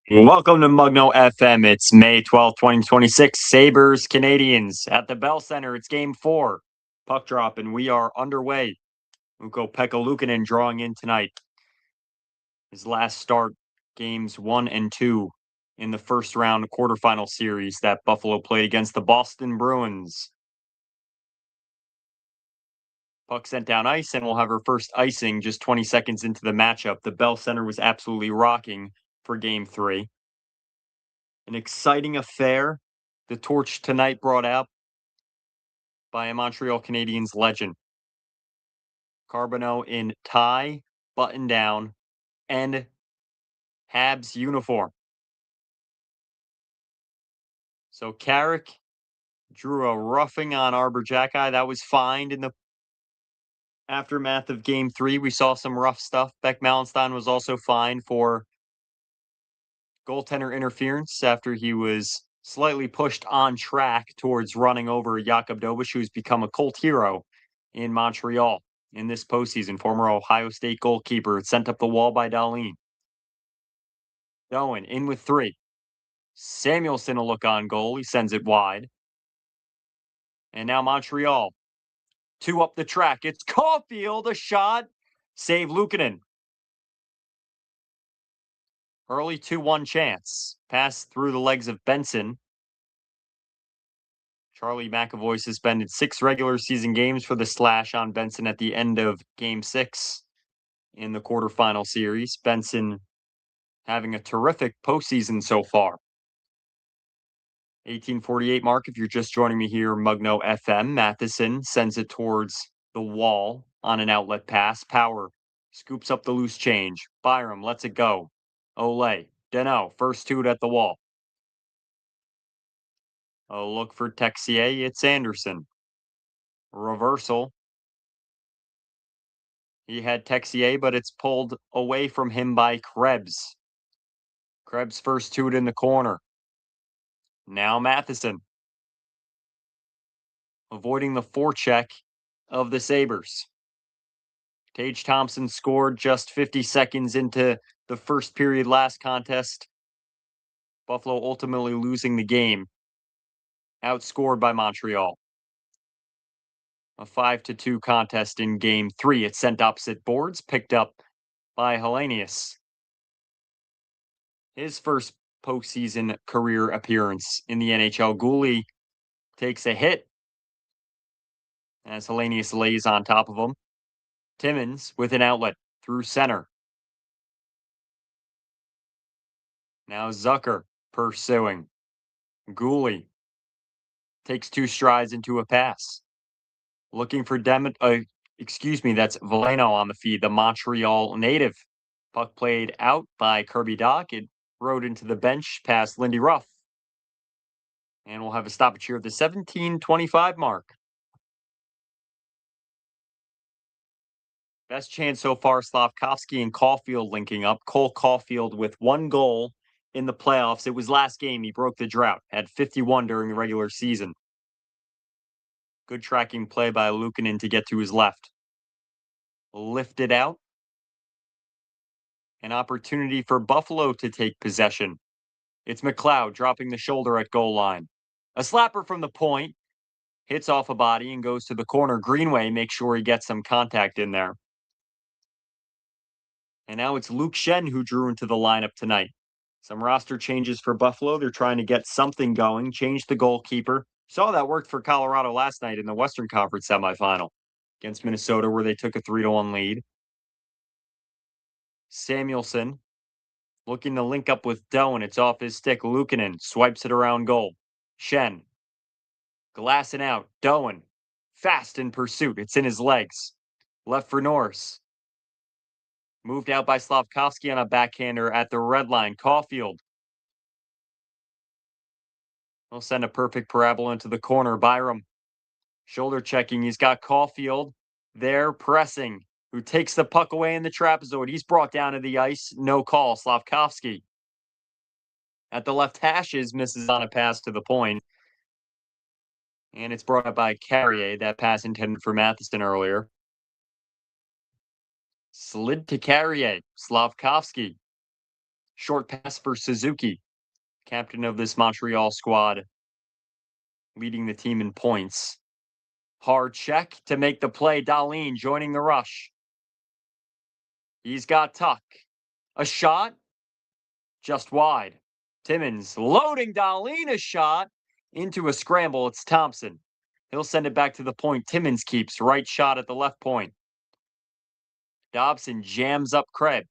Welcome to Mugnofm. It's May 12th, 2026. Sabres, Canadians at the Bell Center. It's game 4. Puck drop, and we are underway. Ukko-Pekka Luukkonen drawing in tonight. His last start, games 1 and 2 in the first round quarterfinal series that Buffalo played against the Boston Bruins. Puck sent down ice, and we'll have her first icing just 20 seconds into the matchup. The Bell Center was absolutely rocking for game 3. An exciting affair. The torch tonight brought out by a Montreal Canadiens legend. Carbonneau in tie, button down, and Habs uniform. So Carrick drew a roughing on Arbor Jacki. That was fined in the aftermath of game 3. We saw some rough stuff. Beck Malenstein was also fined for goaltender interference after he was slightly pushed on track towards running over Jakub Dobeš, who's become a cult hero in Montreal in this postseason. Former Ohio State goalkeeper sent up the wall by Dahlin. Owen in with 3. Samuelsson a look on goal. He sends it wide. And now Montreal. 2 up the track. It's Caulfield, a shot. Save Luukkonen. Early 2-1 chance. Pass through the legs of Benson. Charlie McAvoy suspended 6 regular season games for the slash on Benson at the end of game 6 in the quarterfinal series. Benson having a terrific postseason so far. 1848 mark, if you're just joining me here, Mugnofm. Matheson sends it towards the wall on an outlet pass. Power scoops up the loose change. Byram lets it go. Ole. Deno, first toot at the wall. A look for Texier. It's Anderson. Reversal. He had Texier, but it's pulled away from him by Krebs. Krebs first toot in the corner. Now Matheson. Avoiding the forecheck of the Sabres. Tage Thompson scored just 50 seconds into the first period last contest. Buffalo ultimately losing the game. Outscored by Montreal. A 5-2 contest in game 3. It's sent opposite boards, picked up by Hellenius. His first postseason career appearance in the NHL. Gooley takes a hit as Hellenius lays on top of him. Timmins with an outlet through center. Now Zucker pursuing. Gooley takes 2 strides into a pass. Looking for that's Veleno on the feed, the Montreal native. Puck played out by Kirby Dach. It rode into the bench past Lindy Ruff. And we'll have a stoppage here at the 17:25 mark. Best chance so far, Slafkovsky and Caulfield linking up. Cole Caulfield with 1 goal in the playoffs. It was last game. He broke the drought, had 51 during the regular season. Good tracking play by Luukkonen to get to his left. Lifted out. An opportunity for Buffalo to take possession. It's McLeod dropping the shoulder at goal line. A slapper from the point. Hits off a body and goes to the corner. Greenway makes sure he gets some contact in there. And now it's Luke Schenn who drew into the lineup tonight. Some roster changes for Buffalo. They're trying to get something going. Change the goalkeeper. Saw that worked for Colorado last night in the Western Conference semifinal against Minnesota, where they took a 3-1 lead. Samuelsson looking to link up with Doan. It's off his stick. Luukkonen swipes it around goal. Schenn glassing out. Doan fast in pursuit. It's in his legs. Left for Norris. Moved out by Slafkovsky on a backhander at the red line. Caulfield will send a perfect parabola into the corner. Byram shoulder checking. He's got Caulfield there pressing, who takes the puck away in the trapezoid. He's brought down to the ice. No call. Slafkovsky at the left hashes misses on a pass to the point. And it's brought up by Carrier. That pass intended for Matheson earlier. Slid to Carrier. Slafkovsky Short pass for Suzuki, captain of this Montreal squad, leading the team in points. Hard check to make the play. Dahlin joining the rush. He's got Tuck. A shot, just wide. Timmins loading Dahlin, a shot into a scramble. It's Thompson. He'll send it back to the point. Timmins keeps right shot at the left point. Dobson jams up Krebs.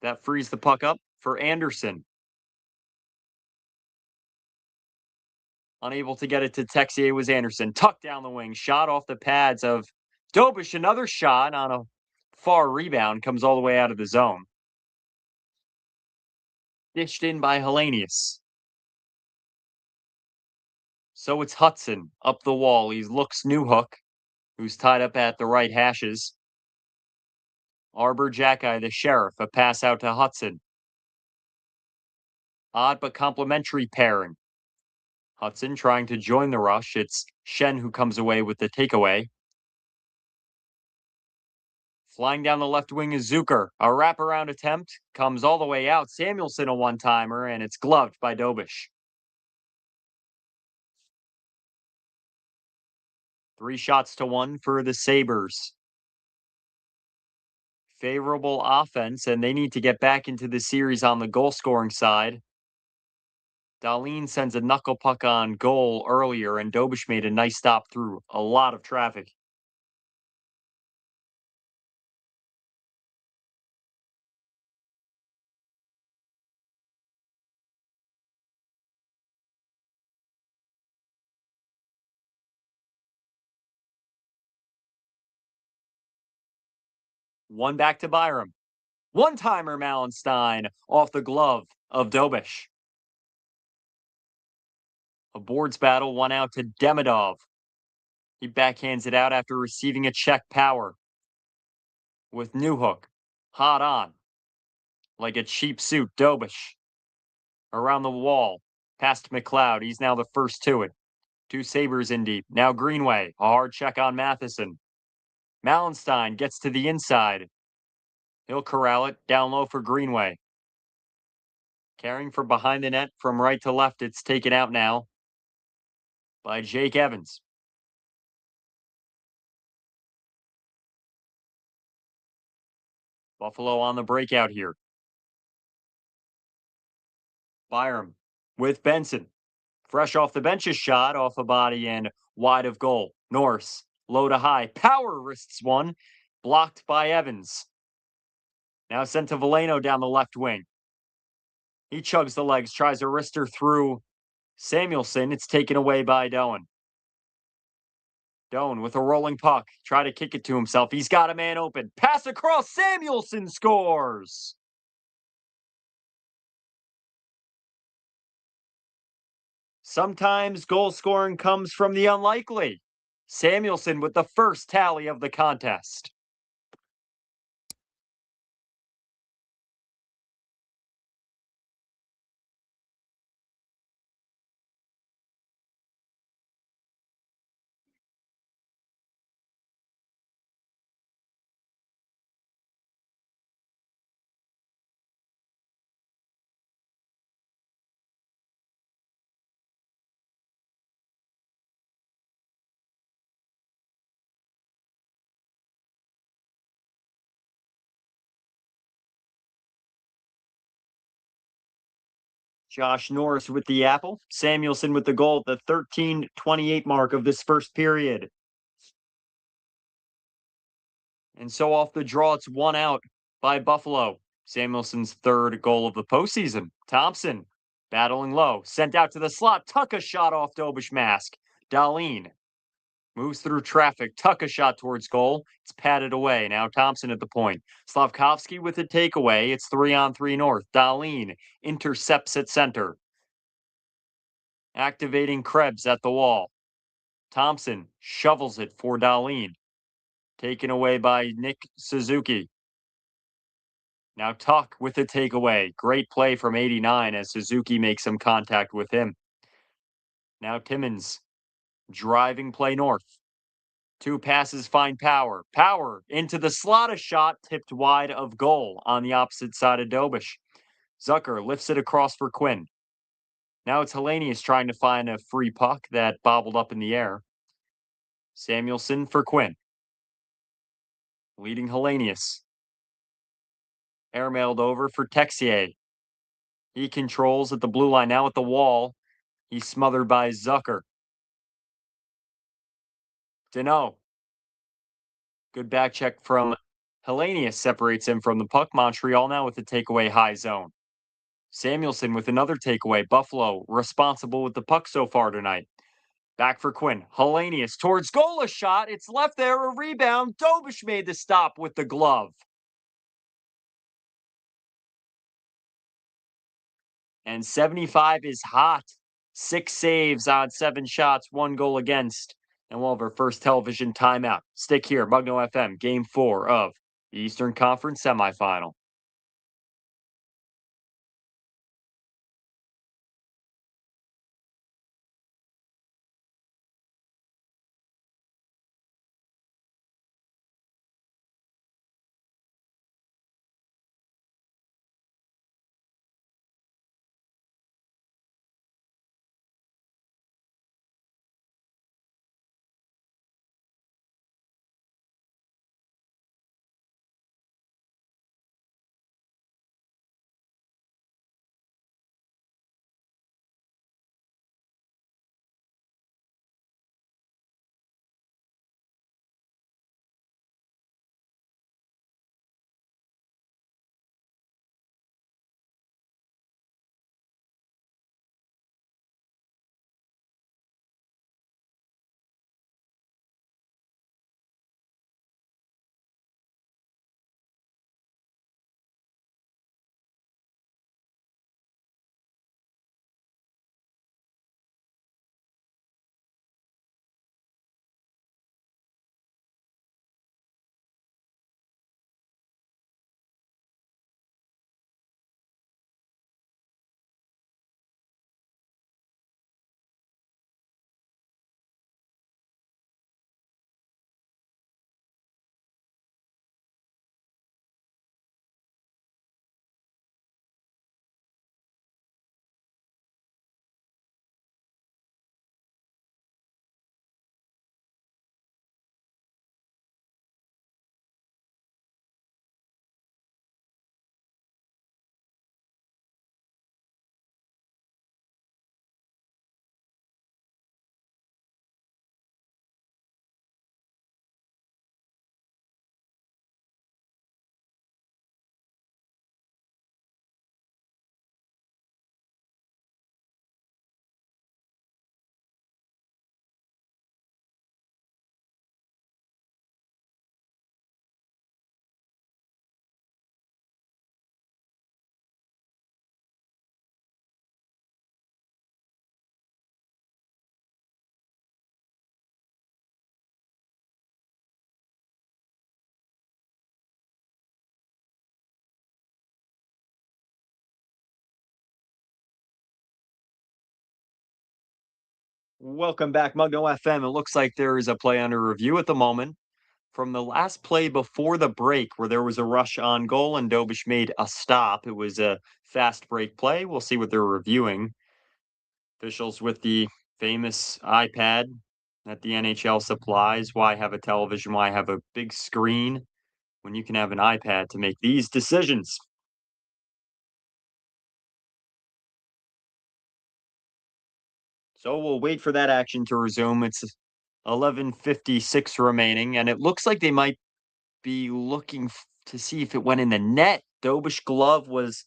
That frees the puck up for Anderson. Unable to get it to Texier was Anderson. Tucked down the wing. Shot off the pads of Dobish. Another shot on a far rebound. Comes all the way out of the zone. Dished in by Hellenius. So it's Hudson up the wall. He looks Newhook, who's tied up at the right hashes. Arbor Jackeye, the sheriff. A pass out to Hudson. Odd but complimentary pairing. Hudson trying to join the rush. It's Shen who comes away with the takeaway. Flying down the left wing is Zucker. A wraparound attempt comes all the way out. Samuelson a one-timer, and it's gloved by Dobish. 3 shots to 1 for the Sabres. Favorable offense, and they need to get back into the series on the goal-scoring side. Dahlin sends a knuckle puck on goal earlier, and Dobish made a nice stop through a lot of traffic. One back to Byram. One-timer Malenstein off the glove of Dobish. A boards battle, one out to Demidov. He backhands it out after receiving a check power. With Newhook, hot on. Like a cheap suit, Dobish. Around the wall, past McLeod. He's now the first to it. 2 Sabres in deep. Now Greenway, a hard check on Matheson. Malenstein gets to the inside. He'll corral it down low for Greenway. Carrying from behind the net from right to left. It's taken out now by Jake Evans. Buffalo on the breakout here. Byram with Benson. Fresh off the bench's shot, off a body and wide of goal. Norris, low to high. Power wrists one. Blocked by Evans. Now sent to Veleno down the left wing. He chugs the legs, tries a wrister through Samuelson. It's taken away by Doan. Doan with a rolling puck. Try to kick it to himself. He's got a man open. Pass across. Samuelson scores. Sometimes goal scoring comes from the unlikely. Samuelson with the first tally of the contest. Josh Norris with the apple. Samuelson with the goal at the 13:28 mark of this first period. And so off the draw, it's 1 out by Buffalo. Samuelson's 3rd goal of the postseason. Thompson battling low, sent out to the slot. Tuck a shot off Dobish mask. Dahlin moves through traffic. Tuck a shot towards goal. It's patted away. Now Thompson at the point. Slavkovsky with a takeaway. It's 3-on-3 North. Dahlin intercepts at center. Activating Krebs at the wall. Thompson shovels it for Dahlin. Taken away by Nick Suzuki. Now Tuck with the takeaway. Great play from 89 as Suzuki makes some contact with him. Now Timmins driving play north. 2 passes find Power. Power into the slot, a shot tipped wide of goal on the opposite side of Dobish. Zucker lifts it across for Quinn. Now it's Hellenius trying to find a free puck that bobbled up in the air. Samuelson for Quinn. Leading Hellenius. Airmailed over for Texier. He controls at the blue line, now at the wall. He's smothered by Zucker. Deneau. Good back check from Hellenius separates him from the puck. Montreal now with the takeaway high zone. Samuelson with another takeaway. Buffalo responsible with the puck so far tonight. Back for Quinn. Hellenius towards goal, a shot. It's left there, a rebound. Dobish made the stop with the glove. And 75 is hot. 6 saves on 7 shots, 1 goal against. And we'll have our first television timeout. Stick here, Mugno FM, Game 4 of the Eastern Conference semifinal. Welcome back, Mugno FM. It looks like there is a play under review at the moment. From the last play before the break, where there was a rush on goal and Dobish made a stop. It was a fast break play. We'll see what they're reviewing. Officials with the famous iPad that the NHL supplies. Why have a television? Why have a big screen when you can have an iPad to make these decisions? So we'll wait for that action to resume. It's 11:56 remaining, and it looks like they might be looking to see if it went in the net. Dobish glove was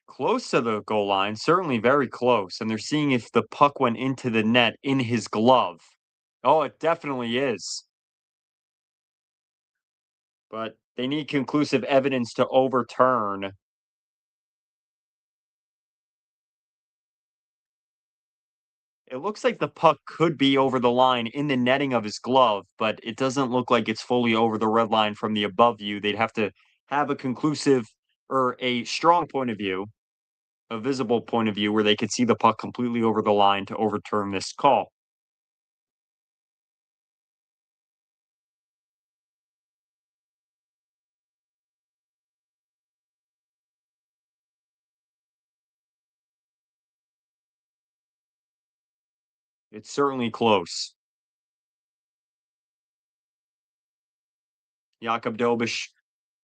close to the goal line, certainly very close, and they're seeing if the puck went into the net in his glove. Oh, it definitely is. But they need conclusive evidence to overturn. It looks like the puck could be over the line in the netting of his glove, but it doesn't look like it's fully over the red line from the above view. They'd have to have a conclusive or a strong point of view, a visible point of view where they could see the puck completely over the line to overturn this call. It's certainly close. Jakob Dobish,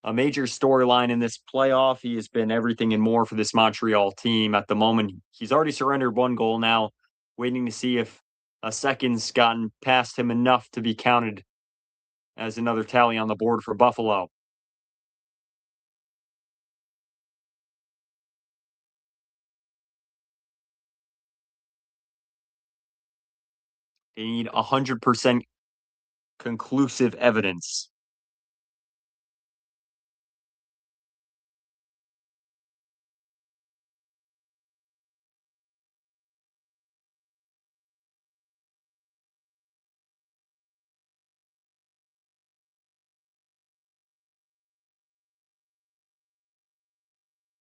a major storyline in this playoff. He has been everything and more for this Montreal team. At the moment, he's already surrendered one goal now, waiting to see if a second's gotten past him enough to be counted as another tally on the board for Buffalo. They need 100% conclusive evidence.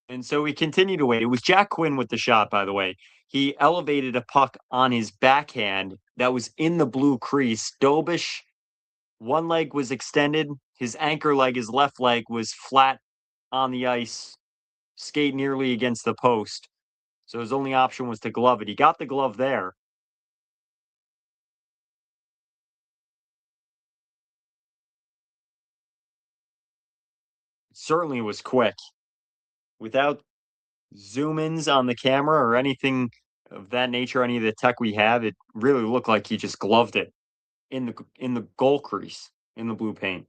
And so we continue to wait. It was Jack Quinn with the shot, by the way. He elevated a puck on his backhand that was in the blue crease. Dobish, one leg was extended. His anchor leg, his left leg, was flat on the ice, skate nearly against the post. So his only option was to glove it. He got the glove there. It certainly was quick. Without zoom ins on the camera or anything of that nature, any of the tech we have, it really looked like he just gloved it in the goal crease in the blue paint.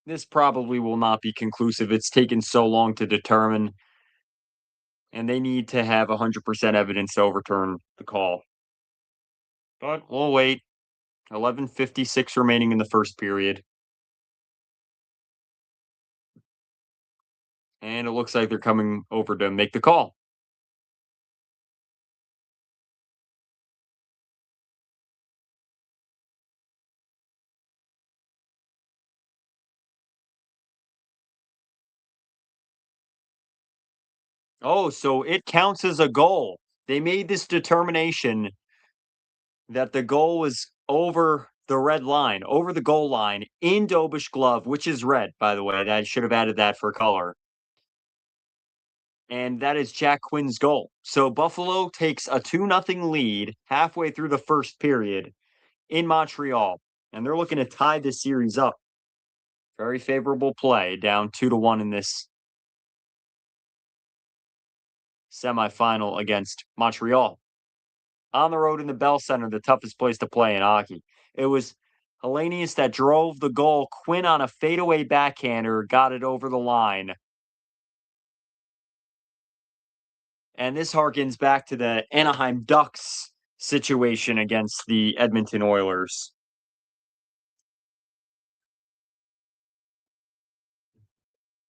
This probably will not be conclusive. It's taken so long to determine, and they need to have 100% evidence to overturn the call. But we'll wait. 11:56 remaining in the first period. And it looks like they're coming over to make the call. Oh, so it counts as a goal. They made this determination that the goal was over the red line, over the goal line in Dobish glove, which is red, by the way. I should have added that for color. And that is Jack Quinn's goal. So Buffalo takes a 2-0 lead halfway through the first period in Montreal, and they're looking to tie this series up. Very favorable play, down 2-1 in this semifinal against Montreal. On the road in the Bell Center, the toughest place to play in hockey. It was Hellenius that drove the goal. Quinn on a fadeaway backhander got it over the line. And this harkens back to the Anaheim Ducks situation against the Edmonton Oilers.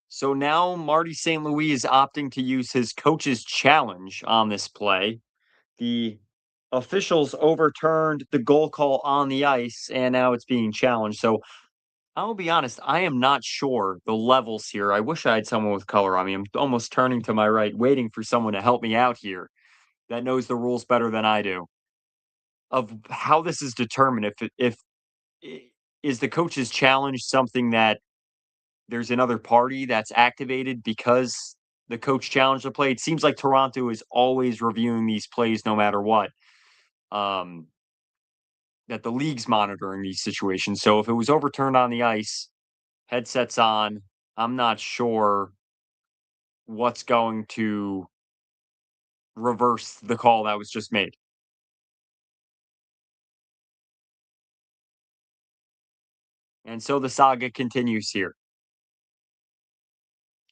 So now Marty St. Louis is opting to use his coach's challenge on this play. The officials overturned the goal call on the ice, and now it's being challenged. So I'll be honest, I am not sure the levels here. I wish I had someone with color on me. I'm almost turning to my right, waiting for someone to help me out here that knows the rules better than I do of how this is determined. Is the coach's challenge something that there's another party that's activated because the coach challenged the play? It seems like Toronto is always reviewing these plays no matter what. Um, that the league's monitoring these situations. So if it was overturned on the ice, headsets on, I'm not sure what's going to reverse the call that was just made. And so the saga continues here.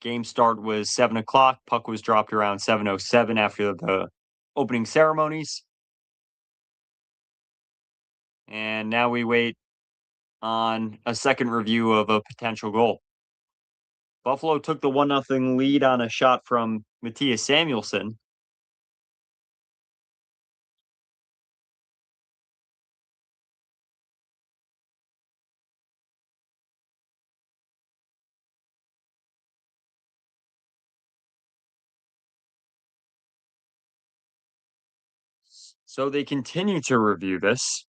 Game start was 7 o'clock. Puck was dropped around 7:07 after the opening ceremonies. And now we wait on a second review of a potential goal. Buffalo took the 1-0 lead on a shot from Matthias Samuelson. So they continue to review this.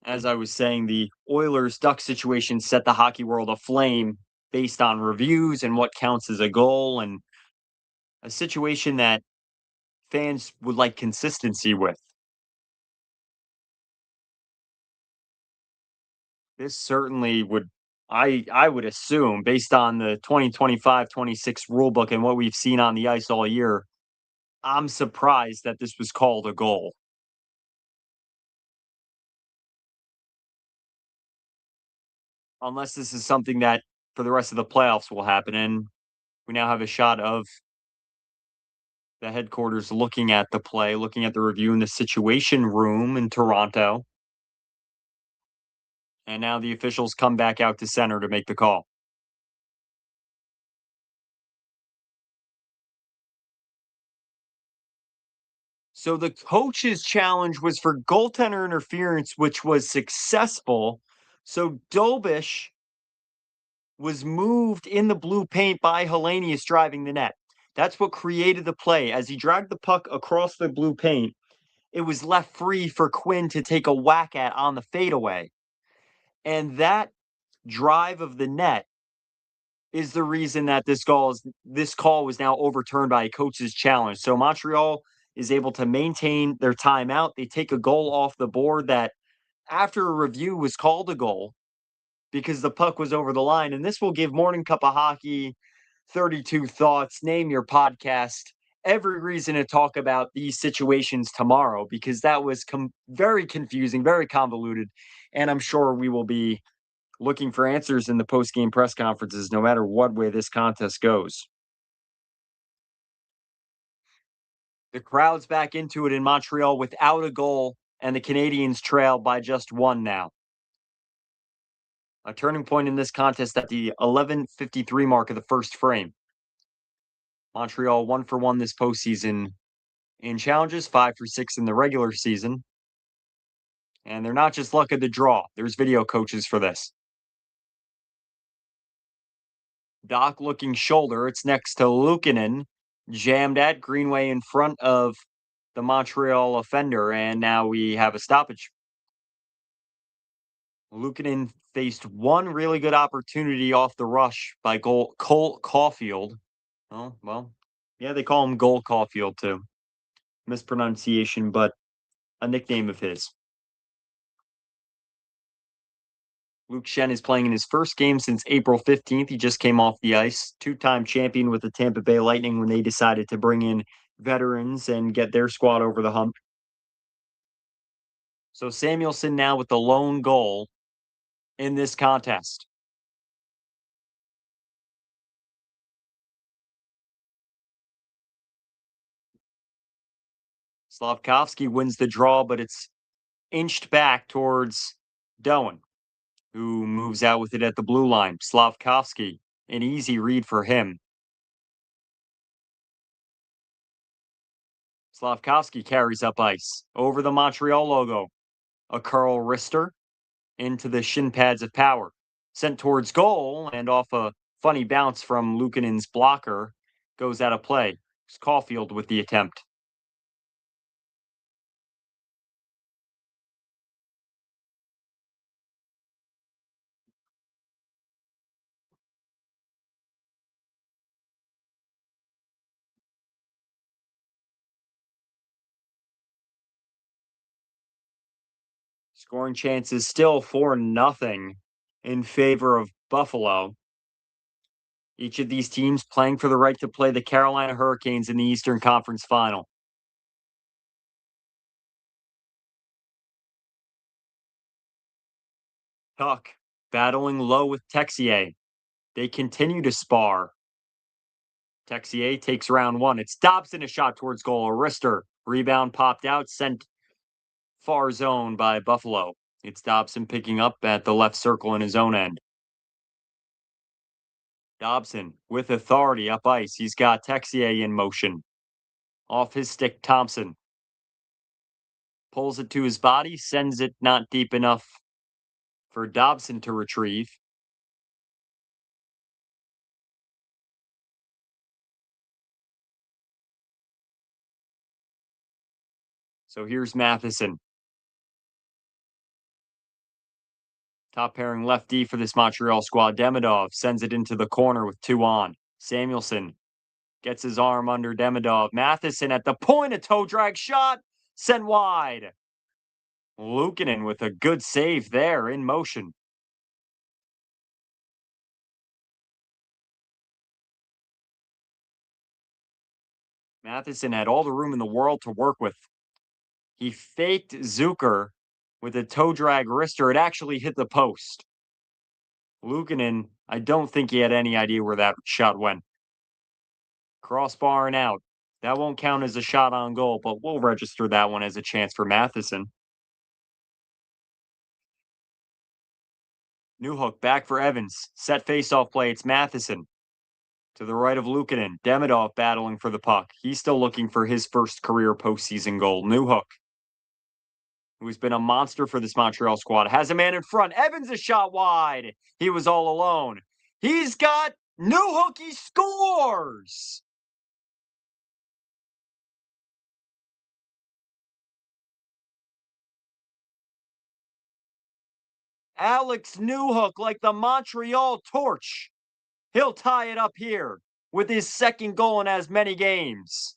As I was saying, the Oilers Duck situation set the hockey world aflame based on reviews and what counts as a goal, and a situation that fans would like consistency with. This certainly would, I would assume, based on the 2025-26 rule book and what we've seen on the ice all year, I'm surprised that this was called a goal. Unless this is something that for the rest of the playoffs will happen, and we now have a shot of the headquarters looking at the play, looking at the review in the situation room in Toronto. And now the officials come back out to center to make the call. So the coach's challenge was for goaltender interference, which was successful. So Dobish was moved in the blue paint by Hellenius driving the net. That's what created the play. As he dragged the puck across the blue paint, it was left free for Quinn to take a whack at on the fadeaway. And that drive of the net is the reason that this call was now overturned by a coach's challenge. So Montreal is able to maintain their timeout. They take a goal off the board that after a review was called a goal because the puck was over the line. And this will give Morning Cup of Hockey, 32 Thoughts, name your podcast, every reason to talk about these situations tomorrow because that was very confusing, very convoluted. And I'm sure we will be looking for answers in the post-game press conferences, no matter what way this contest goes. The crowd's back into it in Montreal without a goal, and the Canadiens trail by just one now. A turning point in this contest at the 11:53 mark of the first frame. Montreal 1-for-1 this postseason in challenges, 5-for-6 in the regular season. And they're not just luck of the draw. There's video coaches for this. Doc looking shoulder. It's next to Luukkonen, jammed at Greenway in front of the Montreal offender, and now we have a stoppage. Luukkonen faced one really good opportunity off the rush by Cole Caulfield. Oh, well, yeah, they call him Goal Caulfield too. Mispronunciation, but a nickname of his. Luke Shen is playing in his first game since April 15th. He just came off the ice, two-time champion with the Tampa Bay Lightning when they decided to bring in veterans and get their squad over the hump. So Samuelson now with the lone goal in this contest. Slavkovsky wins the draw, but it's inched back towards Doan, who moves out with it at the blue line. Slavkovsky, an easy read for him. Slavkovsky carries up ice over the Montreal logo. A Carl Rister into the shin pads of power. Sent towards goal and off a funny bounce from Luukkonen's blocker goes out of play. It's Caulfield with the attempt. Scoring chances still 4-0 in favor of Buffalo. Each of these teams playing for the right to play the Carolina Hurricanes in the Eastern Conference Final. Tuck battling low with Texier. They continue to spar. Texier takes round one. It's Dobson, a shot towards goal. Rister, rebound popped out, sent far zone by Buffalo. It's Dobson picking up at the left circle in his own end. Dobson with authority up ice. He's got Texier in motion. Off his stick, Thompson pulls it to his body, sends it not deep enough for Dobson to retrieve. So here's Matheson. Top pairing left D for this Montreal squad. Demidov sends it into the corner with 2 on. Samuelson gets his arm under Demidov. Matheson at the point, a toe drag shot, sent wide. Luukkonen with a good save there in motion. Matheson had all the room in the world to work with. He faked Zucker with a toe drag wrister. It actually hit the post. Luukkonen, I don't think he had any idea where that shot went. Crossbar and out. That won't count as a shot on goal, but we'll register that one as a chance for Matheson. Newhook back for Evans. Set face-off play. It's Matheson. To the right of Luukkonen. Demidov battling for the puck. He's still looking for his first career postseason goal. Newhook, who's been a monster for this Montreal squad, has a man in front. Evans a shot wide. He was all alone. He's got Newhook. He scores. Alex Newhook, like the Montreal torch. He'll tie it up here with his second goal in as many games.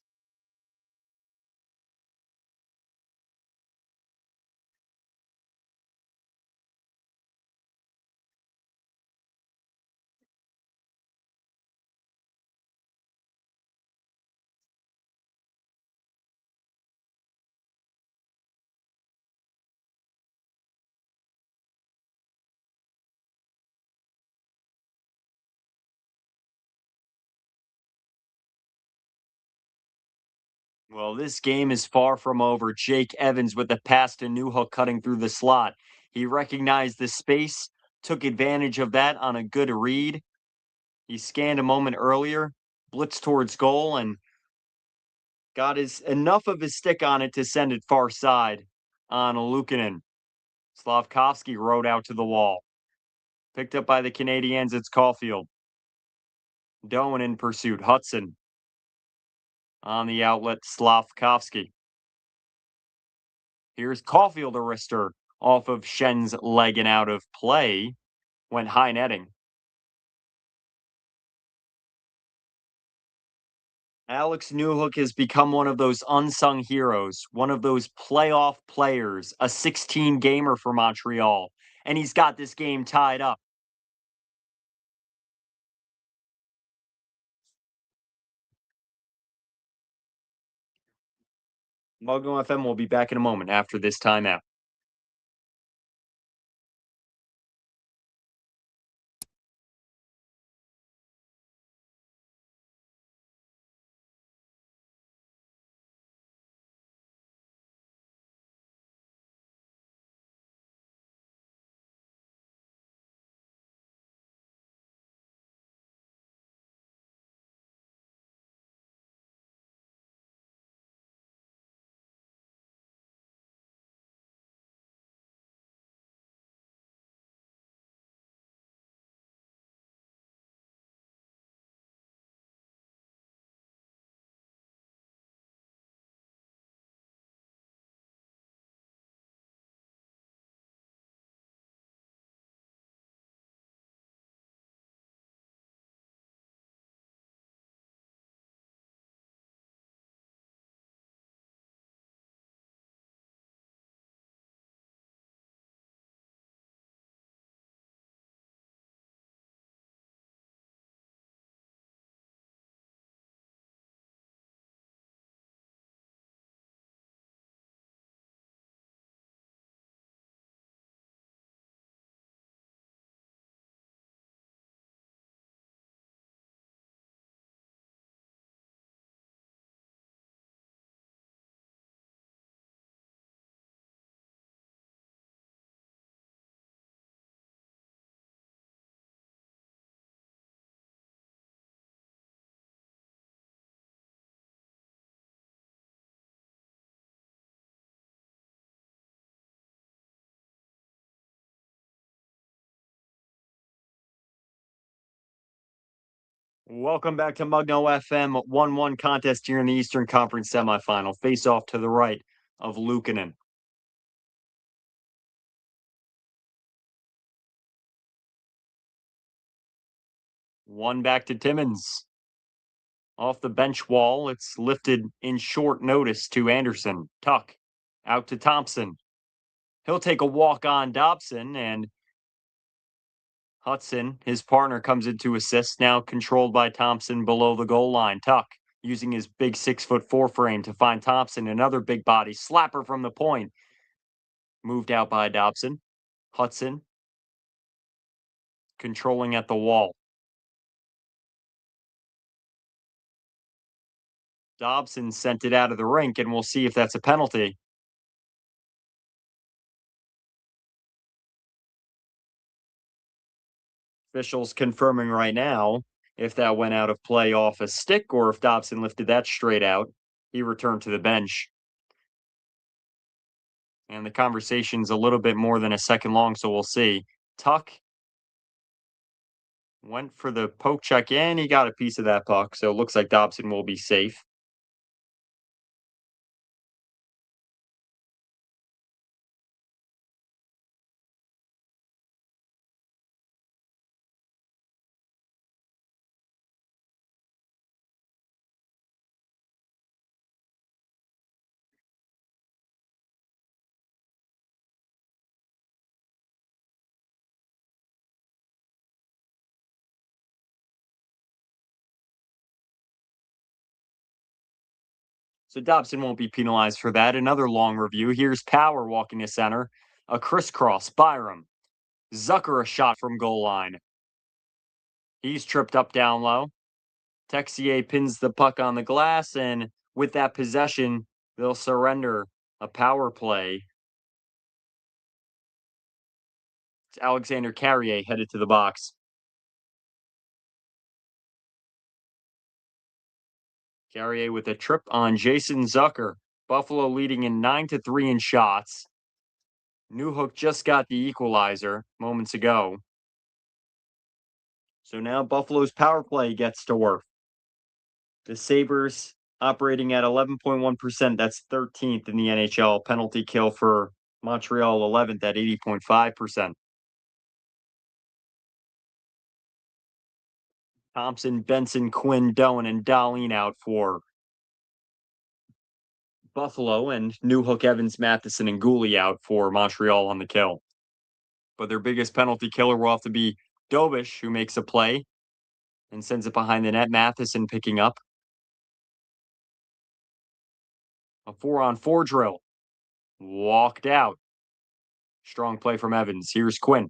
Well, this game is far from over. Jake Evans with the pass to Newhook cutting through the slot. He recognized the space, took advantage of that on a good read. He scanned a moment earlier, blitzed towards goal, and got his enough of his stick on it to send it far side on Luukkonen. Slavkovsky rode out to the wall. Picked up by the Canadiens, it's Caulfield. Doan in pursuit. Hudson on the outlet, Slavkovsky. Here's Caulfield, a wrister off of Schen's leg and out of play. Went high netting. Alex Newhook has become one of those unsung heroes, one of those playoff players, a 16 gamer for Montreal, and he's got this game tied up. Mugnofm will be back in a moment after this timeout. Welcome back to Mugno FM 1-1 contest here in the Eastern Conference semifinal. Face off to the right of Luukkonen. One back to Timmins. Off the bench wall, it's lifted in short notice to Anderson. Tuck. Out to Thompson. He'll take a walk on Dobson, and Hudson, his partner, comes in to assist, now controlled by Thompson below the goal line. Tuck, using his big 6'4" frame to find Thompson, another big body slapper from the point. Moved out by Dobson. Hudson, controlling at the wall. Dobson sent it out of the rink, and we'll see if that's a penalty. Officials confirming right now if that went out of play off a stick or if Dobson lifted that straight out. He returned to the bench. And the conversation's a little bit more than a second long, so we'll see. Tuck went for the poke check in. He got a piece of that puck, so it looks like Dobson will be safe. So Dobson won't be penalized for that. Another long review. Here's Power walking to center. A crisscross. Byram. Zucker a shot from goal line. He's tripped up down low. Texier pins the puck on the glass, and with that possession, they'll surrender a power play. It's Alexander Carrier headed to the box. Carrier with a trip on Jason Zucker. Buffalo leading in 9-3 in shots. Newhook just got the equalizer moments ago. So now Buffalo's power play gets to work. The Sabres operating at 11.1%. That's 13th in the NHL. Penalty kill for Montreal 11th at 80.5%. Thompson, Benson, Quinn, Doan, and Dahlin out for Buffalo, and Newhook, Evans, Matheson, and Gooley out for Montreal on the kill. But their biggest penalty killer will have to be Dobish, who makes a play and sends it behind the net. Matheson picking up. A 4-on-4 drill. Walked out. Strong play from Evans. Here's Quinn.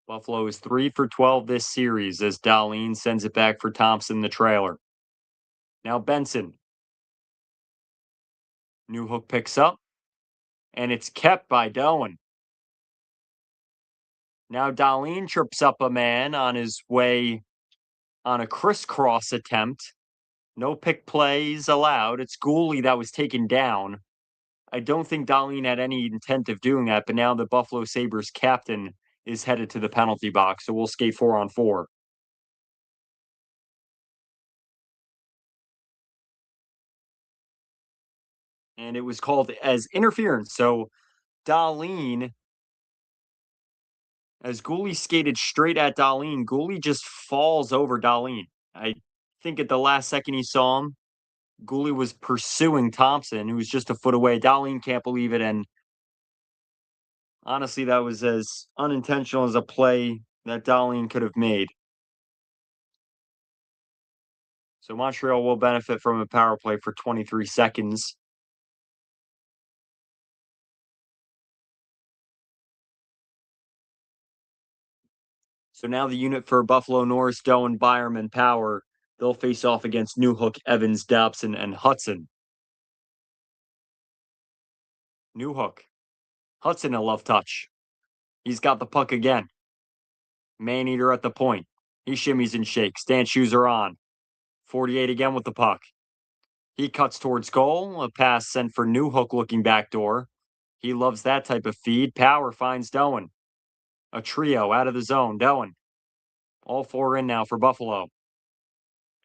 Buffalo is 3 for 12 this series as Dahlin sends it back for Thompson, the trailer. Now Benson. Newhook picks up, and it's kept by Doan. Now Dahlin trips up a man on his way on a crisscross attempt. No pick plays allowed. It's Gooley that was taken down. I don't think Dahlin had any intent of doing that, but now the Buffalo Sabres captain is headed to the penalty box, so we'll skate 4-on-4. And it was called as interference. So Dahlin, as Gooley skated straight at Dahlin, Gooley just falls over Dahlin. I think at the last second he saw him, Gooley was pursuing Thompson, who was just a foot away. Dahlin can't believe it, and honestly, that was as unintentional as a play that Dahlin could have made. So Montreal will benefit from a power play for 23 seconds. So now the unit for Buffalo, Norris, Doan, Byram, and Power, they'll face off against Newhook, Evans, Dobson, and Hudson. Newhook. Hudson a love touch. He's got the puck again. Maneater at the point. He shimmies and shakes. Dance shoes are on. 48 again with the puck. He cuts towards goal. A pass sent for Newhook looking backdoor. He loves that type of feed. Power finds Doan. A trio out of the zone. Doan. All four in now for Buffalo.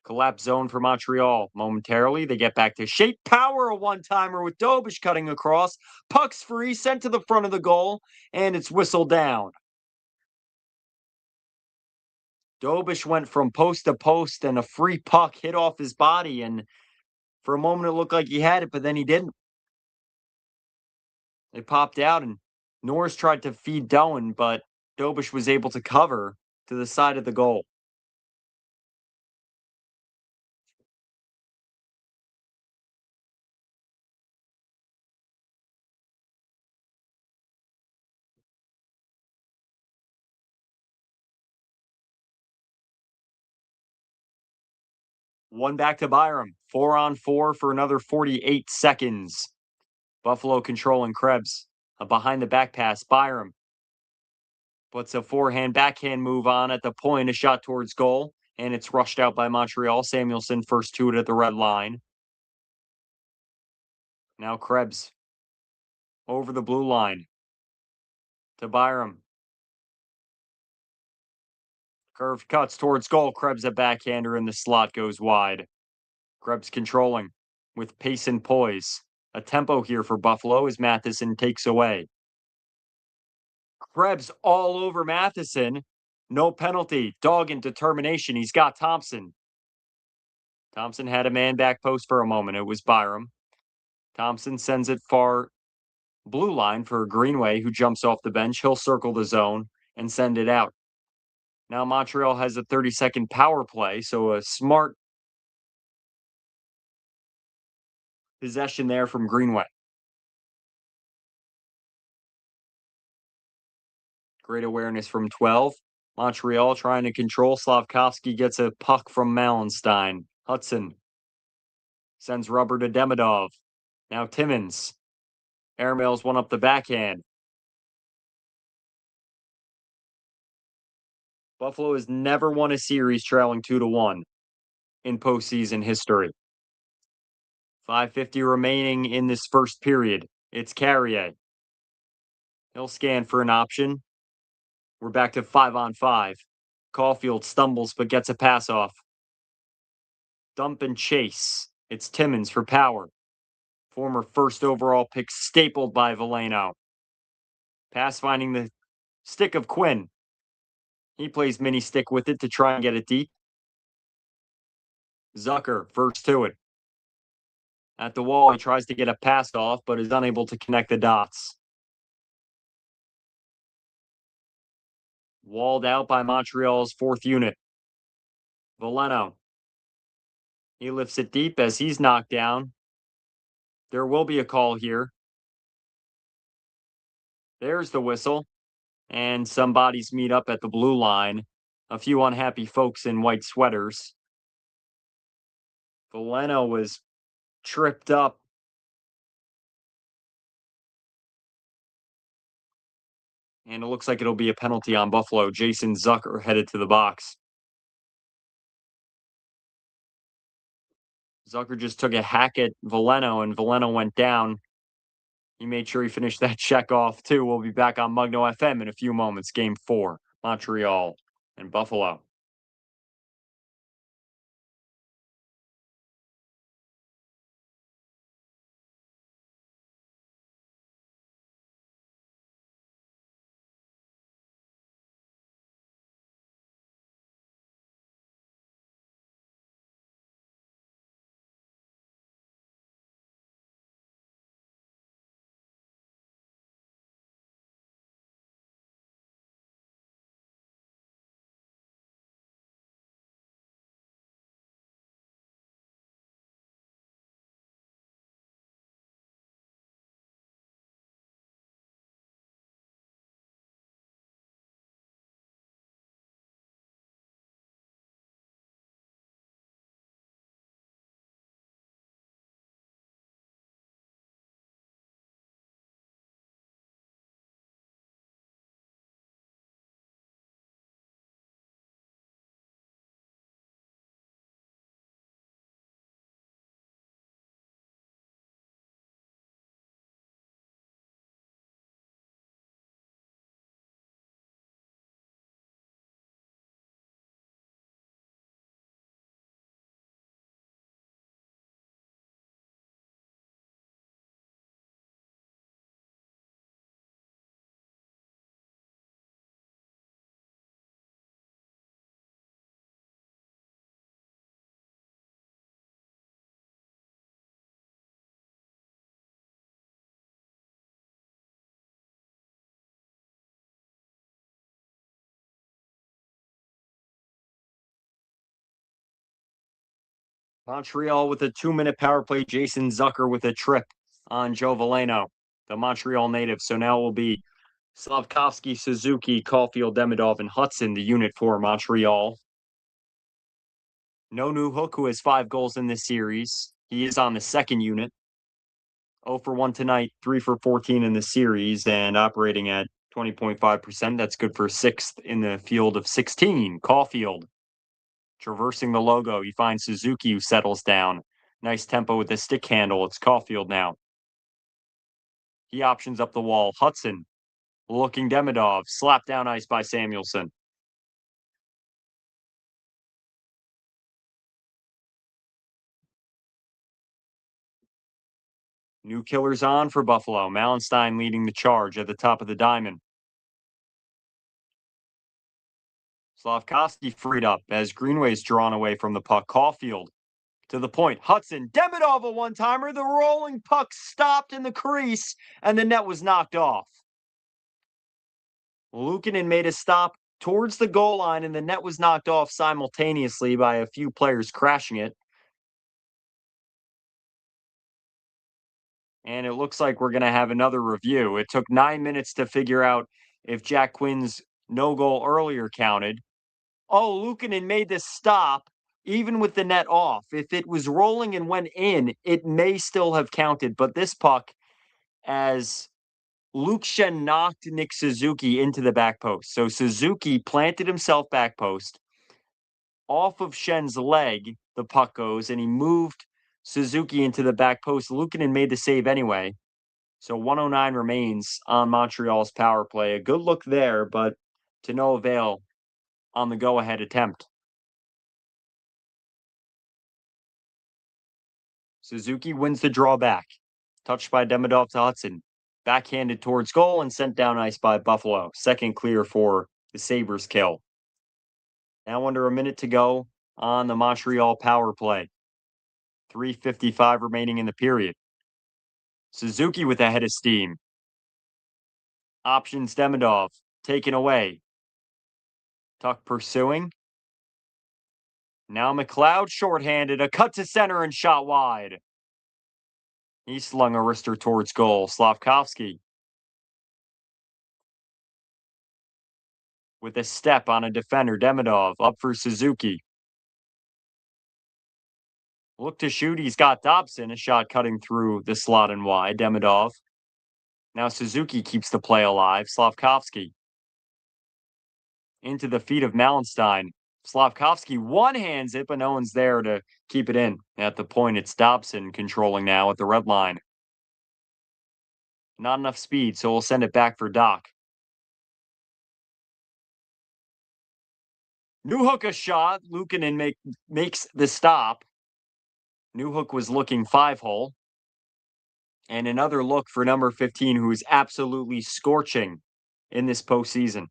Collapse zone for Montreal. Momentarily, they get back to shape. Power a one-timer with Dobish cutting across. Puck's free, sent to the front of the goal, and it's whistled down. Dobish went from post to post, and a free puck hit off his body, and for a moment it looked like he had it, but then he didn't. It popped out, and Norris tried to feed Doan, but Dobish was able to cover to the side of the goal. One back to Byram. 4-on-4 for another 48 seconds. Buffalo controlling Krebs. A behind the back pass. Byram puts a forehand backhand move on at the point, a shot towards goal, and it's rushed out by Montreal. Samuelson first to it at the red line. Now Krebs over the blue line to Byram. Curved cuts towards goal. Krebs a backhander, and the slot goes wide. Krebs controlling with pace and poise. A tempo here for Buffalo as Matheson takes away. Krebs all over Matheson. No penalty. Dog and determination. He's got Thompson. Thompson had a man back post for a moment. It was Byram. Thompson sends it far blue line for Greenway, who jumps off the bench. He'll circle the zone and send it out. Now Montreal has a 30-second power play, so a smart possession there from Greenway. Great awareness from 12. Montreal trying to control. Slavkovsky gets a puck from Malenstein. Hudson sends rubber to Demidov. Now Timmins. Airmails one up the backhand. Buffalo has never won a series trailing 2-1 in postseason history. 5:50 remaining in this first period. It's Carrier. He'll scan for an option. We're back to 5-on-5. Caulfield stumbles but gets a pass off. Dump and chase. It's Timmins for power. Former first overall pick stapled by Veleno. Pass finding the stick of Quinn. He plays mini stick with it to try and get it deep. Zucker first to it. At the wall, he tries to get a pass off, but is unable to connect the dots. Walled out by Montreal's fourth unit. Veleno. He lifts it deep as he's knocked down. There will be a call here. There's the whistle. And some bodies meet up at the blue line. A few unhappy folks in white sweaters. Veleno was tripped up. And it looks like it'll be a penalty on Buffalo. Jason Zucker headed to the box. Zucker just took a hack at Veleno, and Veleno went down. He made sure he finished that check off, too. We'll be back on Mugnofm in a few moments. Game 4, Montreal and Buffalo. Montreal with a 2-minute power play. Jason Zucker with a trip on Joe Veleno, the Montreal native. So now it will be Slavkovsky, Suzuki, Caulfield, Demidov, and Hudson, the unit for Montreal. No Newhook, who has 5 goals in this series. He is on the second unit. 0 for 1 tonight, 3 for 14 in the series, and operating at 20.5%. That's good for 6th in the field of 16. Caulfield traversing the logo. You find Suzuki, who settles down. Nice tempo with the stick handle. It's Caulfield now. He options up the wall. Hudson looking Demidov. Slapped down ice by Samuelson. New killers on for Buffalo. Malenstein leading the charge at the top of the diamond. Slavkovsky freed up as Greenway's drawn away from the puck. Caulfield to the point. Hudson, Demidov a one-timer. The rolling puck stopped in the crease, and the net was knocked off. Luukkonen made a stop towards the goal line, and the net was knocked off simultaneously by a few players crashing it. And it looks like we're going to have another review. It took 9 minutes to figure out if Jack Quinn's no goal earlier counted. Oh, Luukkonen made this stop even with the net off. If it was rolling and went in, it may still have counted. But this puck, as Luke Shen knocked Nick Suzuki into the back post. So Suzuki planted himself back post. Off of Shen's leg, the puck goes, and he moved Suzuki into the back post. Luukkonen made the save anyway. So 109 remains on Montreal's power play. A good look there, but to no avail on the go-ahead attempt. Suzuki wins the draw back. Touched by Demidov to Hudson. Backhanded towards goal and sent down ice by Buffalo. Second clear for the Sabres kill. Now under a minute to go on the Montreal power play. 3:55 remaining in the period. Suzuki with a head of steam. Options Demidov. Taken away. Tuck pursuing. Now McLeod shorthanded. A cut to center and shot wide. He slung a wrister towards goal. Slavkovsky with a step on a defender. Demidov up for Suzuki. Look to shoot. He's got Dobson. A shot cutting through the slot and wide. Demidov. Now Suzuki keeps the play alive. Slavkovsky into the feet of Malenstein. Slavkovsky one-hands it, but no one's there to keep it in. At the point, it's Dobson controlling now at the red line. Not enough speed, so we'll send it back for Doc. Newhook a shot. Luukkonen makes the stop. Newhook was looking 5-hole. And another look for number 15, who is absolutely scorching in this postseason.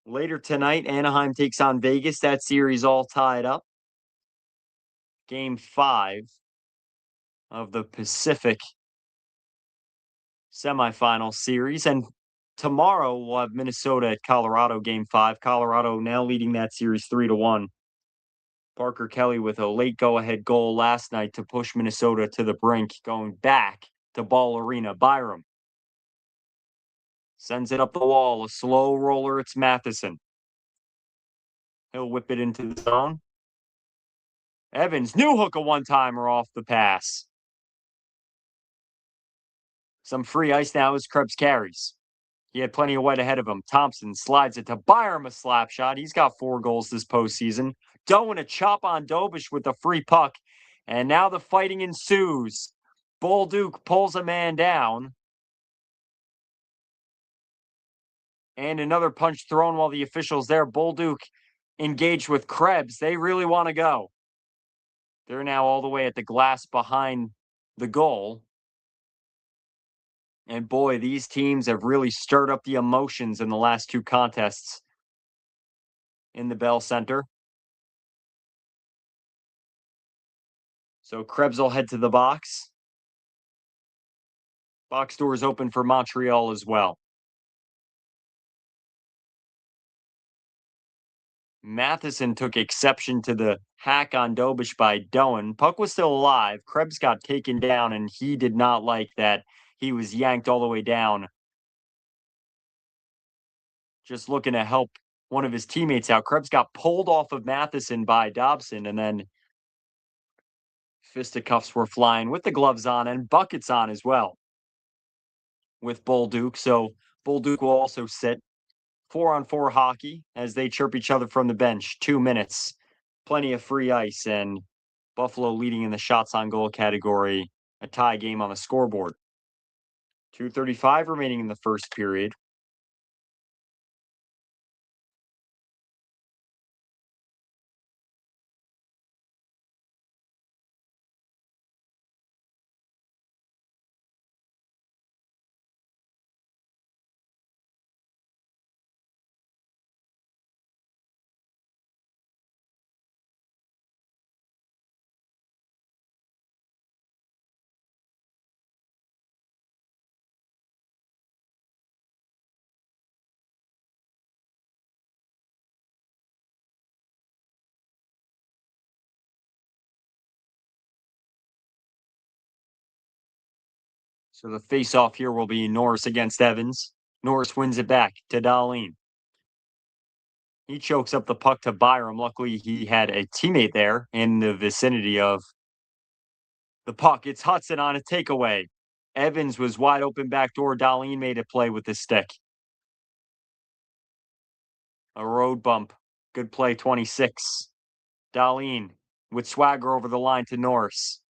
Later tonight, Anaheim takes on Vegas. That series all tied up. Game 5 of the Pacific semifinal series. And tomorrow we'll have Minnesota at Colorado, Game 5. Colorado now leading that series 3-1. Parker Kelly with a late go-ahead goal last night to push Minnesota to the brink, going back to Ball Arena. Byram sends it up the wall. A slow roller. It's Matheson. He'll whip it into the zone. Evans, Newhook a one-timer off the pass. Some free ice now as Krebs carries. He had plenty of white ahead of him. Thompson slides it to Byram, a slap shot. He's got 4 goals this postseason. Doan a chop on Dobish with the free puck. And now the fighting ensues. Bolduc pulls a man down. And another punch thrown while the official's there. Bolduc engaged with Krebs. They really want to go. They're now all the way at the glass behind the goal. And boy, these teams have really stirred up the emotions in the last 2 contests in the Bell Center. So Krebs will head to the box. Box doors open for Montreal as well. Matheson took exception to the hack on Dobish by Doan. Puck was still alive. Krebs got taken down, and he did not like that. He was yanked all the way down. Just looking to help one of his teammates out. Krebs got pulled off of Matheson by Dobson, and then fisticuffs were flying with the gloves on and buckets on as well with Bolduc. So Bolduc will also sit 4-on-4 hockey as they chirp each other from the bench. 2 minutes, plenty of free ice, and Buffalo leading in the shots on goal category. A tie game on the scoreboard. 2:35 remaining in the first period. So the face-off here will be Norris against Evans. Norris wins it back to Dahlin. He chokes up the puck to Byram. Luckily, he had a teammate there in the vicinity of the puck. It's Hudson on a takeaway. Evans was wide open backdoor. Dahlin made a play with his stick. A road bump. Good play, 26. Dahlin with swagger over the line to Norris.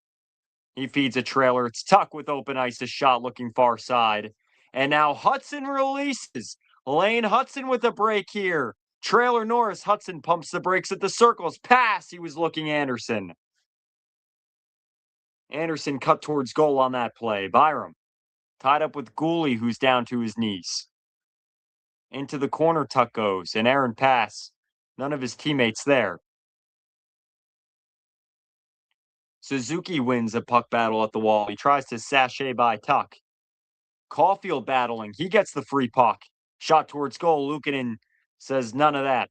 He feeds a trailer. It's Tuck with open ice, a shot looking far side. And now Hudson releases. Lane Hudson with a break here. Trailer Norris. Hudson pumps the brakes at the circles. Pass. He was looking Anderson. Anderson cut towards goal on that play. Byram tied up with Gooley, who's down to his knees. Into the corner, Tuck goes. An errant pass. None of his teammates there. Suzuki wins a puck battle at the wall. He tries to sachet by Tuck. Caulfield battling. He gets the free puck. Shot towards goal. Luukkonen says none of that.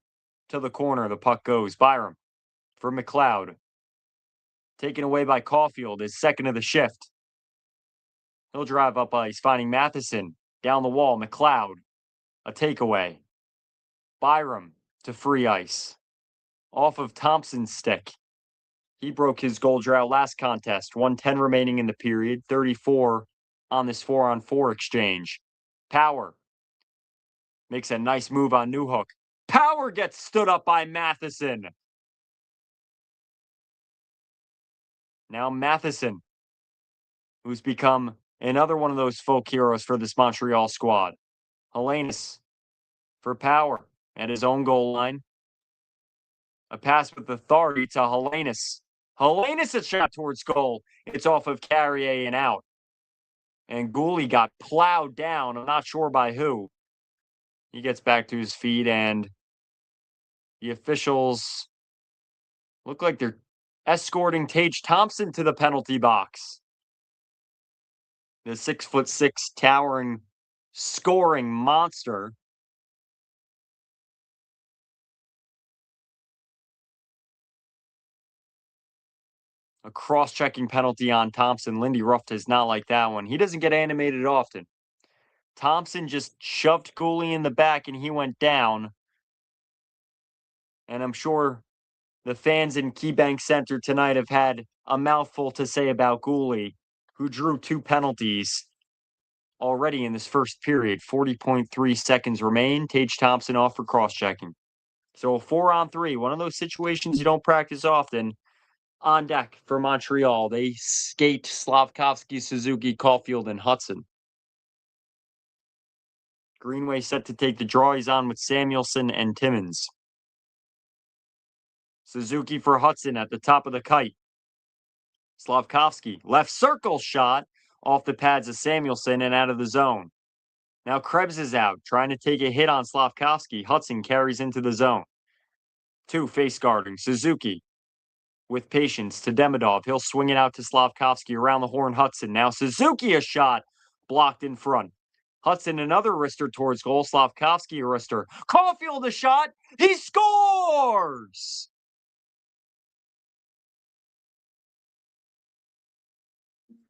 To the corner, the puck goes. Byram for McLeod. Taken away by Caulfield, his second of the shift. He'll drive up ice, finding Matheson. Down the wall, McLeod. A takeaway. Byram to free ice. Off of Thompson's stick. He broke his goal drought last contest. 1:10 remaining in the period. 34 on this 4-on-4 exchange. Power makes a nice move on Newhook. Power gets stood up by Matheson. Now Matheson, who's become another one of those folk heroes for this Montreal squad. Helenius for Power at his own goal line. A pass with authority to Helenius. Helenius a shot towards goal. It's off of Carrier and out. And Gooley got plowed down. I'm not sure by who. He gets back to his feet, and the officials look like they're escorting Tage Thompson to the penalty box. The 6'6" towering scoring monster. A cross-checking penalty on Thompson. Lindy Ruff does not like that one. He doesn't get animated often. Thompson just shoved Gooley in the back and he went down. And I'm sure the fans in KeyBank Center tonight have had a mouthful to say about Gooley, who drew 2 penalties already in this first period. 40.3 seconds remain. Tage Thompson off for cross-checking. So a 4-on-3, one of those situations you don't practice often. On deck for Montreal, they skate Slavkovsky, Suzuki, Caulfield, and Hudson. Greenway set to take the draw. He's on with Samuelson and Timmins. Suzuki for Hudson at the top of the kite. Slavkovsky, left circle shot off the pads of Samuelson and out of the zone. Now Krebs is out, trying to take a hit on Slavkovsky. Hudson carries into the zone. 2 face guarding. Suzuki with patience to Demidov. He'll swing it out to Slavkovsky around the horn. Hudson. Now Suzuki a shot blocked in front. Hudson, another wrister towards goal. Slavkovsky, a wrister. Caulfield, a shot. He scores!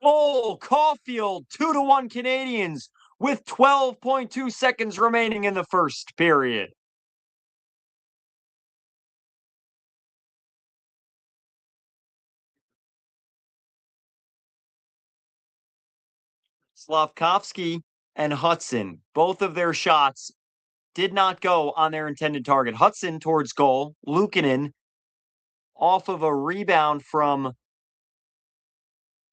Goal, Caulfield, 2-1 Canadians with 12.2 seconds remaining in the first period. Slavkovsky and Hudson, both of their shots did not go on their intended target. Hudson towards goal. Luukkonen off of a rebound from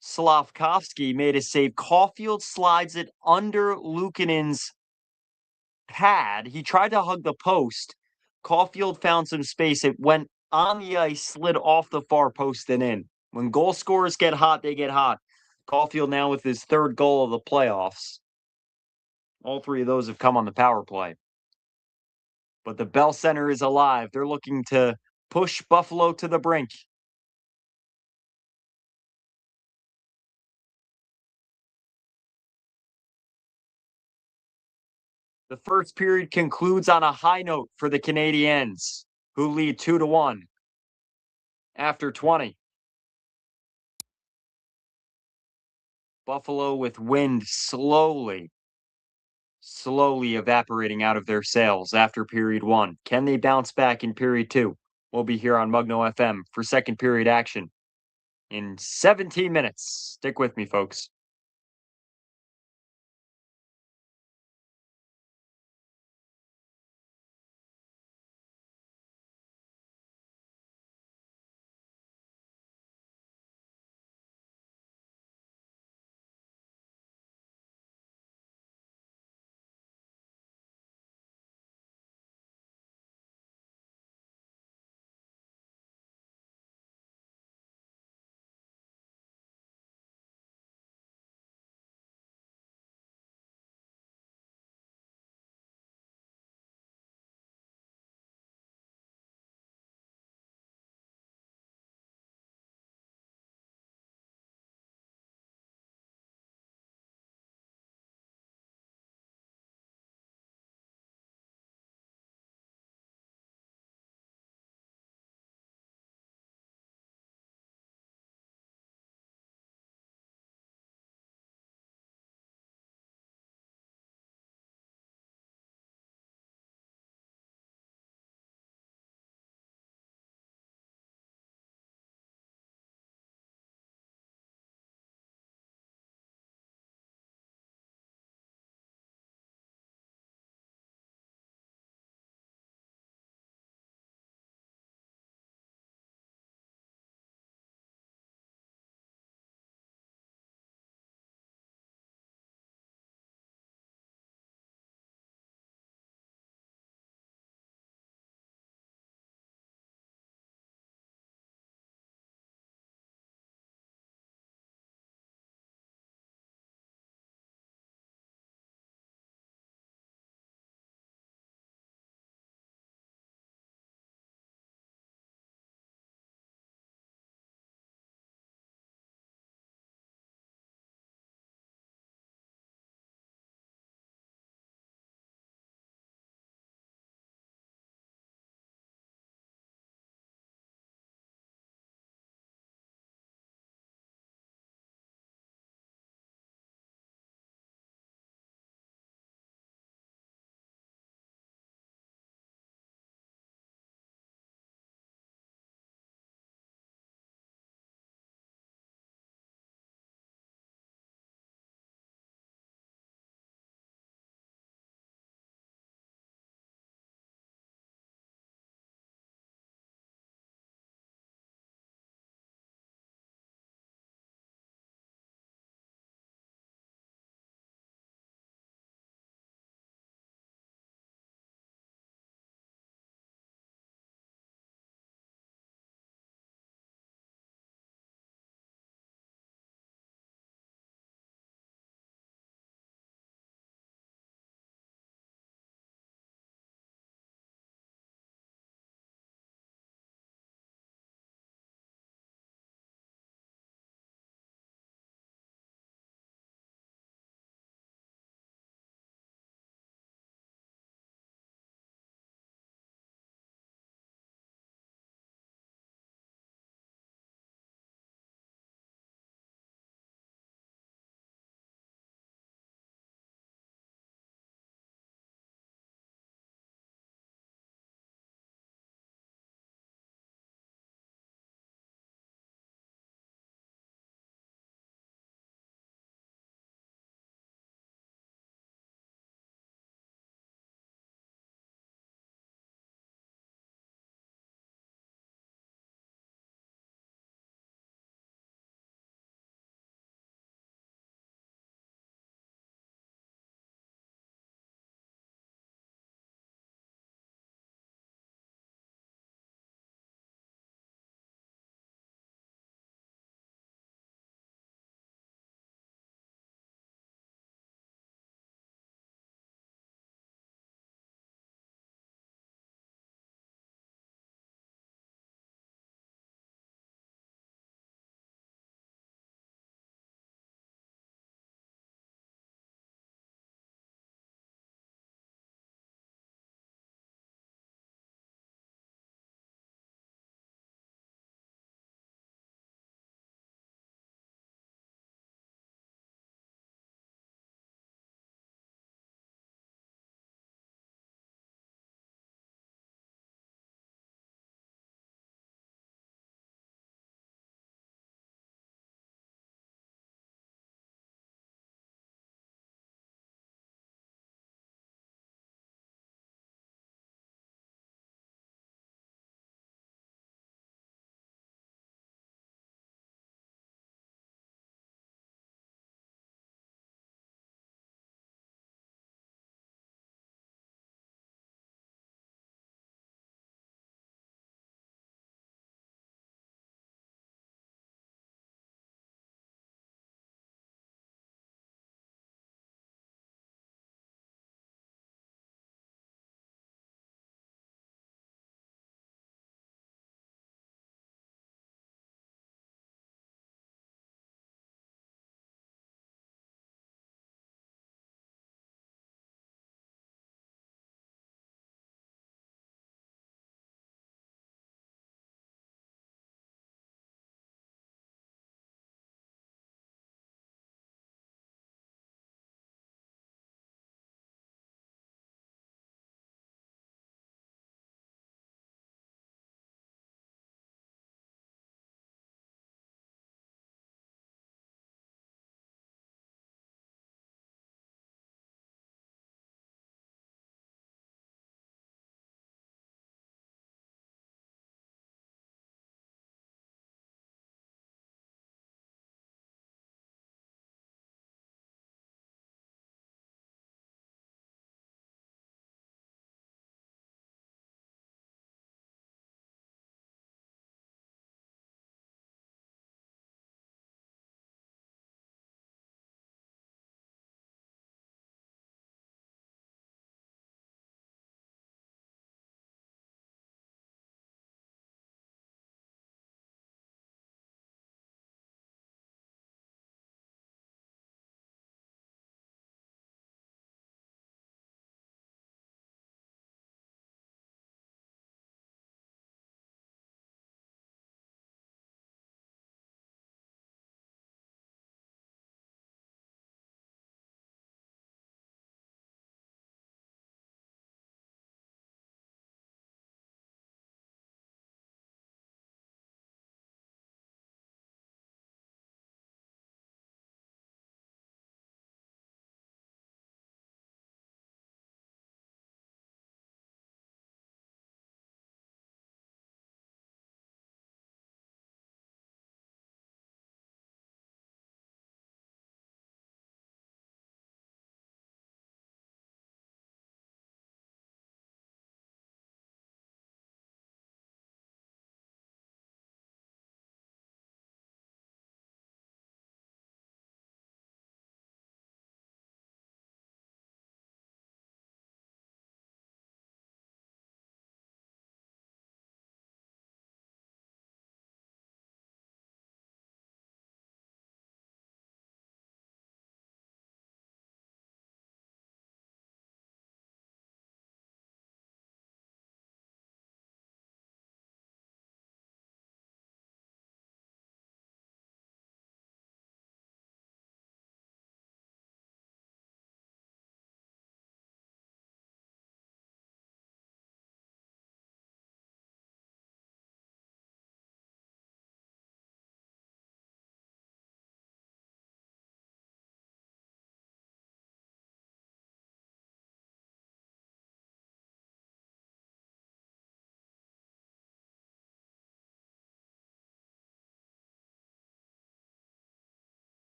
Slavkovsky made a save. Caulfield slides it under Luukkonen's pad. He tried to hug the post. Caulfield found some space. It went on the ice, slid off the far post and in. When goal scorers get hot, they get hot. Caulfield now with his third goal of the playoffs. All three of those have come on the power play. But the Bell Center is alive. They're looking to push Buffalo to the brink. The first period concludes on a high note for the Canadiens, who lead 2-1 after 20. Buffalo with wind slowly evaporating out of their sails after period one. Can they bounce back in period two? We'll be here on Mugno FM for second period action in 17 minutes. Stick with me, folks.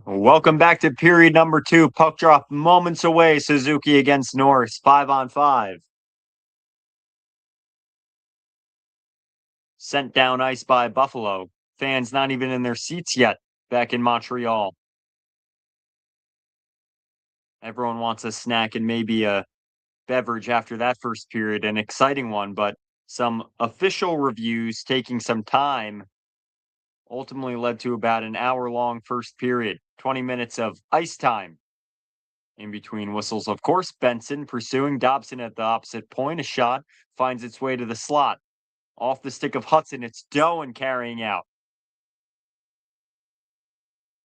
Welcome back to period number 2. Puck drop moments away. Suzuki against Norris. 5-on-5. Sent down ice by Buffalo. Fans not even in their seats yet back in Montreal. Everyone wants a snack and maybe a beverage after that first period. An exciting one, but some official reviews taking some time ultimately led to about an hour-long first period. 20 minutes of ice time. In between whistles, of course, Benson pursuing Dobson at the opposite point. A shot finds its way to the slot. Off the stick of Hudson, it's Doan carrying out.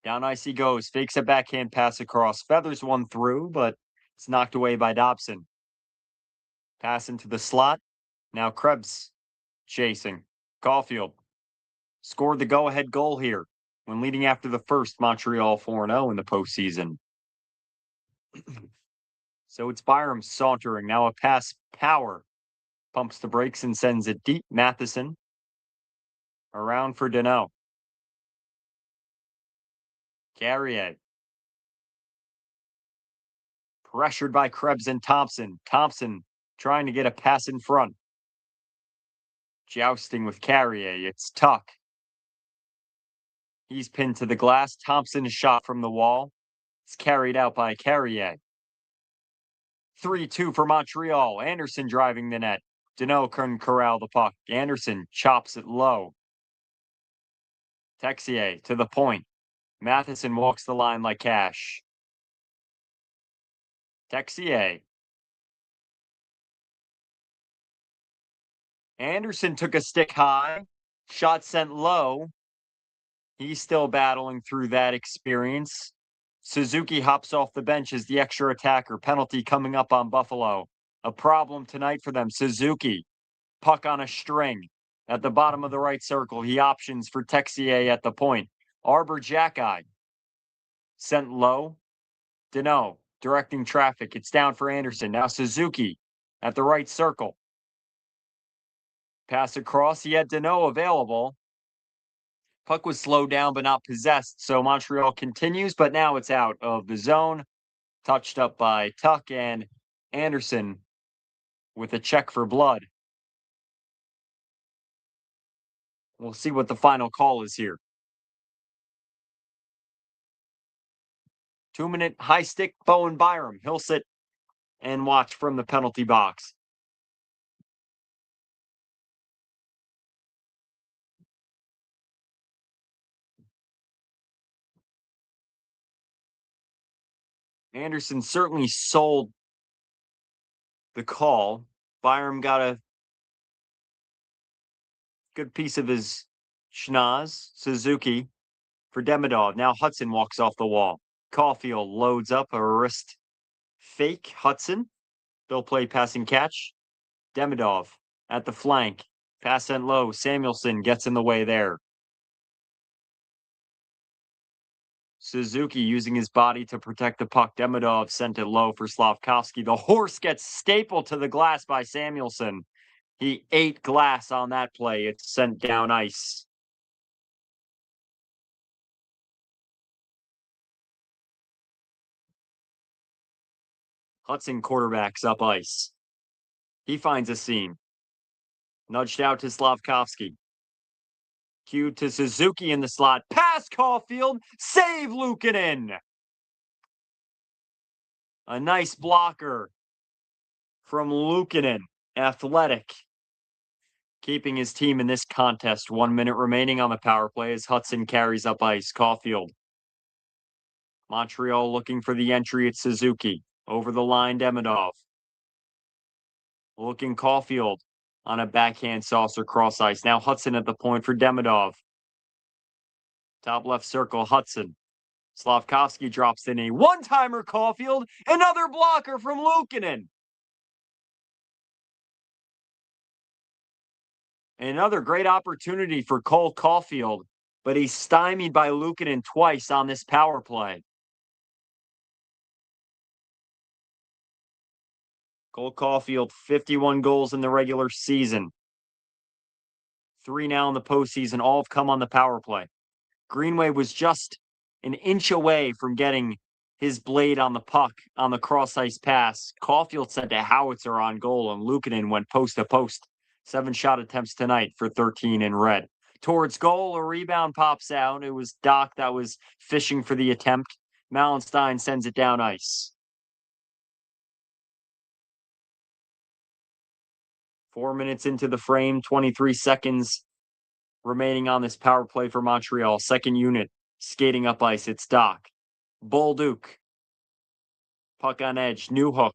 Down ice he goes, fakes a backhand pass across, feathers one through, but it's knocked away by Dobson. Pass into the slot. Now Krebs chasing. Caulfield scored the go-ahead goal here when leading after the first. Montreal 4-0 in the postseason. So it's Byram sauntering. Now a pass power. Pumps the brakes and sends it deep. Matheson around for Deneau. Carrier. Pressured by Krebs and Thompson. Thompson trying to get a pass in front. Jousting with Carrier. It's Tuck. He's pinned to the glass. Thompson is shot from the wall. It's carried out by Carrier. 3-2 for Montreal. Anderson driving the net. Deneau couldn't corral the puck. Anderson chops it low. Texier to the point. Matheson walks the line like Cash. Texier. Anderson took a stick high. Shot sent low. He's still battling through that experience. Suzuki hops off the bench as the extra attacker. Penalty coming up on Buffalo. A problem tonight for them. Suzuki. Puck on a string. At the bottom of the right circle. He options for Texier at the point. Arbor Jackeye. Sent low. Deneau directing traffic. It's down for Anderson. Now Suzuki at the right circle. Pass across. He had Deneau available. Puck was slowed down but not possessed. So Montreal continues, but now it's out of the zone. Touched up by Tuck and Anderson with a check for blood. We'll see what the final call is here. 2-minute high stick, Bowen Byram. He'll sit and watch from the penalty box. Anderson certainly sold the call. Byram got a good piece of his schnoz. Suzuki for Demidov. Now Hudson walks off the wall. Caulfield loads up a wrist fake. Hudson. They'll play passing catch. Demidov at the flank. Pass sent low. Samuelson gets in the way there. Suzuki using his body to protect the puck. Demidov sent it low for Slavkovsky. The horse gets stapled to the glass by Samuelson. He ate glass on that play. It's sent down ice. Hudson quarterbacks up ice. He finds a seam. Nudged out to Slavkovsky. Cued to Suzuki in the slot. Pass Caulfield. Save Luukkonen. A nice blocker from Luukkonen. Athletic. Keeping his team in this contest. 1 minute remaining on the power play as Hudson carries up ice. Caulfield. Montreal looking for the entry at Suzuki. Over the line, Demidov. Looking Caulfield on a backhand saucer cross ice. Now Hudson at the point for Demidov. Top left circle, Hudson. Slavkovsky drops in a one-timer Caulfield. Another blocker from Luukkonen. Another great opportunity for Cole Caulfield, but he's stymied by Luukkonen twice on this power play. Cole Caulfield, 51 goals in the regular season. 3 now in the postseason. All have come on the power play. Greenway was just an inch away from getting his blade on the puck on the cross ice pass. Caulfield sent a howitzer on goal, and Luukkonen went post to post. 7 shot attempts tonight for 13 in red. Towards goal, a rebound pops out. It was Doc that was fishing for the attempt. Malenstein sends it down ice. 4 minutes into the frame, 23 seconds remaining on this power play for Montreal. Second unit skating up ice. It's Doc. Bolduc. Puck on edge. Newhook.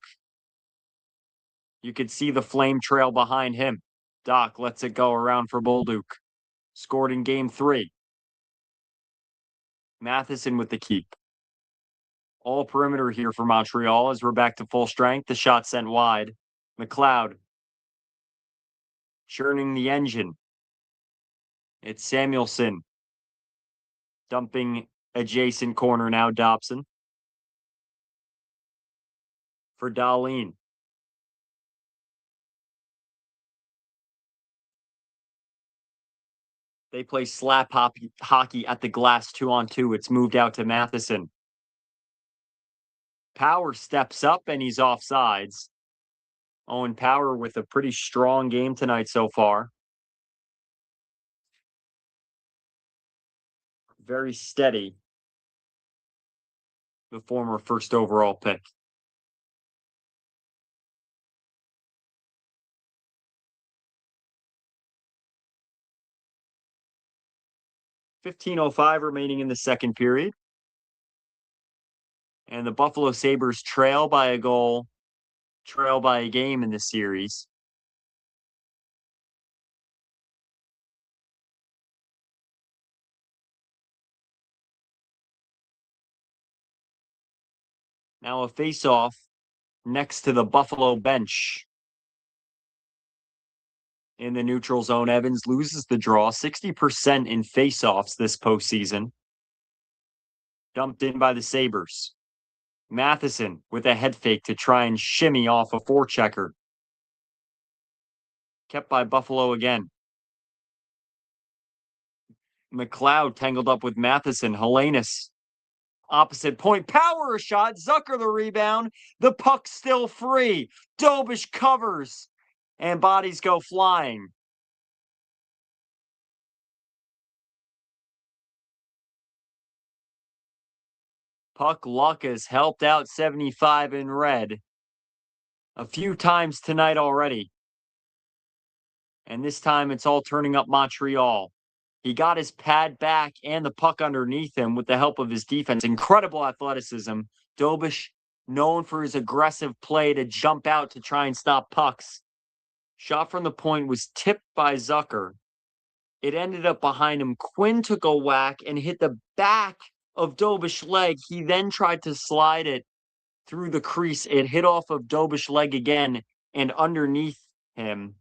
You could see the flame trail behind him. Doc lets it go around for Bolduc. Scored in game 3. Matheson with the keep. All perimeter here for Montreal as we're back to full strength. The shot sent wide. McLeod. Churning the engine. It's Samuelson. Dumping adjacent corner now, Dobson. For Dahlin. They play slap hockey at the glass 2-on-2. It's moved out to Matheson. Power steps up and he's offsides. Owen Power with a pretty strong game tonight so far. Very steady. The former first overall pick. .15:05 remaining in the second period. And the Buffalo Sabres trail by a goal, trail by a game in this series. Now a face-off next to the Buffalo bench. In the neutral zone, Evans loses the draw, 60% in face-offs this postseason. Dumped in by the Sabres. Matheson with a head fake to try and shimmy off a forechecker. Kept by Buffalo again. McLeod tangled up with Matheson. Helenius. Opposite point. Power a shot. Zucker the rebound. The puck's still free. Dobish covers. And bodies go flying. Puck luck has helped out 75 in red a few times tonight already. And this time it's all turning up Montreal. He got his pad back and the puck underneath him with the help of his defense. Incredible athleticism. Dobish, known for his aggressive play to jump out to try and stop pucks. Shot from the point was tipped by Zucker. It ended up behind him. Quinn took a whack and hit the back of Dobish's leg. He then tried to slide it through the crease. It hit off of Dobish's leg again and underneath him.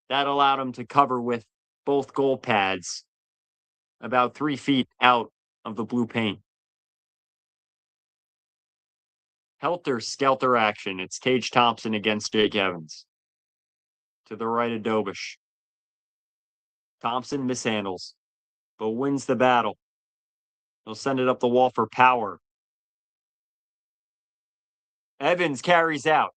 That allowed him to cover with both goal pads about 3 feet out of the blue paint. Helter-skelter action. It's Tage Thompson against Jake Evans. To the right of Dobish. Thompson mishandles, but wins the battle. He'll send it up the wall for Power. Evans carries out.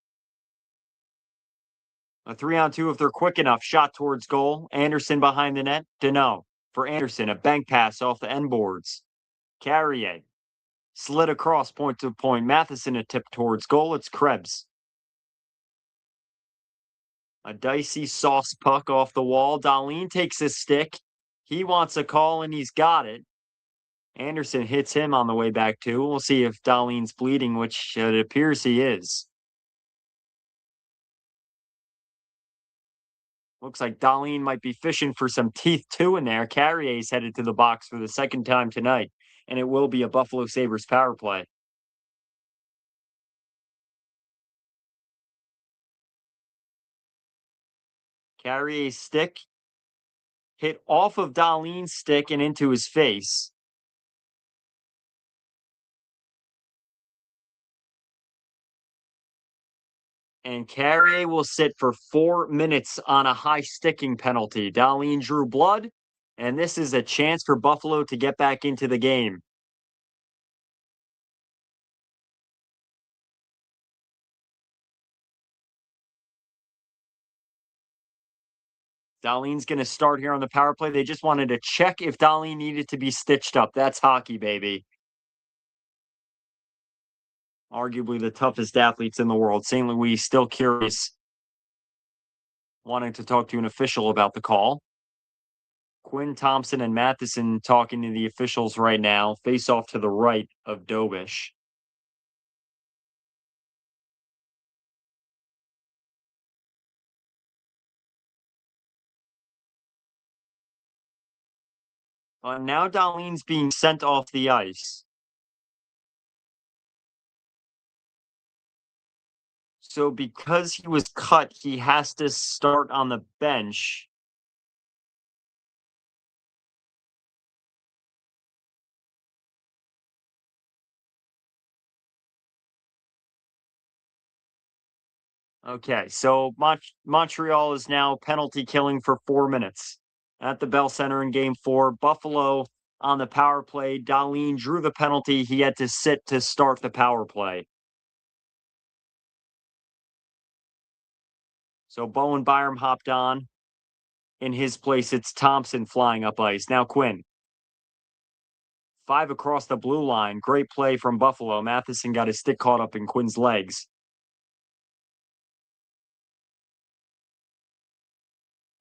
A 3-on-2 if they're quick enough. Shot towards goal. Anderson behind the net. Deneau. For Anderson, a bank pass off the end boards. Carrier. Slid across point to point. Matheson a tip towards goal. It's Krebs. A dicey sauce puck off the wall. Dahlin takes his stick. He wants a call, and he's got it. Anderson hits him on the way back, too. We'll see if Dahlin's bleeding, which it appears he is. Looks like Dahlin might be fishing for some teeth, too, in there. Carrier's headed to the box for the second time tonight, and it will be a Buffalo Sabres power play. Carrier's stick hit off of Dahlin's stick and into his face. And Carrier will sit for 4 minutes on a high sticking penalty. Dahlin drew blood, and this is a chance for Buffalo to get back into the game. Darlene's going to start here on the power play. They just wanted to check if Darlene needed to be stitched up. That's hockey, baby. Arguably the toughest athletes in the world. St. Louis still curious, wanting to talk to an official about the call. Quinn, Thompson, and Matheson talking to the officials right now. Face off to the right of Dobish. Now Darlene's being sent off the ice. So because he was cut, he has to start on the bench. Okay, so Montreal is now penalty killing for 4 minutes at the Bell Center in Game 4. Buffalo on the power play. Darlene drew the penalty. He had to sit to start the power play. So Bowen Byram hopped on. In his place, it's Thompson flying up ice. Now Quinn. 5 across the blue line. Great play from Buffalo. Matheson got his stick caught up in Quinn's legs.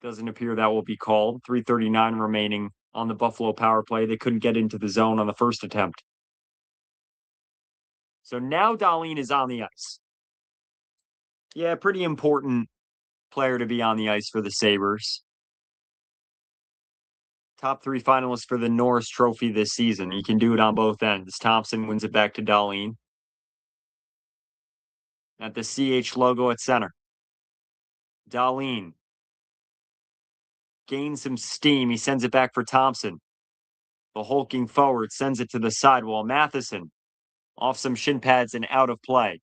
Doesn't appear that will be called. 3:39 remaining on the Buffalo power play. They couldn't get into the zone on the first attempt. So now Darlene is on the ice. Yeah, pretty important player to be on the ice for the Sabres. Top 3 finalists for the Norris Trophy this season. He can do it on both ends. Thompson wins it back to Darlene. At the CH logo at center. Darlene gains some steam. He sends it back for Thompson. The hulking forward sends it to the side while Matheson off some shin pads and out of play.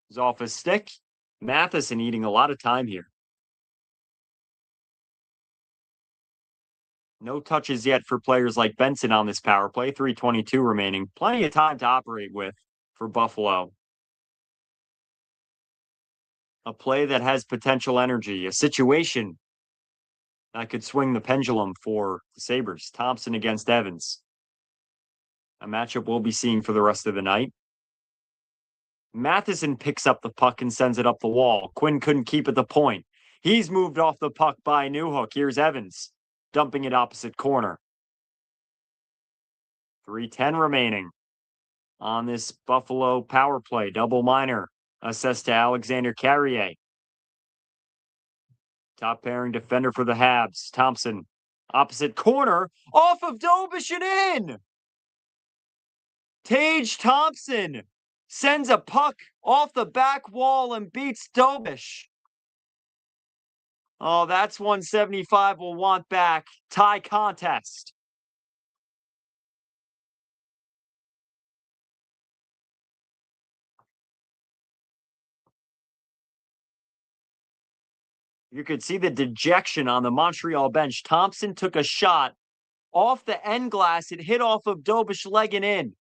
He's off his stick. Matheson eating a lot of time here. No touches yet for players like Benson on this power play. 3:22 remaining. Plenty of time to operate with for Buffalo. A play that has potential energy. A situation that could swing the pendulum for the Sabres. Thompson against Evans. A matchup we'll be seeing for the rest of the night. Matheson picks up the puck and sends it up the wall. Quinn couldn't keep at the point. He's moved off the puck by Newhook. Here's Evans, dumping it opposite corner. 3:10 remaining on this Buffalo power play. Double minor assessed to Alexander Carrier. Top pairing defender for the Habs. Thompson, opposite corner, off of Dobish and in! Tage Thompson sends a puck off the back wall and beats Dobish. Oh, that's 175 we'll want back. Tie contest. You could see the dejection on the Montreal bench. Thompson took a shot off the end glass. It hit off of Dobish leg and in.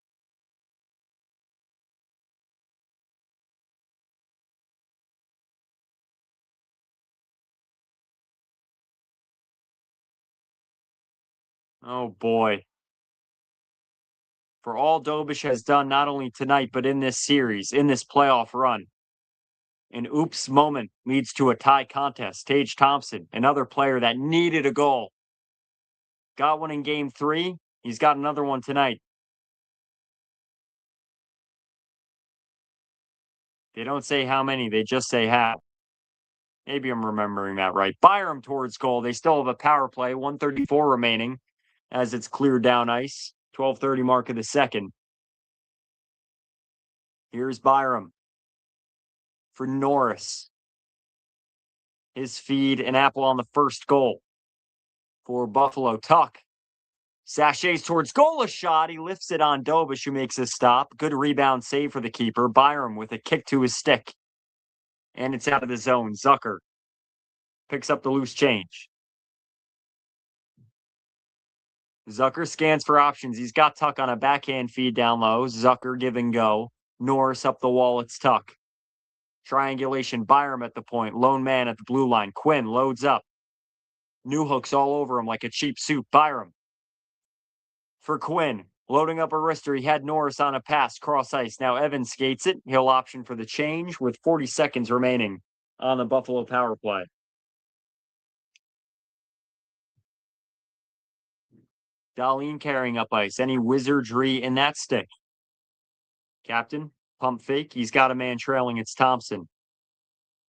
Oh boy. For all Dobish has done, not only tonight, but in this series, in this playoff run. An oops moment leads to a tie contest. Tage Thompson, another player that needed a goal. Got one in game 3. He's got another one tonight. They don't say how many, they just say how. Maybe I'm remembering that right. Byram towards goal. They still have a power play. 134 remaining as it's cleared down ice. 12:30 mark of the second. Here's Byram for Norris. His feed, an apple on the first goal for Buffalo. Tuck sachets towards goal, a shot. He lifts it on Dobish, who makes a stop. Good rebound save for the keeper. Byram with a kick to his stick. And it's out of the zone. Zucker picks up the loose change. Zucker scans for options. He's got Tuck on a backhand feed down low. Zucker give and go. Norris up the wall. It's Tuck. Triangulation. Byram at the point. Lone man at the blue line. Quinn loads up. New hooks all over him like a cheap suit. Byram for Quinn. Loading up a wrister, he had Norris on a pass, cross ice. Now Evans skates it. He'll option for the change with 40 seconds remaining on the Buffalo power play. Dahlin carrying up ice. Any wizardry in that stick? Captain, pump fake. He's got a man trailing. It's Thompson,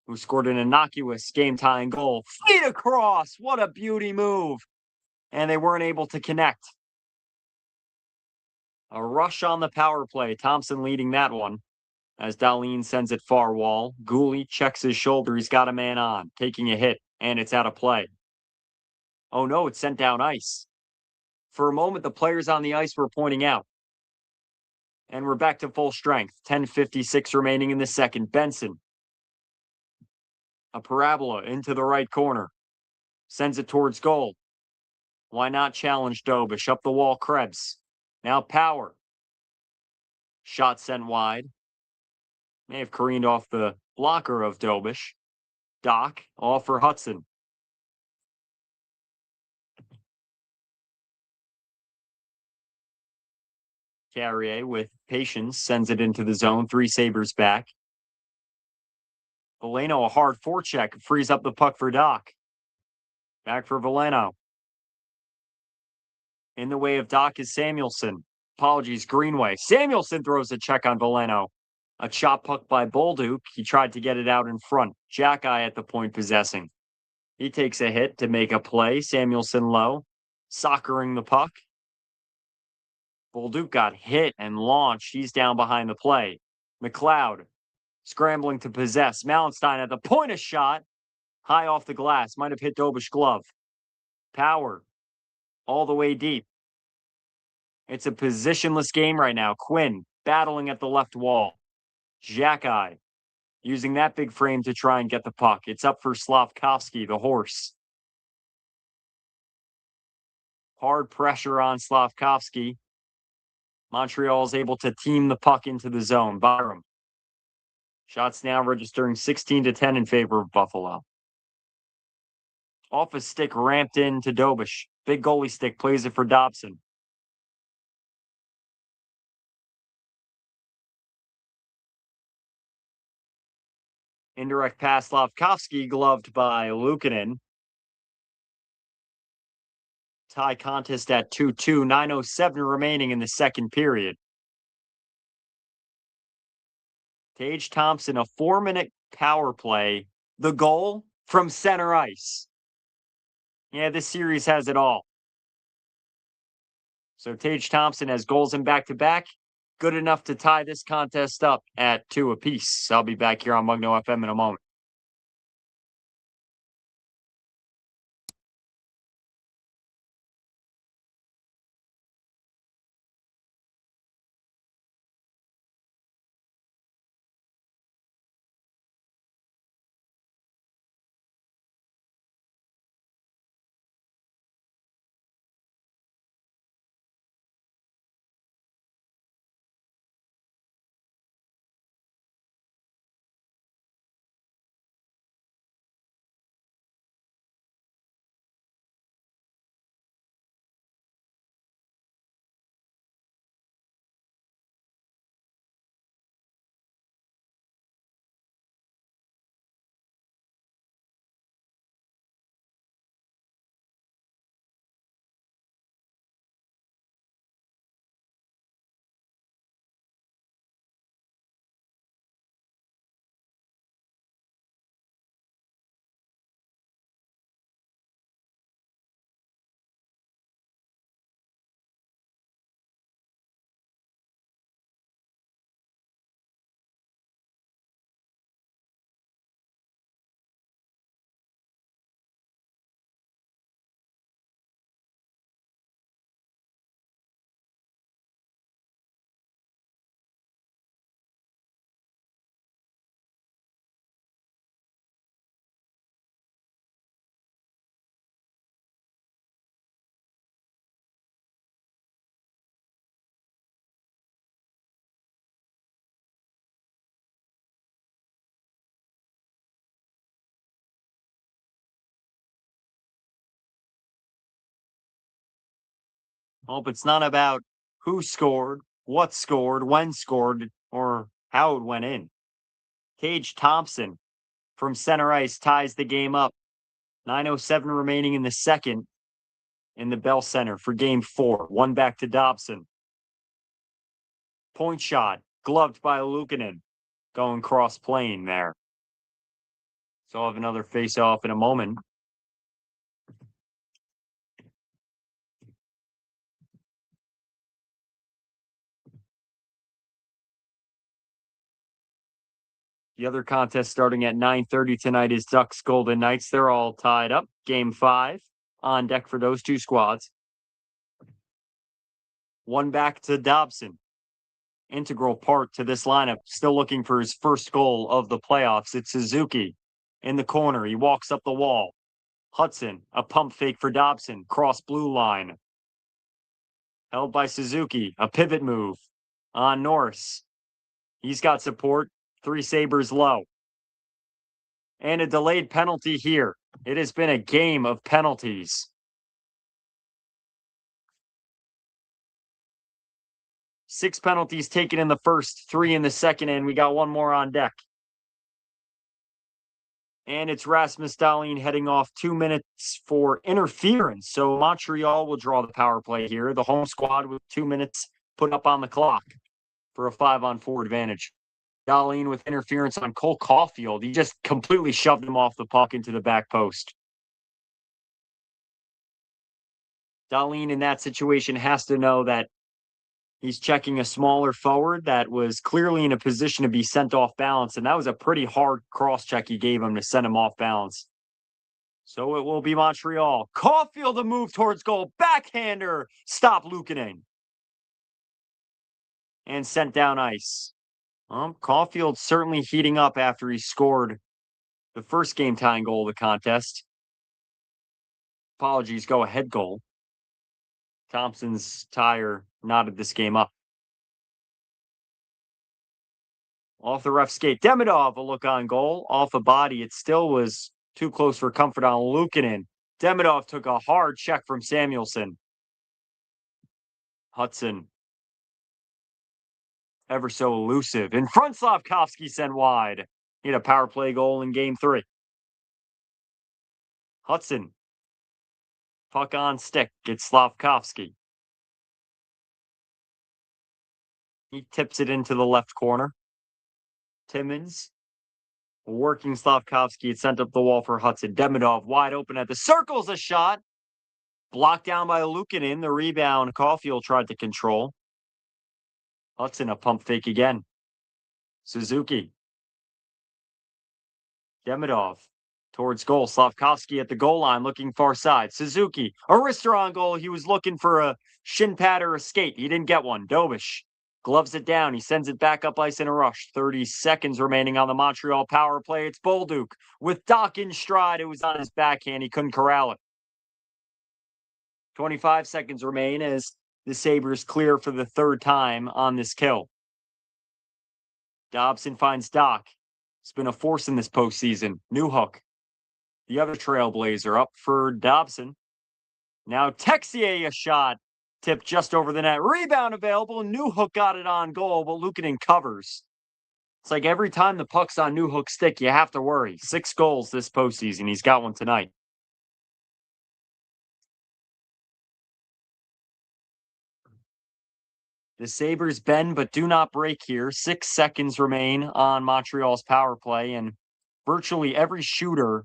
who scored an innocuous game-tying goal. Feet across. What a beauty move. And they weren't able to connect. A rush on the power play. Thompson leading that one as Dahlin sends it far wall. Gooley checks his shoulder. He's got a man on, taking a hit, and it's out of play. Oh no, it's sent down ice. For a moment, the players on the ice were pointing out. And we're back to full strength. 10:56 remaining in the second. Benson. A parabola into the right corner. Sends it towards goal. Why not challenge Dobish? Up the wall, Krebs. Now Power. Shot sent wide. May have careened off the blocker of Dobish. Doc off for Hudson. Carrier with patience sends it into the zone. 3 Sabres back. Veleno, a hard forecheck, frees up the puck for Doc. Back for Veleno. In the way of Doc is Samuelson. Apologies, Greenway. Samuelson throws a check on Veleno. A chop puck by Bolduc. He tried to get it out in front. Jackeye at the point possessing. He takes a hit to make a play. Samuelson low. Soccering the puck. Bolduc got hit and launched. He's down behind the play. McLeod scrambling to possess. Mallenstein at the point of shot. High off the glass. Might have hit Dobish glove. Power all the way deep. It's a positionless game right now. Quinn battling at the left wall. Jackeye using that big frame to try and get the puck. It's up for Slavkovsky, the horse. Hard pressure on Slavkovsky. Montreal is able to team the puck into the zone. Byram. Shots now registering 16-10 in favor of Buffalo. Off a stick ramped in to Dobish. Big goalie stick plays it for Dobson. Indirect pass, Slavkovsky gloved by Luukkonen. Tie contest at 2-2, 9:07 remaining in the second period. Tage Thompson, a 4-minute power play. The goal from center ice. Yeah, this series has it all. So Tage Thompson has goals in back-to-back. Good enough to tie this contest up at 2 apiece. I'll be back here on Mugnofm in a moment. Hope it's not about who scored, what scored, when scored, or how it went in. Tage Thompson from center ice ties the game up. 9:07 remaining in the second in the Bell Center for game 4. One back to Dobson. Point shot, gloved by Luukkonen, going cross plane there. So I'll have another face-off in a moment. The other contest starting at 9:30 tonight is Ducks Golden Knights. They're all tied up. Game 5 on deck for those two squads. One back to Dobson. Integral part to this lineup. Still looking for his first goal of the playoffs. It's Suzuki in the corner. He walks up the wall. Hudson, a pump fake for Dobson. Cross blue line. Held by Suzuki. A pivot move on Norris. He's got support. 3 Sabres low. And a delayed penalty here. It has been a game of penalties. 6 penalties taken in the first, 3 in the second, and we got one more on deck. And it's Rasmus Dahlin heading off 2 minutes for interference. So Montreal will draw the power play here. The home squad with 2 minutes put up on the clock for a 5-on-4 advantage. Dahlin with interference on Cole Caulfield. He just completely shoved him off the puck into the back post. Dahlin in that situation has to know that he's checking a smaller forward that was clearly in a position to be sent off balance, and that was a pretty hard cross check he gave him to send him off balance. So it will be Montreal. Caulfield a move towards goal. Backhander. Stop Luukkonen. And sent down ice. Caulfield certainly heating up after he scored the first game tying goal of the contest. Apologies, go ahead goal. Thompson's tire knotted this game up. Off the ref skate. Demidov a look on goal. Off a body. It still was too close for comfort on Luukkonen. Demidov took a hard check from Samuelson. Hudson. Ever so elusive. In front, Slavkovsky sent wide. He had a power play goal in game 3. Hudson. Puck on stick. Gets Slavkovsky. He tips it into the left corner. Timmins. Working Slavkovsky. It's sent up the wall for Hudson. Demidov wide open at the circles. A shot. Blocked down by Luukkonen. The rebound Caulfield tried to control. Hudson a pump fake again. Suzuki. Demidov towards goal. Slavkovsky at the goal line looking far side. Suzuki. Arister on goal. He was looking for a shin pad or a skate. He didn't get one. Dobish gloves it down. He sends it back up ice in a rush. 30 seconds remaining on the Montreal power play. It's Bolduc with Doc in stride. It was on his backhand. He couldn't corral it. 25 seconds remain as the Sabres clear for the third time on this kill. Dobson finds Doc. It's been a force in this postseason. Newhook, the other trailblazer, up for Dobson. Now Texier a shot. Tipped just over the net. Rebound available. Newhook got it on goal, but Luukkonen covers. It's like every time the puck's on Newhook's stick, you have to worry. 6 goals this postseason. He's got one tonight. The Sabres bend but do not break here. 6 seconds remain on Montreal's power play, and virtually every shooter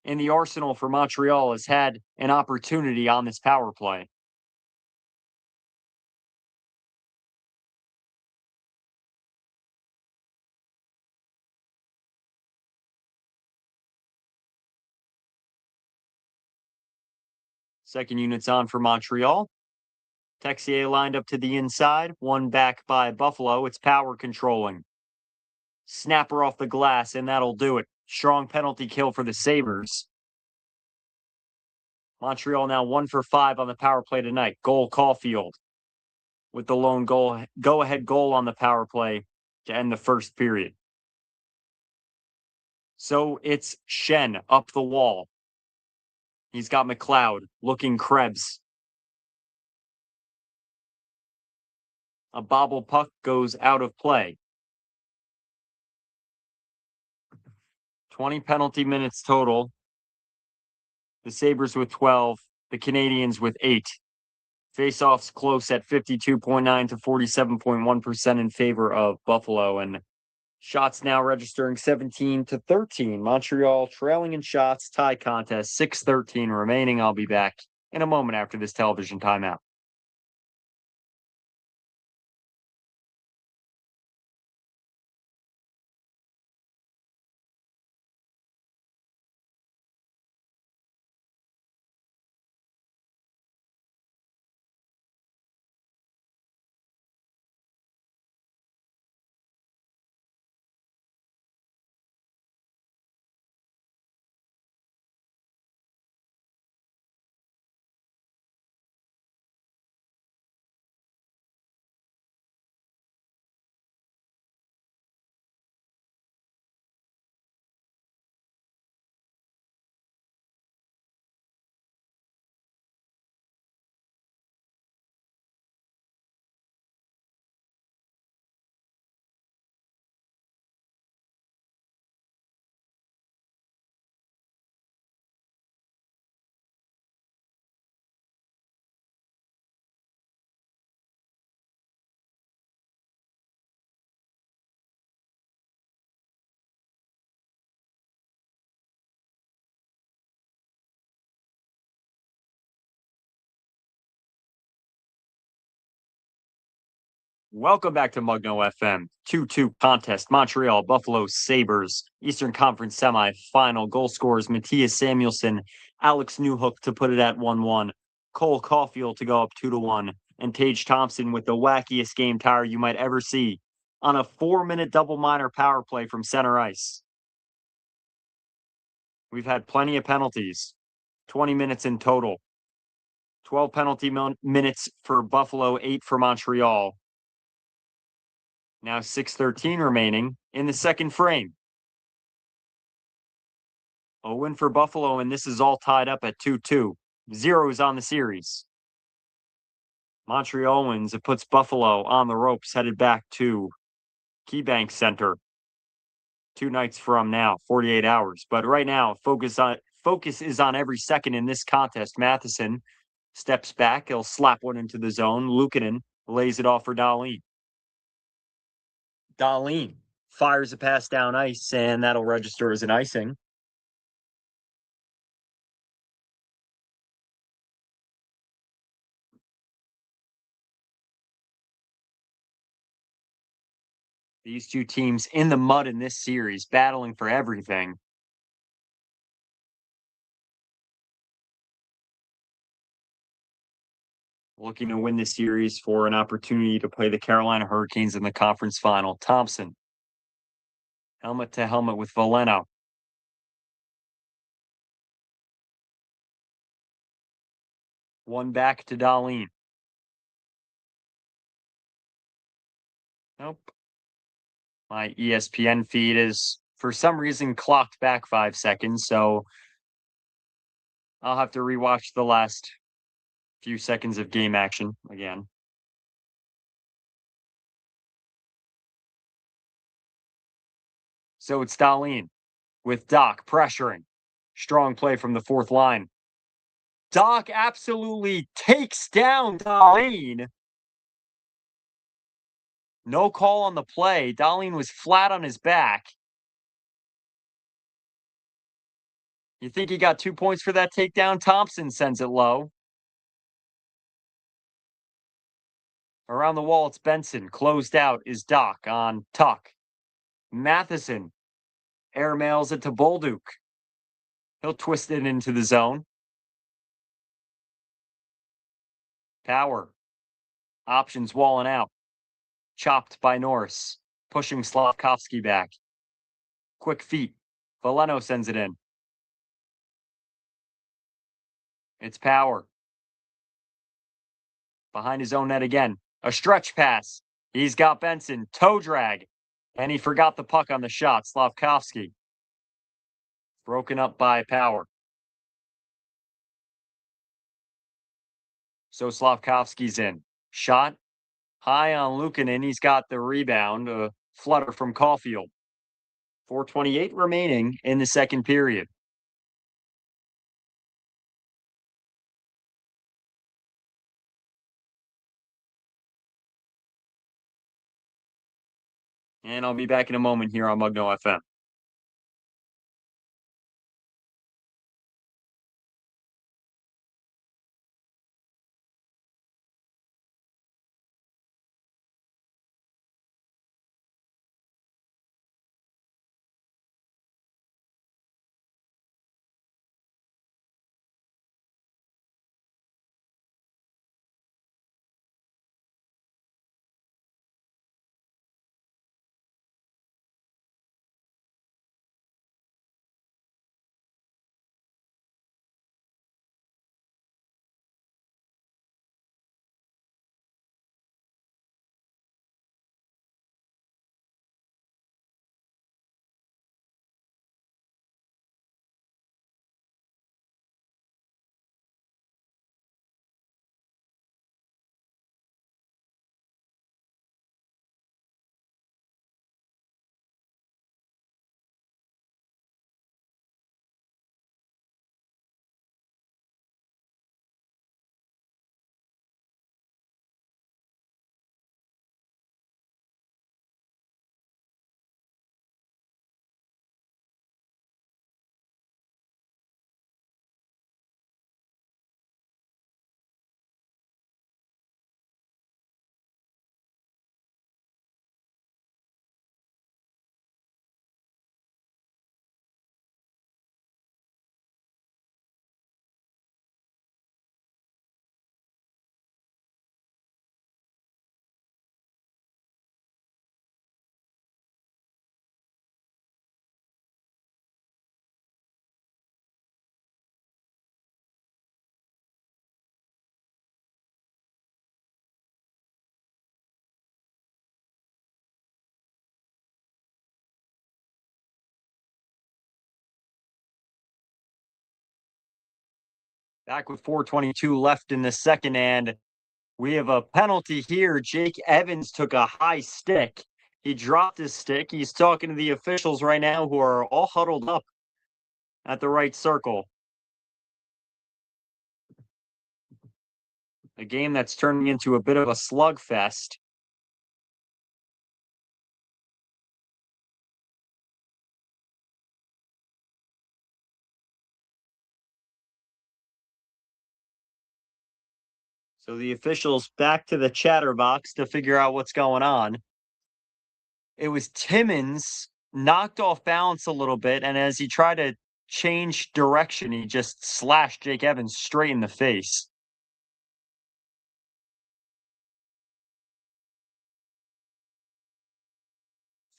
in the arsenal for Montreal has had an opportunity on this power play. Second unit's on for Montreal. Texier lined up to the inside, one back by Buffalo. It's power controlling. Snapper off the glass, and that'll do it. Strong penalty kill for the Sabres. Montreal now 1 for 5 on the power play tonight. Goal Caulfield with the lone goal, go-ahead goal on the power play to end the first period. So it's Shen up the wall. He's got McLeod looking Krebs. A bobble puck goes out of play. 20 penalty minutes total. The Sabres with 12, the Canadiens with 8. Faceoffs close at 52.9 to 47.1% in favor of Buffalo, and shots now registering 17 to 13. Montreal trailing in shots, tie contest, 6:13 remaining. I'll be back in a moment after this television timeout. Welcome back to Mugnofm. 2-2 contest. Montreal, Buffalo Sabres, Eastern Conference semifinal. Goal scorers Matthias Samuelsson, Alex Newhook to put it at 1-1. Cole Caulfield to go up 2-1. And Tage Thompson with the wackiest game tire you might ever see on a 4-minute double minor power play from center ice. We've had plenty of penalties, 20 minutes in total. 12 penalty minutes for Buffalo, 8 for Montreal. Now 6:13 remaining in the second frame. A win for Buffalo, and this is all tied up at 2-2. Zeros on the series. Montreal wins. It puts Buffalo on the ropes, headed back to KeyBank Center 2 nights from now, 48 hours. But right now, focus is on every second in this contest. Matheson steps back. He'll slap one into the zone. Luukkonen lays it off for Dahlin. Dahlin fires a pass down ice, and that'll register as an icing. These two teams in the mud in this series, battling for everything. Looking to win this series for an opportunity to play the Carolina Hurricanes in the conference final. Thompson, helmet to helmet with Veleno. One back to Dahlin. Nope. My ESPN feed is, for some reason, clocked back 5 seconds, so I'll have to rewatch the last few seconds of game action again. So it's Dahlin with Doc pressuring. Strong play from the fourth line. Doc absolutely takes down Dahlin. No call on the play. Dahlin was flat on his back. You think he got 2 points for that takedown? Thompson sends it low. Around the wall, it's Benson. Closed out is Doc on Tuck. Matheson airmails it to Bolduc. He'll twist it into the zone. Power. Options walling out. Chopped by Norris. Pushing Slavkovsky back. Quick feet. Veleno sends it in. It's Power. Behind his own net again. A stretch pass. He's got Benson. Toe drag. And he forgot the puck on the shot. Slavkovsky. Broken up by Power. So Slavkovsky's in. Shot. High on Lukanen. He's got the rebound. A flutter from Caulfield. 4:28 remaining in the second period. And I'll be back in a moment here on Mugno FM. Back with 4:22 left in the second, and we have a penalty here. Jake Evans took a high stick. He dropped his stick. He's talking to the officials right now who are all huddled up at the right circle. A game that's turning into a bit of a slugfest. So the officials back to the chatterbox to figure out what's going on. It was Timmons knocked off balance a little bit, and as he tried to change direction, he just slashed Jake Evans straight in the face.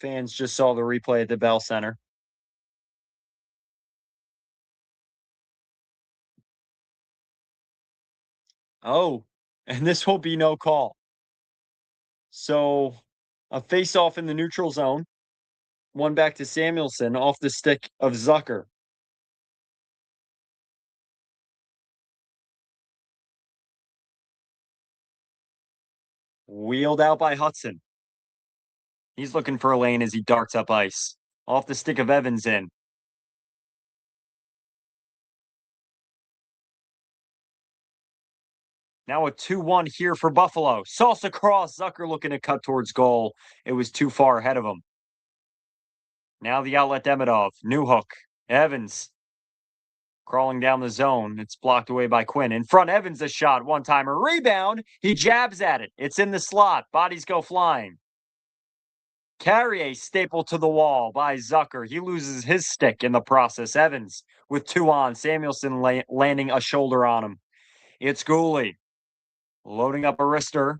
Fans just saw the replay at the Bell Center. Oh, and this will be no call. So a face off in the neutral zone. One back to Samuelson off the stick of Zucker. Wheeled out by Hudson. He's looking for a lane as he darts up ice. Off the stick of Evans in. Now a 2-1 here for Buffalo. Salsa cross. Zucker looking to cut towards goal. It was too far ahead of him. Now the outlet Demidov. New hook. Evans. Crawling down the zone. It's blocked away by Quinn. In front, Evans a shot. One-timer. Rebound. He jabs at it. It's in the slot. Bodies go flying. Carrier stapled to the wall by Zucker. He loses his stick in the process. Evans with 2 on. Samuelson landing a shoulder on him. It's Gooley. Loading up a wrister.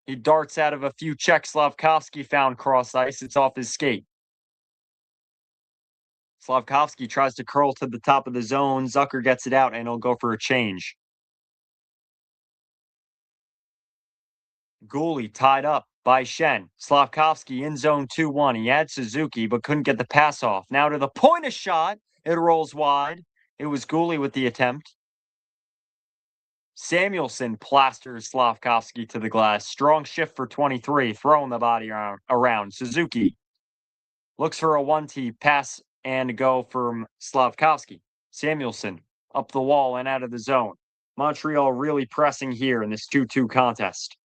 He darts out of a few checks. Slavkovsky found cross ice. It's off his skate. Slavkovsky tries to curl to the top of the zone. Zucker gets it out, and he'll go for a change. Gooley tied up by Shen. Slavkovsky in zone 2-1. He had Suzuki, but couldn't get the pass off. Now to the point of shot. It rolls wide. It was Gooley with the attempt. Samuelson plasters Slavkovsky to the glass. Strong shift for 23, throwing the body around. Suzuki looks for a 1-T pass and go from Slavkovsky. Samuelson up the wall and out of the zone. Montreal really pressing here in this 2-2 contest.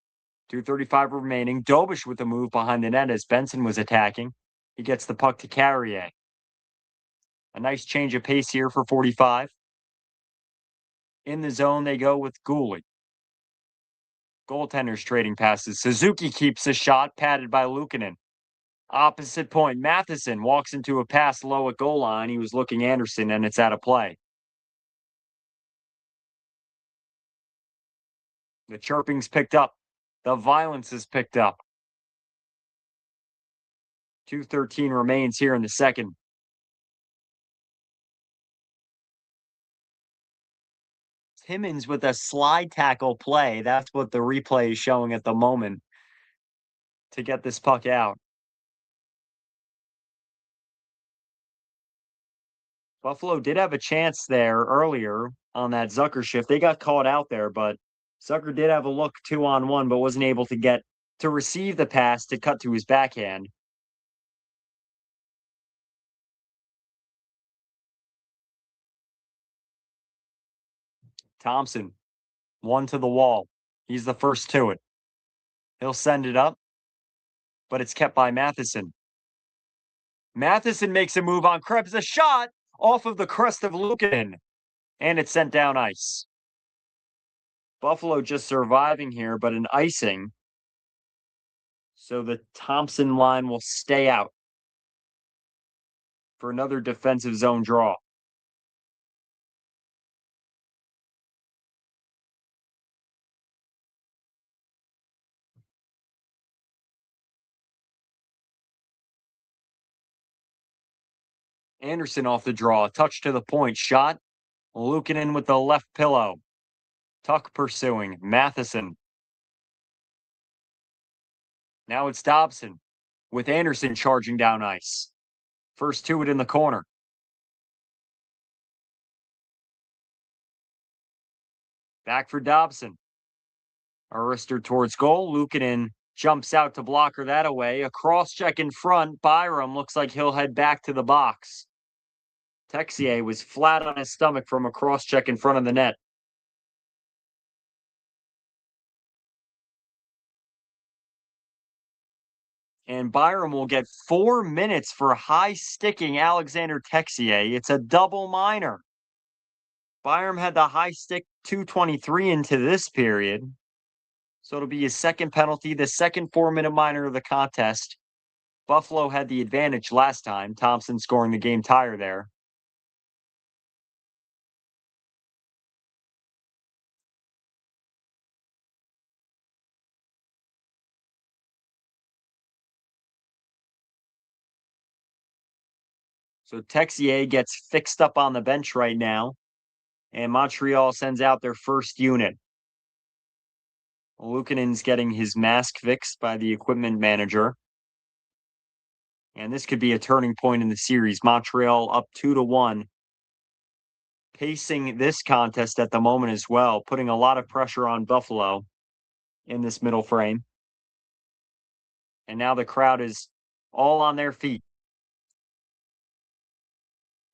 2:35 remaining. Dobish with the move behind the net as Benson was attacking. He gets the puck to Carrier. A nice change of pace here for 45. In the zone, they go with Gooley. Goaltenders trading passes. Suzuki keeps a shot, padded by Luukkonen. Opposite point, Matheson walks into a pass low at goal line. He was looking Anderson, and it's out of play. The chirping's picked up. The violence is picked up. 2:13 remains here in the second. Timmins with a slide tackle play. That's what the replay is showing at the moment to get this puck out. Buffalo did have a chance there earlier on that Zucker shift. They got caught out there, but Zucker did have a look 2-on-1, but wasn't able to get to receive the pass to cut to his backhand. Thompson, one to the wall. He's the first to it. He'll send it up, but it's kept by Matheson. Matheson makes a move on Krebs, a shot off of the crest of Luukkonen, and it's sent down ice. Buffalo just surviving here, but an icing. So the Thompson line will stay out for another defensive zone draw. Anderson off the draw, touch to the point, shot. Luukkonen with the left pillow. Tuck pursuing, Matheson. Now it's Dobson with Anderson charging down ice. First to it in the corner. Back for Dobson. Arister towards goal. Luukkonen jumps out to blocker that away. A cross check in front. Byram looks like he'll head back to the box. Texier was flat on his stomach from a cross check in front of the net. And Byram will get 4 minutes for high sticking Alexander Texier. It's a double minor. Byram had the high stick 2:23 into this period. So it'll be his second penalty, the second 4-minute minor of the contest. Buffalo had the advantage last time. Thompson scoring the game tire there. So Texier gets fixed up on the bench right now, and Montreal sends out their first unit. Luukkonen's getting his mask fixed by the equipment manager. And this could be a turning point in the series. Montreal up 2-1. Pacing this contest at the moment as well, putting a lot of pressure on Buffalo in this middle frame. And now the crowd is all on their feet,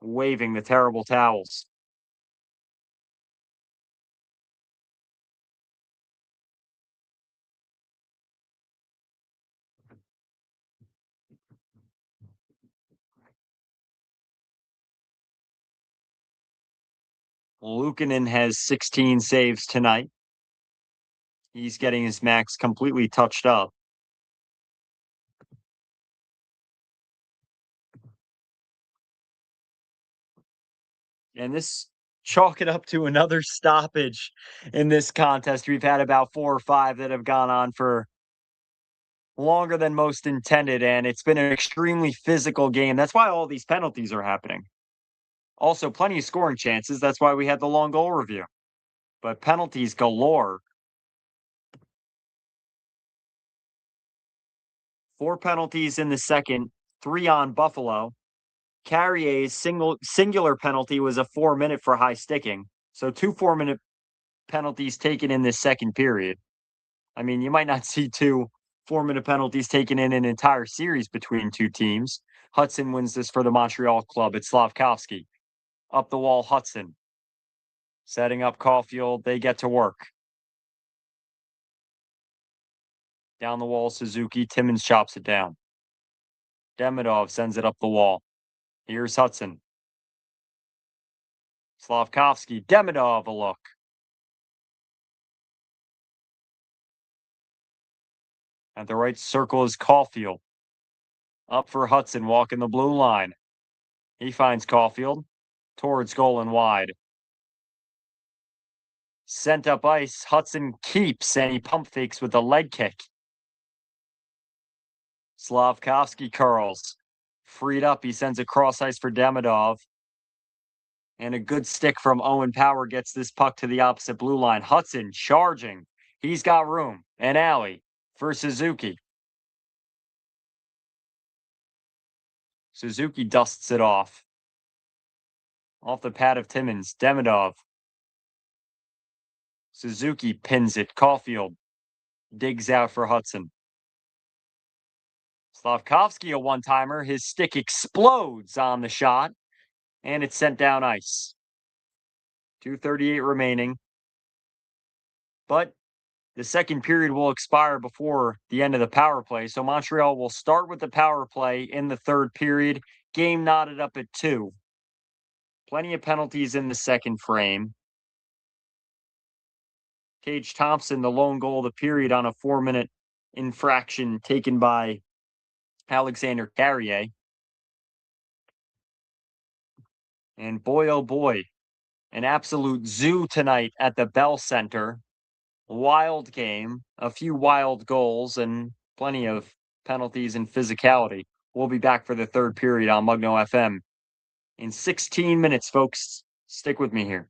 waving the terrible towels. Luukkonen has 16 saves tonight. He's getting his max completely touched up. And this chalk it up to another stoppage in this contest. We've had about 4 or 5 that have gone on for longer than most intended, and it's been an extremely physical game. That's why all these penalties are happening. Also, plenty of scoring chances. That's why we had the long goal review. But penalties galore. 4 penalties in the second, 3 on Buffalo. Carrier's singular penalty was a 4-minute for high sticking. So 2 4-minute penalties taken in this second period. I mean, you might not see 2 4-minute penalties taken in an entire series between 2 teams. Hudson wins this for the Montreal club. It's Slavkovsky. Up the wall, Hudson. Setting up Caulfield. They get to work. Down the wall, Suzuki. Timmins chops it down. Demidov sends it up the wall. Here's Hudson. Slavkovsky. Demidov a look. At the right circle is Caulfield. Up for Hudson, walking the blue line. He finds Caulfield. Towards goal and wide. Sent up ice. Hudson keeps, and he pump fakes with a leg kick. Slavkovsky curls. Freed up, he sends a cross ice for Demidov. And a good stick from Owen Power gets this puck to the opposite blue line. Hudson charging. He's got room. An alley for Suzuki. Suzuki dusts it off. Off the pad of Timmins. Demidov. Suzuki pins it. Caulfield digs out for Hudson. Slavkovsky, a one-timer. His stick explodes on the shot, and it's sent down ice. 2:38 remaining. But the second period will expire before the end of the power play, so Montreal will start with the power play in the third period. Game knotted up at 2. Plenty of penalties in the second frame. Tage Thompson, the lone goal of the period on a 4-minute infraction taken by Alexander Carrier. And boy, oh boy, an absolute zoo tonight at the Bell Center. Wild game, a few wild goals, and plenty of penalties and physicality. We'll be back for the third period on Mugno FM in 16 minutes, folks. Stick with me here.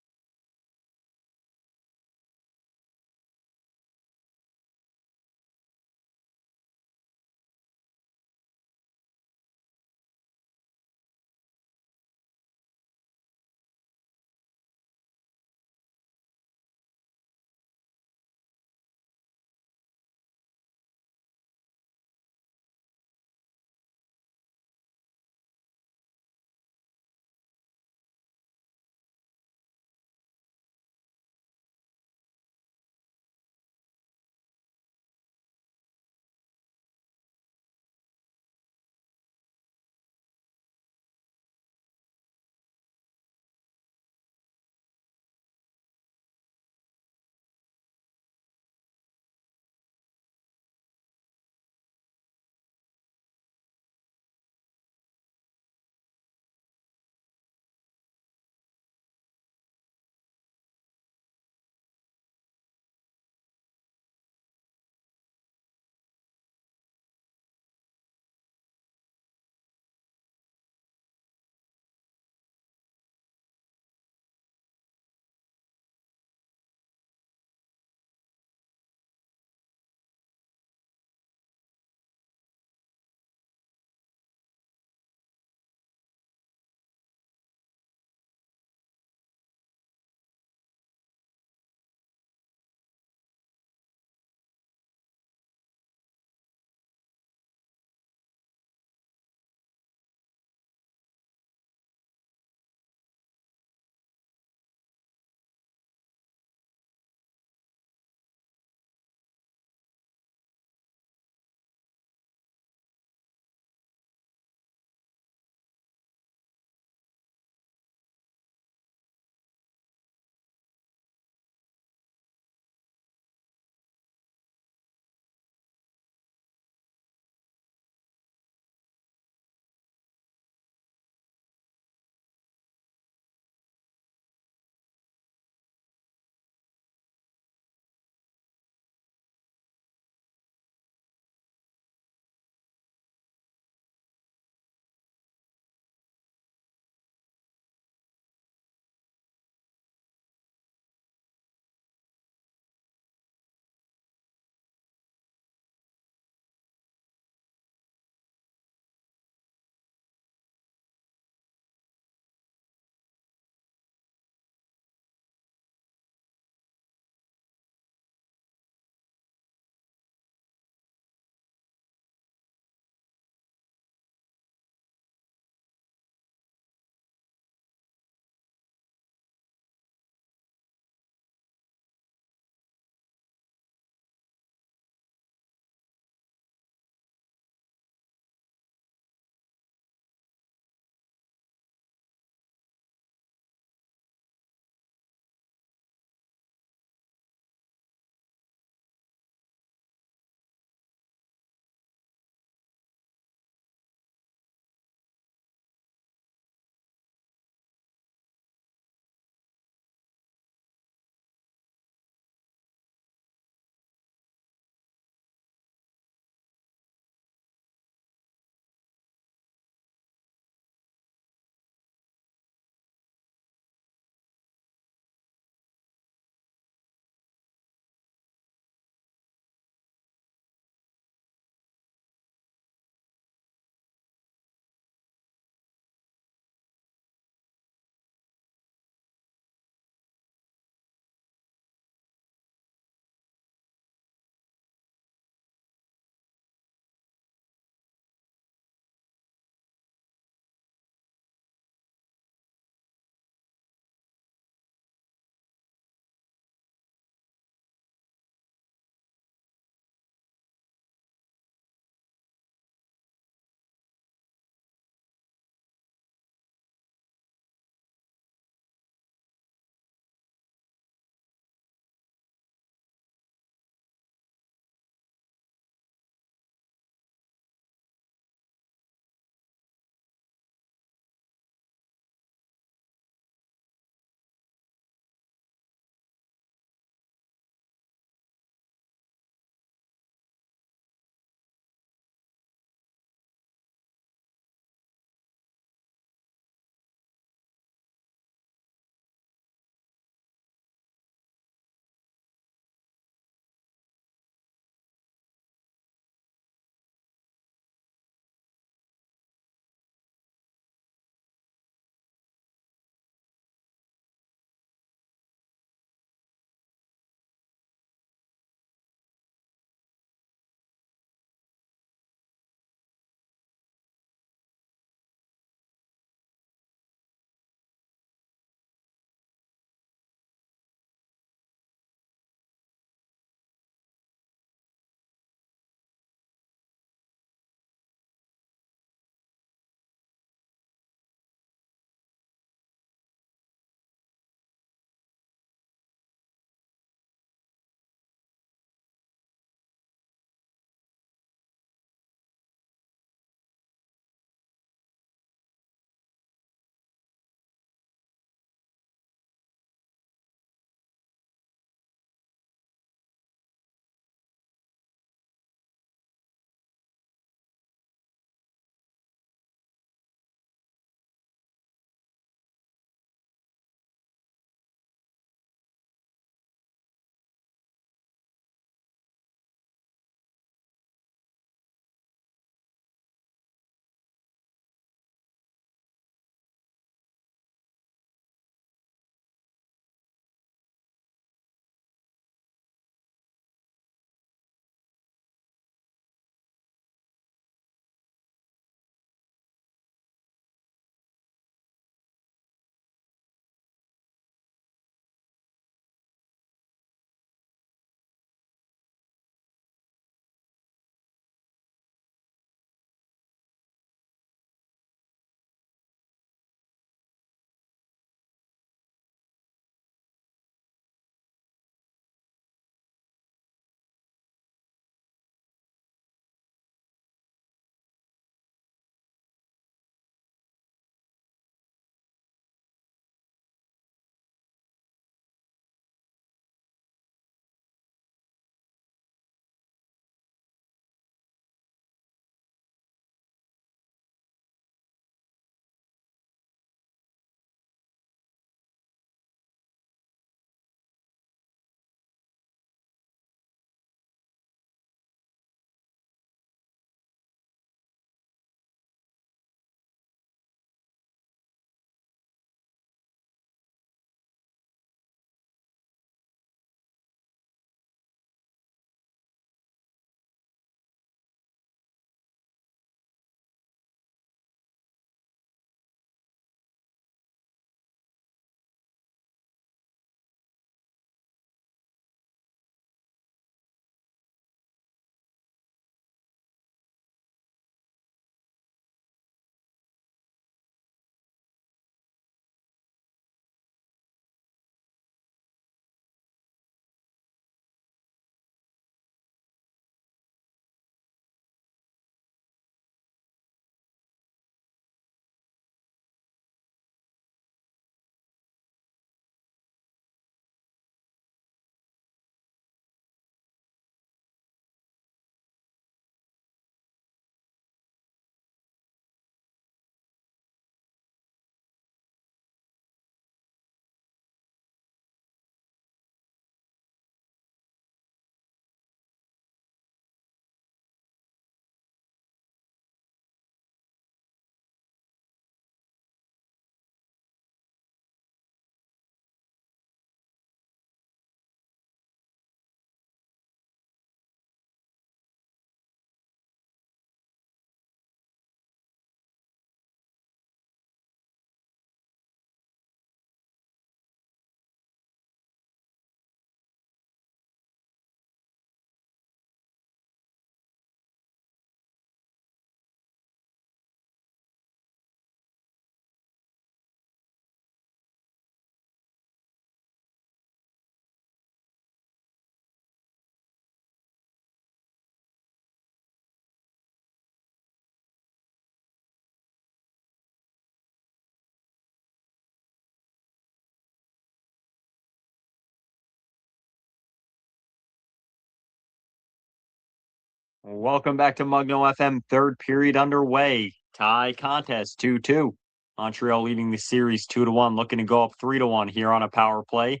Welcome back to Mugnofm. Third period underway. Tie contest 2-2. Montreal leading the series 2-1, looking to go up 3-1 here on a power play.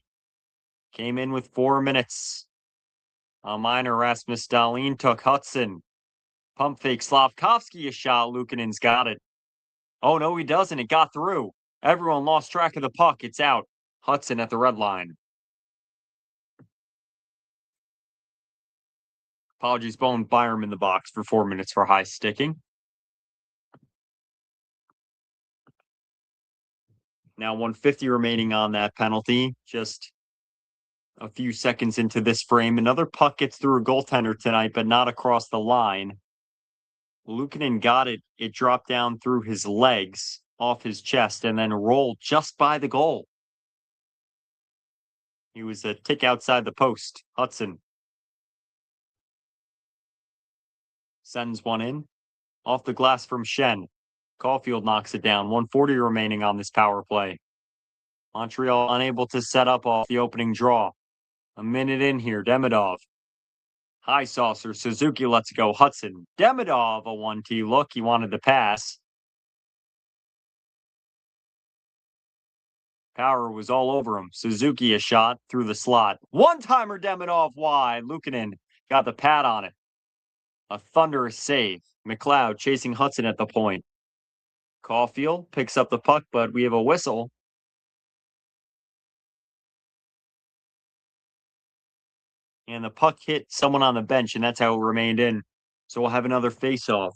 Came in with 4 minutes. A minor Rasmus Dahlin took Hudson. Pump fake Slavkovsky a shot. Luukkonen's got it. Oh no, he doesn't. It got through. Everyone lost track of the puck. It's out. Hudson at the red line. Apologies, Bone Byram in the box for 4 minutes for high sticking. Now 150 remaining on that penalty. Just a few seconds into this frame. Another puck gets through a goaltender tonight, but not across the line. Luukkonen got it. It dropped down through his legs, off his chest, and then rolled just by the goal. He was a tick outside the post. Hudson sends one in. Off the glass from Shen. Caulfield knocks it down. 140 remaining on this power play. Montreal unable to set up off the opening draw. A minute in here. Demidov. High saucer. Suzuki lets go. Hudson. Demidov, a 1T look. He wanted to pass. Power was all over him. Suzuki a shot through the slot. One-timer Demidov wide. Luukkonen got the pad on it. A thunderous save. McLeod chasing Hudson at the point. Caulfield picks up the puck, but we have a whistle. And the puck hit someone on the bench, and that's how it remained in. So we'll have another face-off.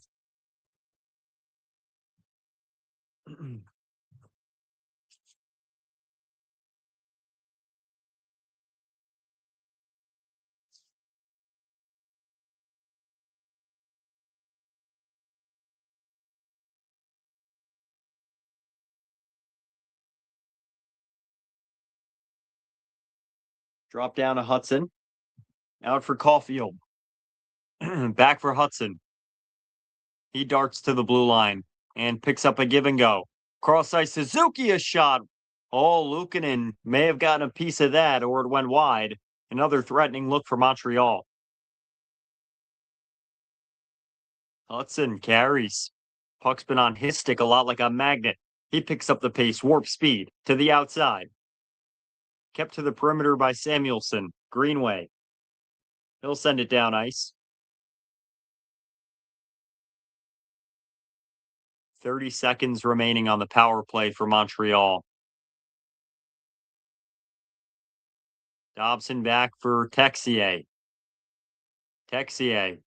Drop down to Hudson. Out for Caulfield. Back for Hudson. He darts to the blue line and picks up a give and go. Cross ice Suzuki a shot. Oh, Luukkonen may have gotten a piece of that, or it went wide. Another threatening look for Montreal. Hudson carries. Puck's been on his stick a lot like a magnet. He picks up the pace, warp speed, to the outside. Kept to the perimeter by Samuelson. Greenway. He'll send it down ice. 30 seconds remaining on the power play for Montreal. Dobson back for Texier. Texier.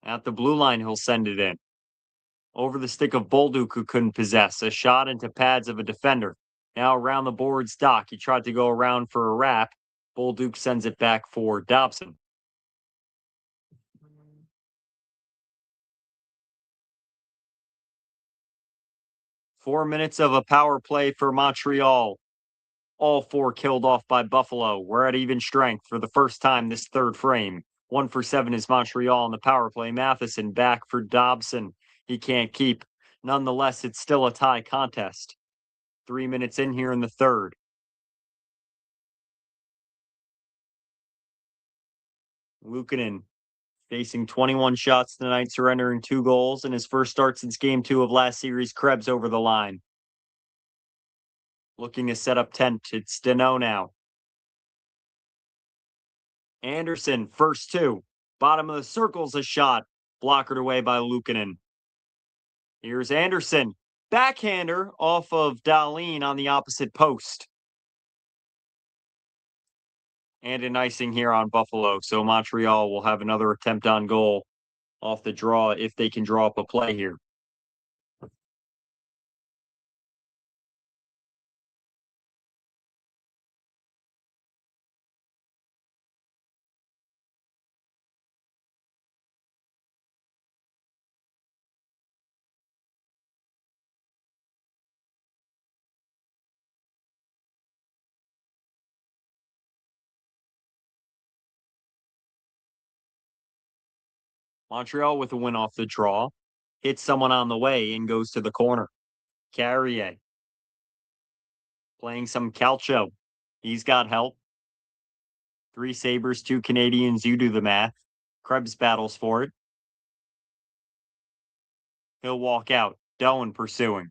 At the blue line, he'll send it in. Over the stick of Bolduc, who couldn't possess. A shot into pads of a defender. Now around the boards, Doc. He tried to go around for a wrap. Bolduc sends it back for Dobson. Four minutes of a power play for Montreal. All four killed off by Buffalo. We're at even strength for the first time this third frame. 1 for 7 is Montreal on the power play. Matheson back for Dobson. He can't keep. Nonetheless, it's still a tie contest. 3 minutes in here in the third. Luukkonen facing 21 shots tonight, surrendering 2 goals in his first start since Game 2 of last series. Krebs over the line. Looking to set up tent. It's Danault now. Anderson, first 2. Bottom of the circle's a shot. Blockered away by Luukkonen. Here's Anderson. Backhander off of Dahlin on the opposite post. And an icing here on Buffalo. So Montreal will have another attempt on goal off the draw if they can draw up a play here. Montreal with a win off the draw. Hits someone on the way and goes to the corner. Carrier. Playing some Calcio. He's got help. 3 Sabres, 2 Canadians. You do the math. Krebs battles for it. He'll walk out. Doan pursuing.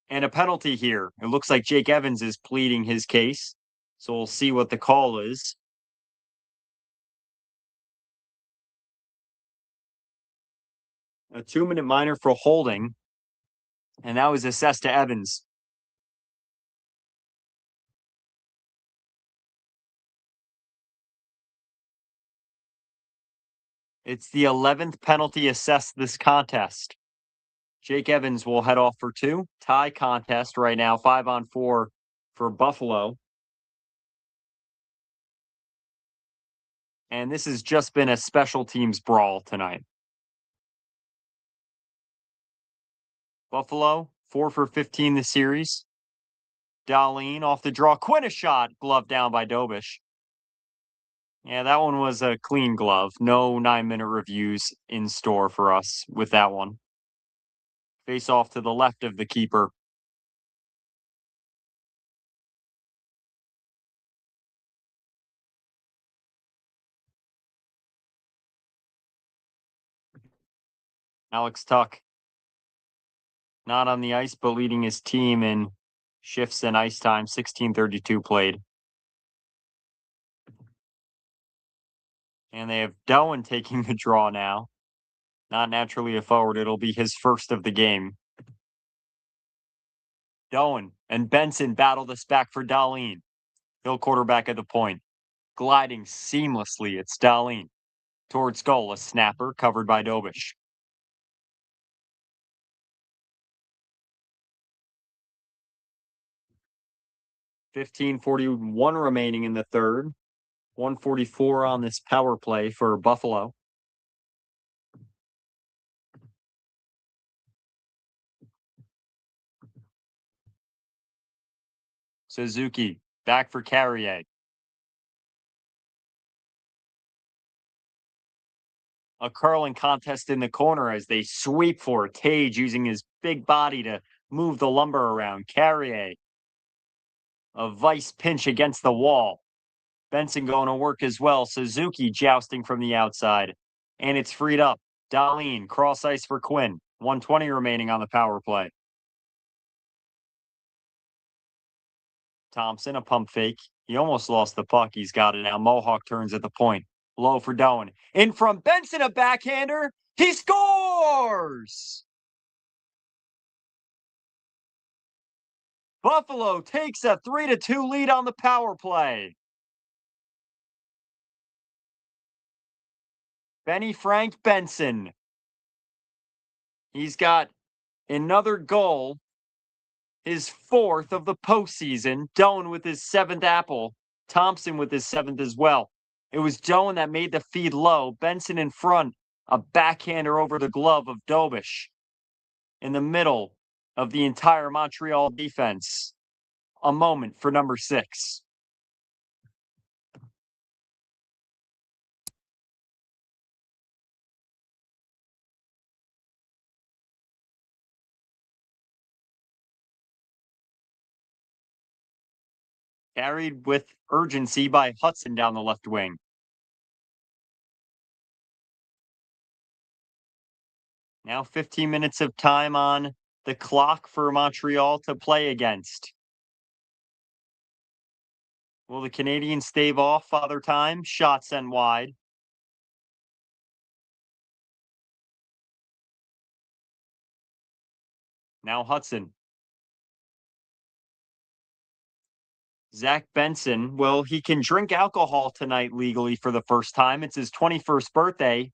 And a penalty here. It looks like Jake Evans is pleading his case. So we'll see what the call is. A 2-minute minor for holding. And that was assessed to Evans. It's the 11th penalty assessed this contest. Jake Evans will head off for 2. Tie contest right now, 5-on-4 for Buffalo. And this has just been a special teams brawl tonight. Buffalo, 4 for 15 this series. Dahlin off the draw. Quinn a shot. Glove down by Dobish. Yeah, that one was a clean glove. No 9-minute reviews in store for us with that one. Face off to the left of the keeper. Alex Tuck. Not on the ice, but leading his team in shifts and ice time. 16:32 played. And they have Doan taking the draw now. Not naturally a forward. It'll be his first of the game. Doan and Benson battle this back for Dahlin. He'll quarterback at the point. Gliding seamlessly, it's Dahlin. Towards goal, a snapper covered by Dobish. $15:41 remaining in the third. 144 on this power play for Buffalo. Suzuki back for Carrier. A curling contest in the corner as they sweep for it. Tage using his big body to move the lumber around. Carrier. A vice pinch against the wall. Benson going to work as well. Suzuki jousting from the outside. And it's freed up. Dahlin, cross ice for Quinn. 120 remaining on the power play. Thompson, a pump fake. He almost lost the puck. He's got it now. Mohawk turns at the point. Low for Doan. In from Benson, a backhander. He scores! Buffalo takes a 3-2 lead on the power play. Benny Frank Benson. He's got another goal, his 4th of the postseason. Doan with his 7th apple. Thompson with his 7th as well. It was Doan that made the feed low. Benson in front, a backhander over the glove of Dobish. In the middle of the entire Montreal defense. A moment for number 6. Carried with urgency by Hudson down the left wing. Now 15 minutes of time on the clock for Montreal to play against. Will the Canadiens stave off Father Time? Shot sent wide. Now Hudson. Zach Benson, well, he can drink alcohol tonight legally for the first time. It's his 21st birthday,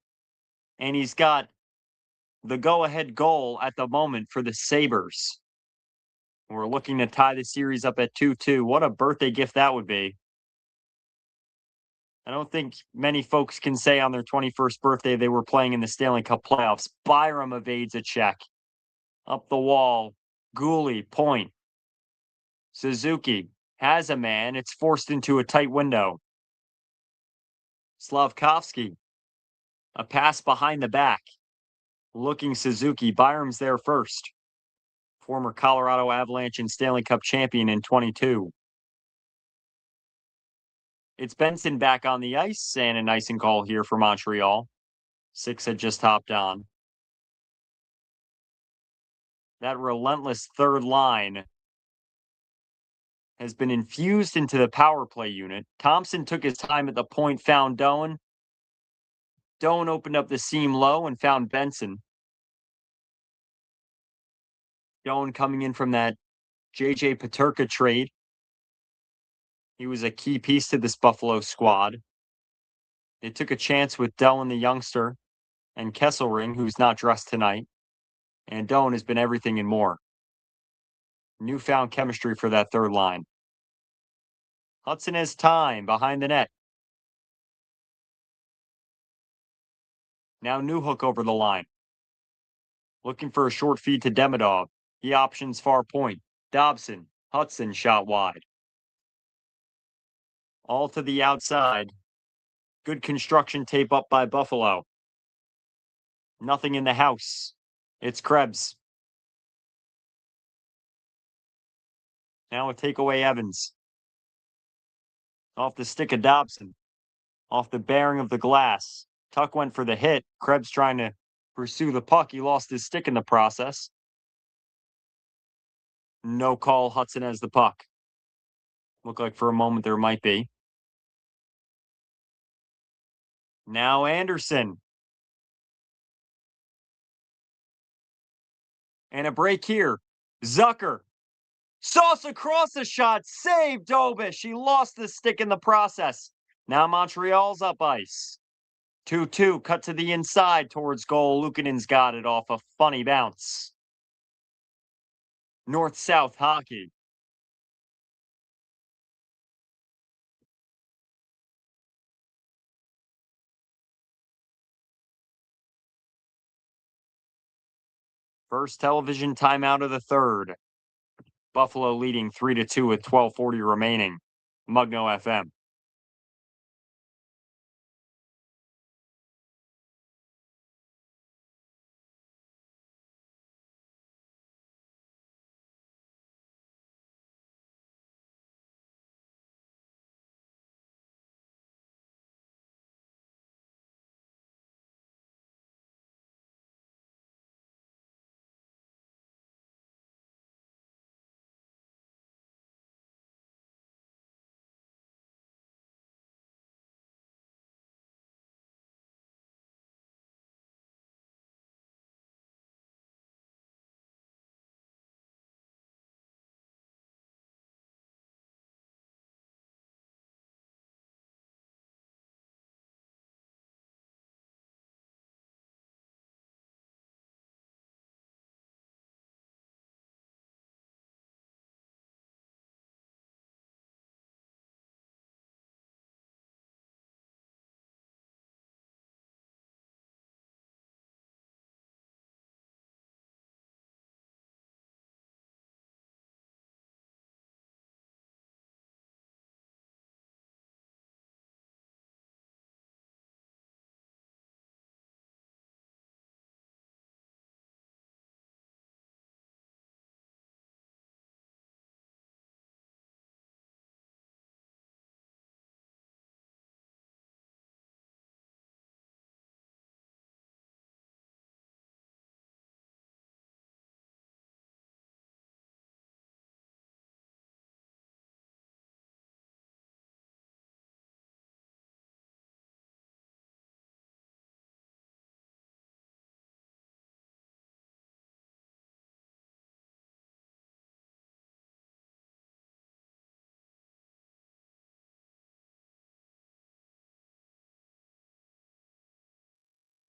and he's got the go-ahead goal at the moment for the Sabres. We're looking to tie the series up at 2-2. What a birthday gift that would be. I don't think many folks can say on their 21st birthday they were playing in the Stanley Cup playoffs. Byram evades a check. Up the wall. Gooley, point. Suzuki has a man. It's forced into a tight window. Slavkovsky. A pass behind the back. Looking Suzuki. Byram's there first. Former Colorado Avalanche and Stanley Cup champion in 22. It's Benson back on the ice and an icing call here for Montreal. 6 had just hopped on. That relentless third line has been infused into the power play unit. Thompson took his time at the point, found Doan. Doan opened up the seam low and found Benson. Doan coming in from that JJ Peterka trade. He was a key piece to this Buffalo squad. They took a chance with Doan, the youngster, and Kesselring, who's not dressed tonight. And Doan has been everything and more. Newfound chemistry for that third line. Hudson has time behind the net. Now Newhook over the line. Looking for a short feed to Demidov. He options far point. Dobson. Hudson shot wide. All to the outside. Good construction tape up by Buffalo. Nothing in the house. It's Krebs. Now a takeaway Evans. Off the stick of Dobson. Off the bearing of the glass. Tuck went for the hit. Krebs trying to pursue the puck. He lost his stick in the process. No call. Hudson has the puck. Looked like for a moment there might be. Now Anderson. And a break here. Zucker. Sauce across the shot. Save Dobish. He lost the stick in the process. Now Montreal's up ice. 2-2. Cut to the inside towards goal. Luukkonen's got it off a funny bounce. North-South hockey. First television timeout of the third. Buffalo leading 3-2 with 12:40 remaining. Mugnofm.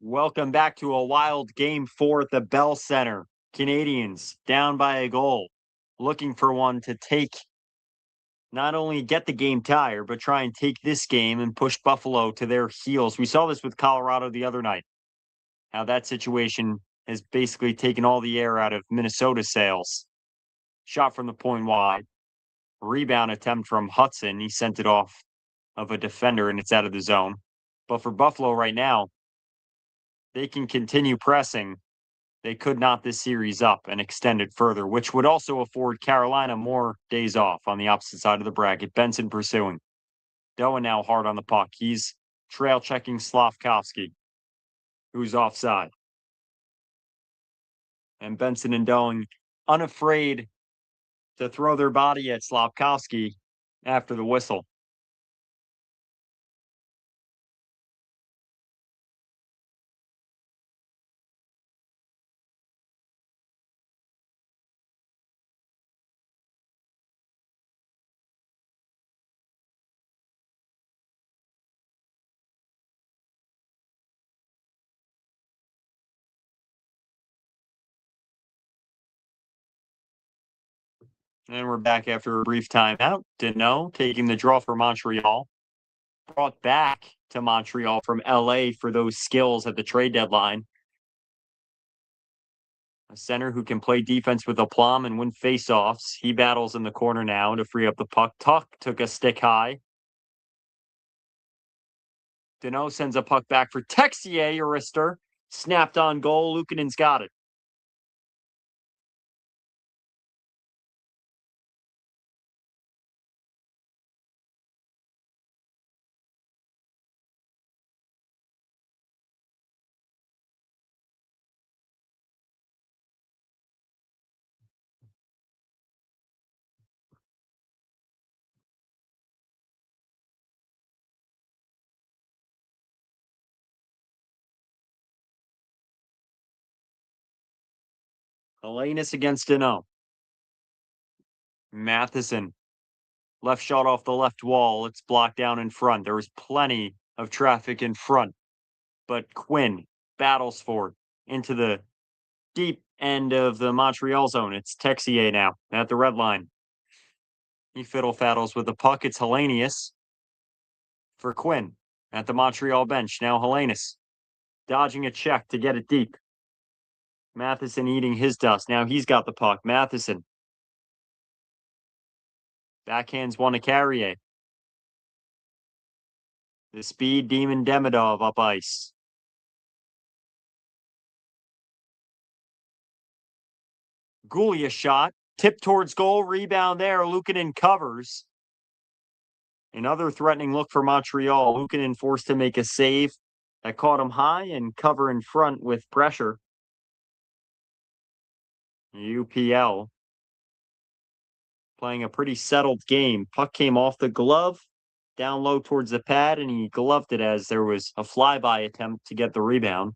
Welcome back to a wild game 4 at the Bell Center. Canadians down by a goal, looking for one to take, not only get the game tied, but try and take this game and push Buffalo to their heels. We saw this with Colorado the other night, how that situation has basically taken all the air out of Minnesota's sails. Shot from the point wide. Rebound attempt from Hudson. He sent it off of a defender and it's out of the zone. But for Buffalo right now, they can continue pressing. They could knot this series up and extend it further, which would also afford Carolina more days off on the opposite side of the bracket. Benson pursuing. Doan now hard on the puck. He's trail checking Slavkovsky, who's offside. And Benson and Doan unafraid to throw their body at Slavkovsky after the whistle. And we're back after a brief timeout. Deneau taking the draw for Montreal. Brought back to Montreal from LA for those skills at the trade deadline. A center who can play defense with aplomb and win faceoffs. He battles in the corner now to free up the puck. Tuck took a stick high. Deneau sends a puck back for Texier. Arister snapped on goal. Luukkonen's got it. Helenis against Deneau. Matheson. Left shot off the left wall. It's blocked down in front. There was plenty of traffic in front. But Quinn battles for it into the deep end of the Montreal zone. It's Texier now at the red line. He fiddle faddles with the puck. It's Hellenius for Quinn at the Montreal bench. Now Helenis dodging a check to get it deep. Matheson eating his dust. Now he's got the puck. Matheson. Backhands one to Carrier. The speed demon Demidov up ice. Gulia shot. Tip towards goal. Rebound there. Luukkonen covers. Another threatening look for Montreal. Luukkonen forced to make a save that caught him high and cover in front with pressure. UPL playing a pretty settled game. Puck came off the glove, down low towards the pad, and he gloved it as there was a flyby attempt to get the rebound.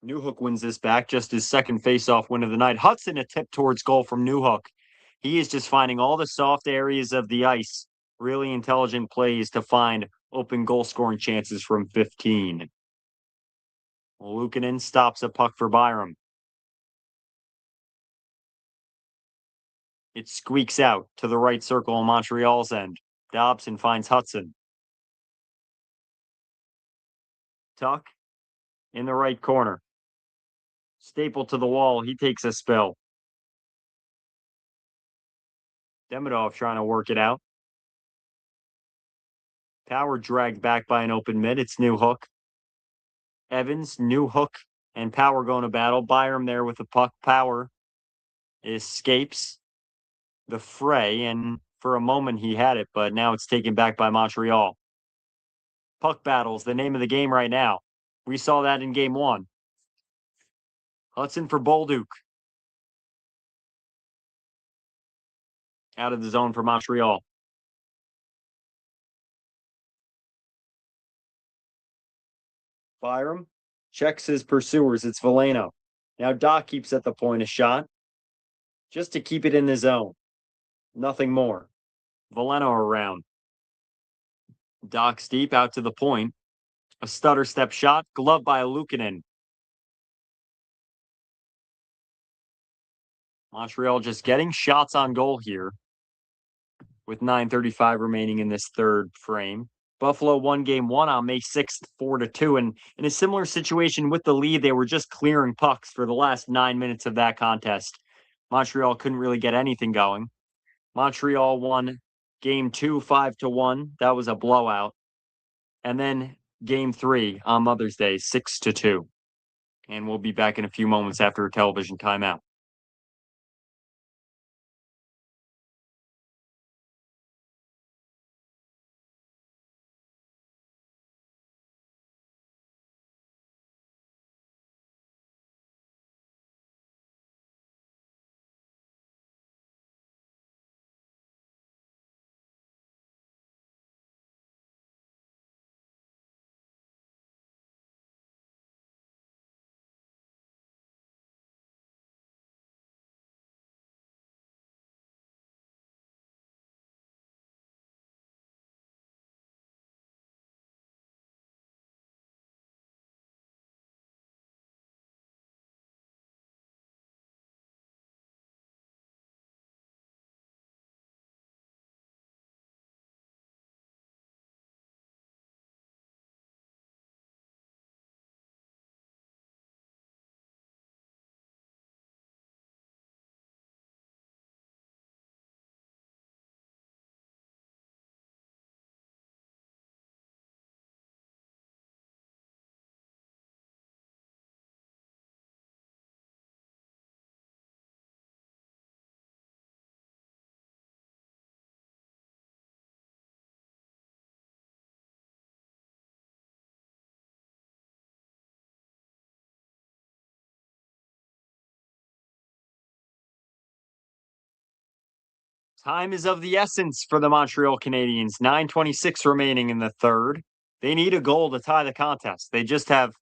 Newhook wins this back, just his second faceoff win of the night. Hudson, a tip towards goal from Newhook. He is just finding all the soft areas of the ice. Really intelligent plays to find open goal scoring chances from 15. Luukkonen stops a puck for Byram. It squeaks out to the right circle on Montreal's end. Dobson finds Hudson. Tuck in the right corner. Staple to the wall. He takes a spill. Demidov trying to work it out. Power dragged back by an open mid. It's Newhook. Evans, Newhook, and Power going to battle. Byram there with the puck. Power escapes the fray, and for a moment he had it, but now it's taken back by Montreal. Puck battles, the name of the game right now. We saw that in game one. Hudson for Bolduc. Out of the zone for Montreal. Byram checks his pursuers. It's Veleno. Now Doc keeps at the point a shot just to keep it in the zone. Nothing more. Veleno around. Doc's deep out to the point. A stutter step shot, gloved by Luukkonen. Montreal just getting shots on goal here with 9:35 remaining in this third frame. Buffalo won game one on May 6th, 4-2. And in a similar situation with the lead, they were just clearing pucks for the last 9 minutes of that contest. Montreal couldn't really get anything going. Montreal won game 2 5-1. That was a blowout. And then game 3 on Mother's Day 6-2. And we'll be back in a few moments after a television timeout. Time is of the essence for the Montreal Canadiens. 9:26 remaining in the third. They need a goal to tie the contest. They just have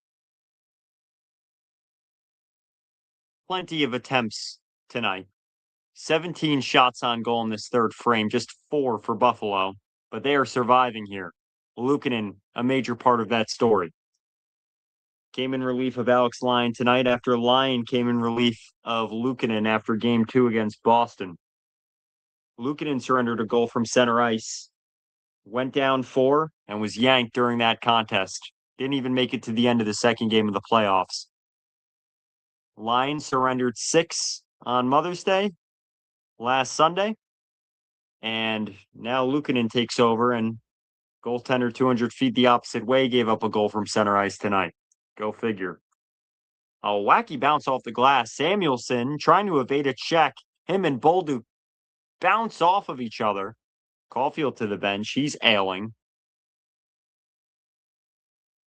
plenty of attempts tonight. 17 shots on goal in this third frame, just 4 for Buffalo, but they are surviving here. Luukkonen, a major part of that story. Came in relief of Alex Lyon tonight after Lyon came in relief of Luukkonen after game 2 against Boston. Luukkonen surrendered a goal from center ice, went down 4, and was yanked during that contest. Didn't even make it to the end of the second game of the playoffs. Lyon surrendered 6 on Mother's Day last Sunday. And now Luukkonen takes over, and goaltender 200 feet the opposite way gave up a goal from center ice tonight. Go figure. A wacky bounce off the glass. Samuelson trying to evade a check. Him and Bolduc bounce off of each other. Caulfield to the bench. He's ailing.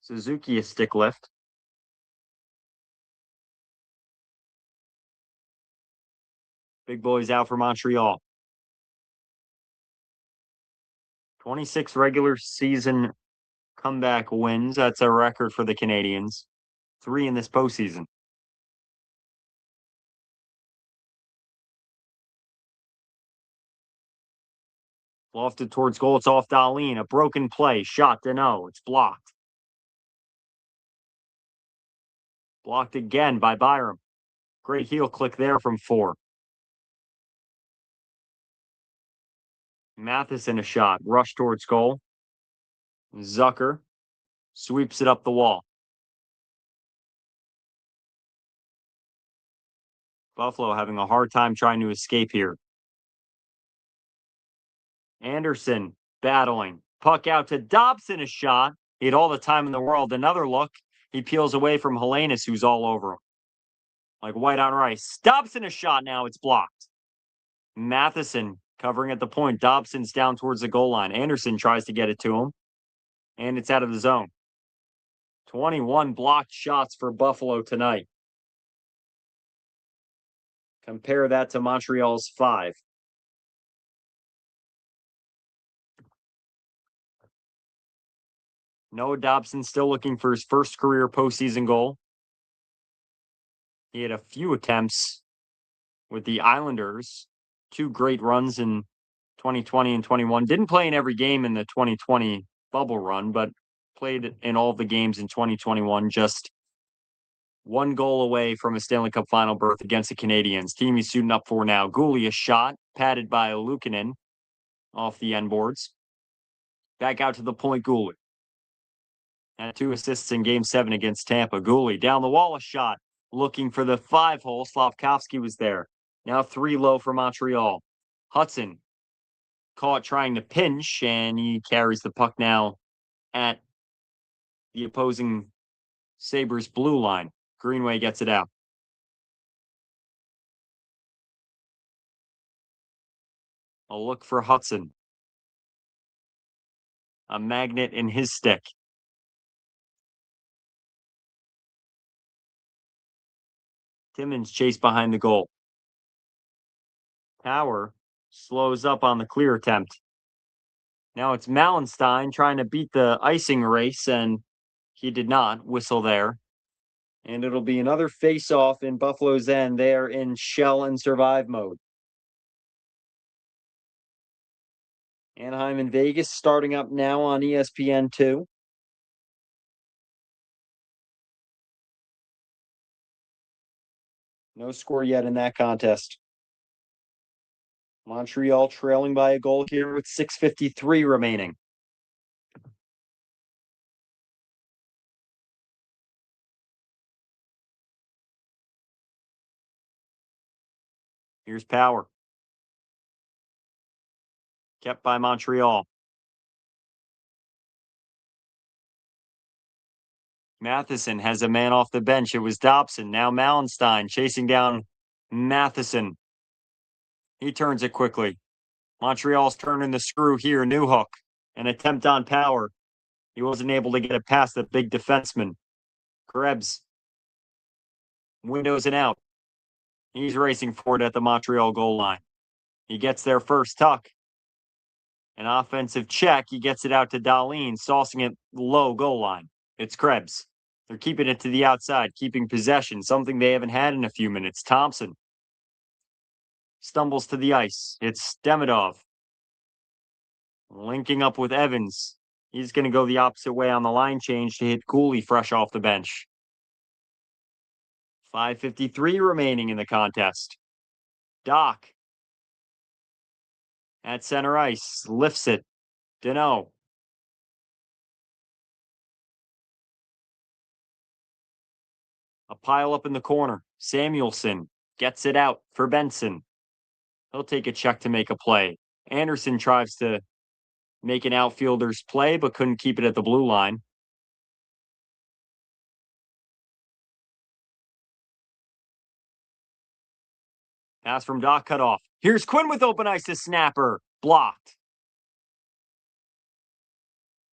Suzuki a stick lift. Big boys out for Montreal. 26 regular season comeback wins. That's a record for the Canadiens. 3 in this postseason. Lofted towards goal. It's off Dahlin. A broken play. Shot Deneau. It's blocked. Blocked again by Byram. Great heel click there from 4. Matheson a shot. Rush towards goal. Zucker sweeps it up the wall. Buffalo having a hard time trying to escape here. Anderson battling. Puck out to Dobson, a shot. He had all the time in the world. Another look. He peels away from Helenius, who's all over him. Like white on rice. Dobson a shot now. It's blocked. Matheson covering at the point. Dobson's down towards the goal line. Anderson tries to get it to him. And it's out of the zone. 21 blocked shots for Buffalo tonight. Compare that to Montreal's 5. Noah Dobson still looking for his first career postseason goal. He had a few attempts with the Islanders. 2 great runs in 2020 and 21. Didn't play in every game in the 2020 bubble run, but played in all the games in 2021. Just 1 goal away from a Stanley Cup final berth against the Canadiens. Team he's suiting up for now. Gooley a shot, padded by Luukkonen off the end boards. Back out to the point, Gooley. Had 2 assists in Game 7 against Tampa. Gooley down the wall, a shot. Looking for the 5-hole. Slafkovsky was there. Now 3 low for Montreal. Hudson caught trying to pinch, and he carries the puck now at the opposing Sabres blue line. Greenway gets it out. A look for Hudson. A magnet in his stick. Timmins chased behind the goal. Power slows up on the clear attempt. Now it's Mallenstein trying to beat the icing race, and he did not. Whistle there. And it'll be another face-off in Buffalo's end. They're in shell and survive mode. Anaheim and Vegas starting up now on ESPN2. No score yet in that contest. Montreal trailing by a goal here with 6:53 remaining. Here's Power. Kept by Montreal. Matheson has a man off the bench. It was Dobson. Now Mallenstein chasing down Matheson. He turns it quickly. Montreal's turning the screw here. Newhook. An attempt on Power. He wasn't able to get it past the big defenseman. Krebs. Windows and out. He's racing for it at the Montreal goal line. He gets there first. Tuck. An offensive check. He gets it out to Dahlin, saucing it low goal line. It's Krebs. They're keeping it to the outside, keeping possession, something they haven't had in a few minutes. Thompson stumbles to the ice. It's Demidov linking up with Evans. He's going to go the opposite way on the line change to hit Cooley fresh off the bench. 5:53 remaining in the contest. Doc at center ice lifts it. Deneau. A pile up in the corner. Samuelson gets it out for Benson. He'll take a check to make a play. Anderson tries to make an outfielder's play, but couldn't keep it at the blue line. Pass from Doc cut off. Here's Quinn with open ice to snapper. Blocked.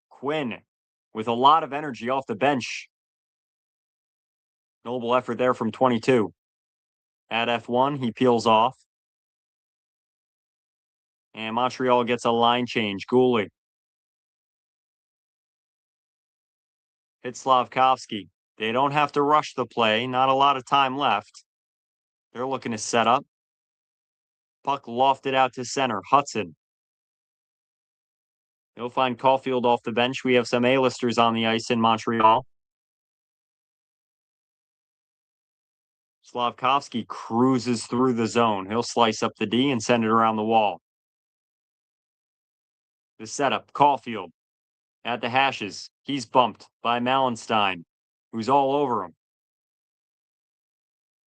Quinn with a lot of energy off the bench. Noble effort there from 22. At F1, he peels off. And Montreal gets a line change. Gooley. Hits Slavkovsky. They don't have to rush the play. Not a lot of time left. They're looking to set up. Puck lofted out to center. Hudson. He'll find Caulfield off the bench. We have some A-listers on the ice in Montreal. Slavkovsky cruises through the zone. He'll slice up the D and send it around the wall. The setup, Caulfield at the hashes. He's bumped by Mallenstein, who's all over him.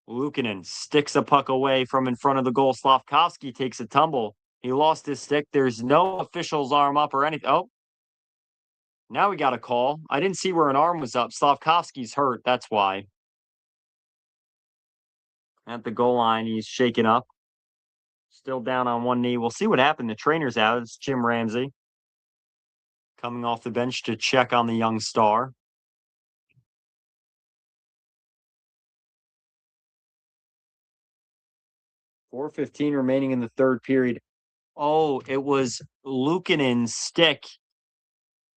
Luukkonen sticks a puck away from in front of the goal. Slavkovsky takes a tumble. He lost his stick. There's no official's arm up or anything. Oh, now we got a call. I didn't see where an arm was up. Slavkovsky's hurt. That's why. At the goal line, he's shaken up. Still down on one knee. We'll see what happened. The trainer's out. It's Jim Ramsey coming off the bench to check on the young star. 4:15 remaining in the third period. Oh, it was Luukkonen's stick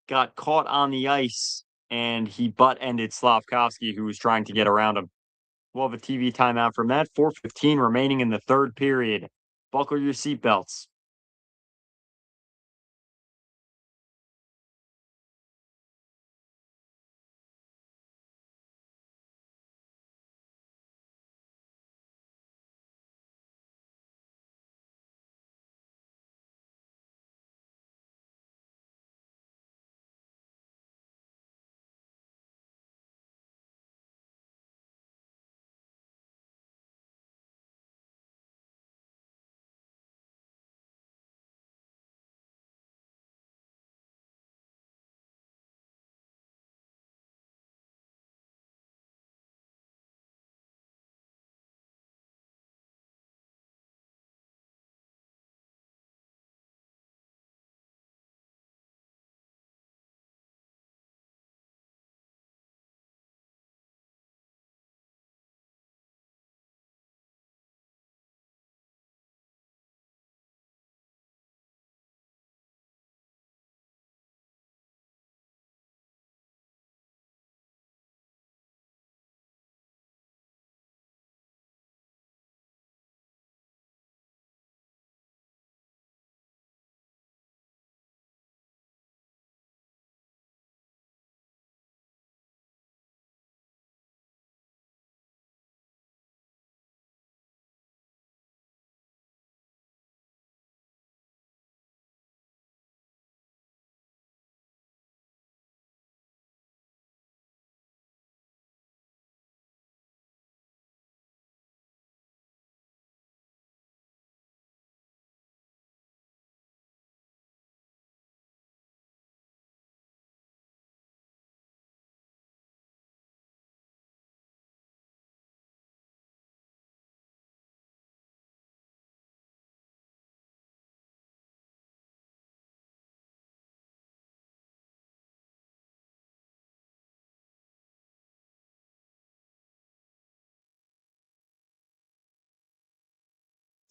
got caught on the ice, and he butt-ended Slavkovsky, who was trying to get around him. We'll have a TV timeout from that. 4:15 remaining in the third period. Buckle your seatbelts.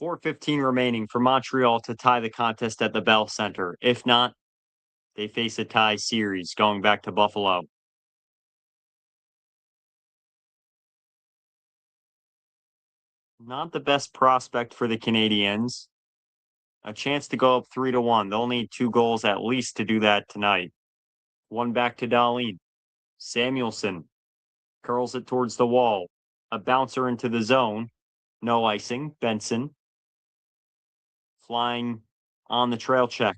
4:15 remaining for Montreal to tie the contest at the Bell Center. If not, they face a tie series going back to Buffalo. Not the best prospect for the Canadiens. A chance to go up 3-1. They'll need 2 goals at least to do that tonight. One back to Dahlin. Samuelson curls it towards the wall. A bouncer into the zone. No icing. Benson flying on the trail check.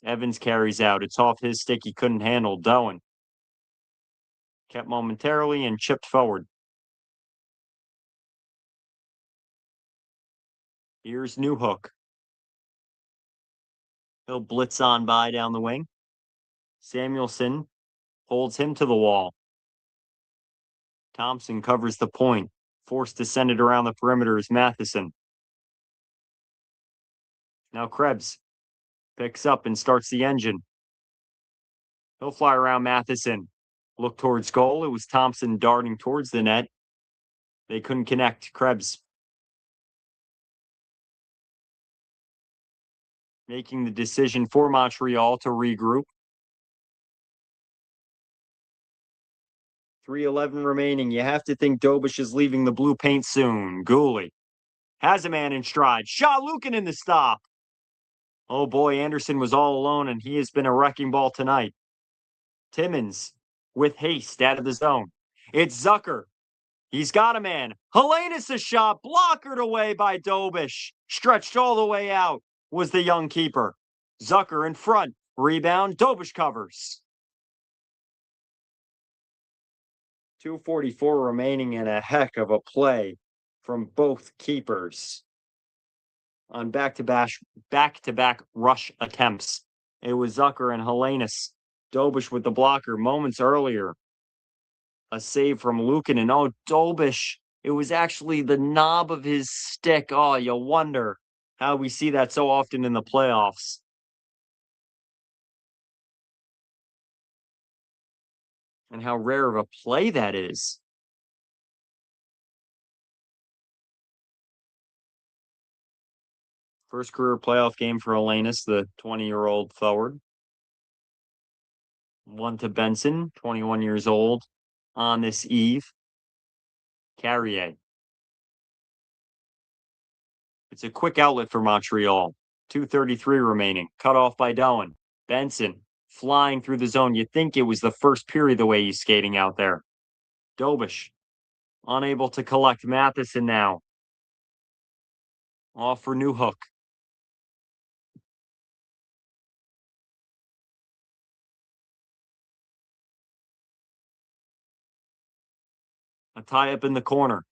Evans carries out. It's off his stick. He couldn't handle. Doan kept momentarily and chipped forward. Here's Newhook. He'll blitz on by down the wing. Samuelson holds him to the wall. Thompson covers the point. Forced to send it around the perimeter is Matheson. Now Krebs picks up and starts the engine. He'll fly around Matheson. Look towards goal. It was Thompson darting towards the net. They couldn't connect. Krebs making the decision for Montreal to regroup. 3:11 remaining. You have to think Dobish is leaving the blue paint soon. Gooley has a man in stride. Shot Lukin in the stop. Oh boy, Anderson was all alone, and he has been a wrecking ball tonight. Timmins with haste out of the zone. It's Zucker. He's got a man. Helenius a shot, blockered away by Dobish. Stretched all the way out was the young keeper. Zucker in front. Rebound. Dobish covers. 2:44 remaining and a heck of a play from both keepers on back-to-back rush attempts. It was Zucker and Helenius. Dobish with the blocker moments earlier. A save from Lukin, and oh, Dobish, it was actually the knob of his stick. Oh, you wonder how we see that so often in the playoffs. And how rare of a play that is. First career playoff game for Helenius, the 20-year-old forward. One to Benson, 21 years old, on this eve. Carrier. It's a quick outlet for Montreal. 2:33 remaining. Cut off by Doan. Benson flying through the zone. You'd think it was the first period the way he's skating out there. Dobish unable to collect. Matheson now. Off for Newhook. A tie up in the corner.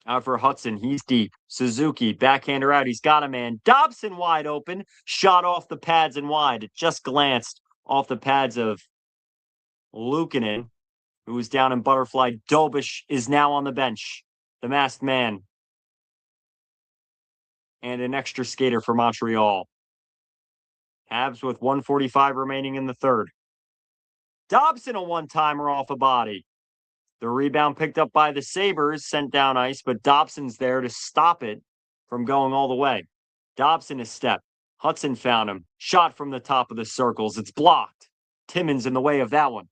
Out for Hudson. He's deep. Suzuki, backhander out. He's got a man. Dobson wide open. Shot off the pads and wide. It just glanced off the pads of Luukkonen, who was down in butterfly. Dobish is now on the bench. The masked man. And an extra skater for Montreal. Habs with 1:45 remaining in the third. Dobson a one-timer off a body. The rebound picked up by the Sabres, sent down ice, but Dobson's there to stop it from going all the way. Dobson is step. Hudson found him. Shot from the top of the circles. It's blocked. Timmins in the way of that one.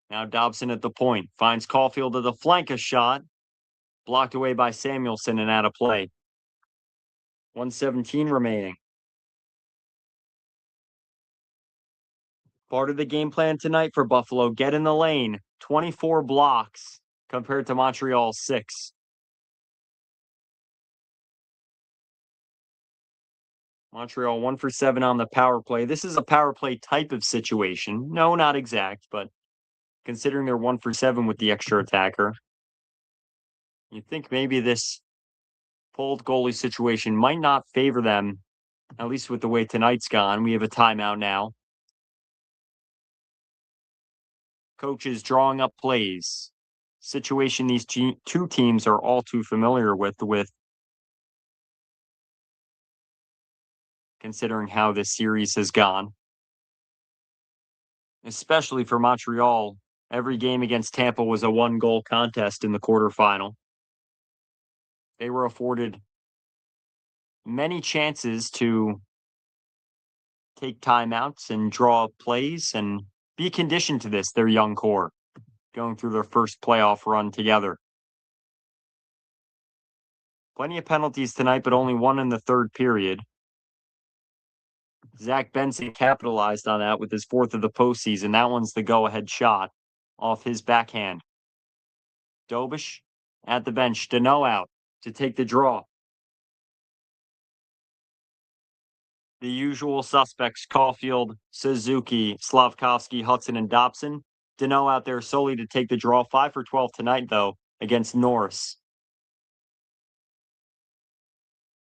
Now Dobson at the point. Finds Caulfield at the flank, a shot. Blocked away by Samuelson and out of play. 1:17 remaining. Part of the game plan tonight for Buffalo, get in the lane. 24 blocks compared to Montreal's 6. Montreal 1 for 7 on the power play. This is a power play type of situation. No, not exact, but considering they're 1 for 7 with the extra attacker, you'd think maybe this pulled goalie situation might not favor them, at least with the way tonight's gone. We have a timeout now. Coaches drawing up plays. Situation these two teams are all too familiar with considering how this series has gone. Especially for Montreal, Every game against Tampa was a one-goal contest in the quarterfinal. They were afforded many chances to take timeouts and draw plays and be conditioned to this, their young core, going through their first playoff run together. Plenty of penalties tonight, but only one in the third period. Zach Benson capitalized on that with his fourth of the postseason. That one's the go-ahead shot off his backhand. Dobish at the bench. Dano out to take the draw. The usual suspects, Caulfield, Suzuki, Slavkovsky, Hudson, and Dobson. Dano out there solely to take the draw. 5 for 12 tonight, though, against Norris.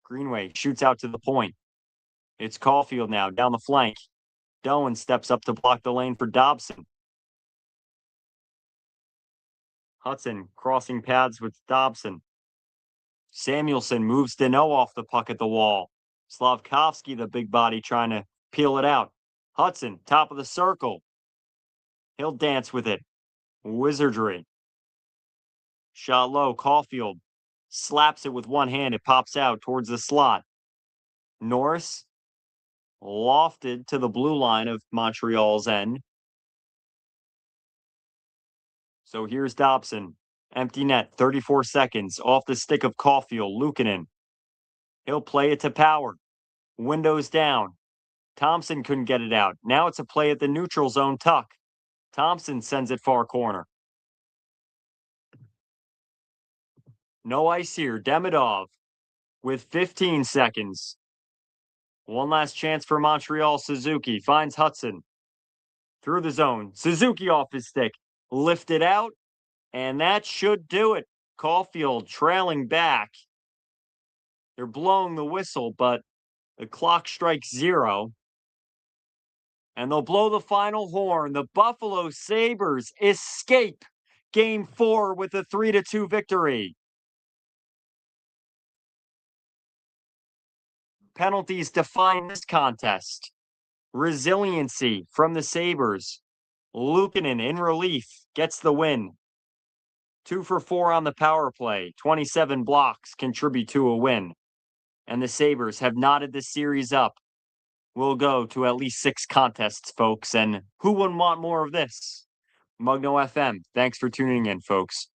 Greenway shoots out to the point. It's Caulfield now, down the flank. Doan steps up to block the lane for Dobson. Hudson crossing paths with Dobson. Samuelson moves Dano off the puck at the wall. Slavkovsky, the big body, trying to peel it out. Hudson, top of the circle. He'll dance with it. Wizardry. Shot low, Caulfield slaps it with one hand. It pops out towards the slot. Norris lofted to the blue line of Montreal's end. So here's Dobson. Empty net, 34 seconds. Off the stick of Caulfield, Luukkonen. He'll play it to Power. Windows down. Thompson couldn't get it out. Now it's a play at the neutral zone tuck. Thompson sends it far corner. No ice here. Demidov with 15 seconds. One last chance for Montreal. Suzuki finds Hudson. Through the zone. Suzuki off his stick. Lifted out. And that should do it. Caulfield trailing back. They're blowing the whistle, but the clock strikes 0. And they'll blow the final horn. The Buffalo Sabres escape Game 4 with a 3-2 victory. Penalties define this contest. Resiliency from the Sabres. Luukkonen in relief gets the win. 2 for 4 on the power play. 27 blocks contribute to a win. And the Sabres have knotted this series up. We'll go to at least 6 contests, folks. And who wouldn't want more of this? Mugnofm. Thanks for tuning in, folks.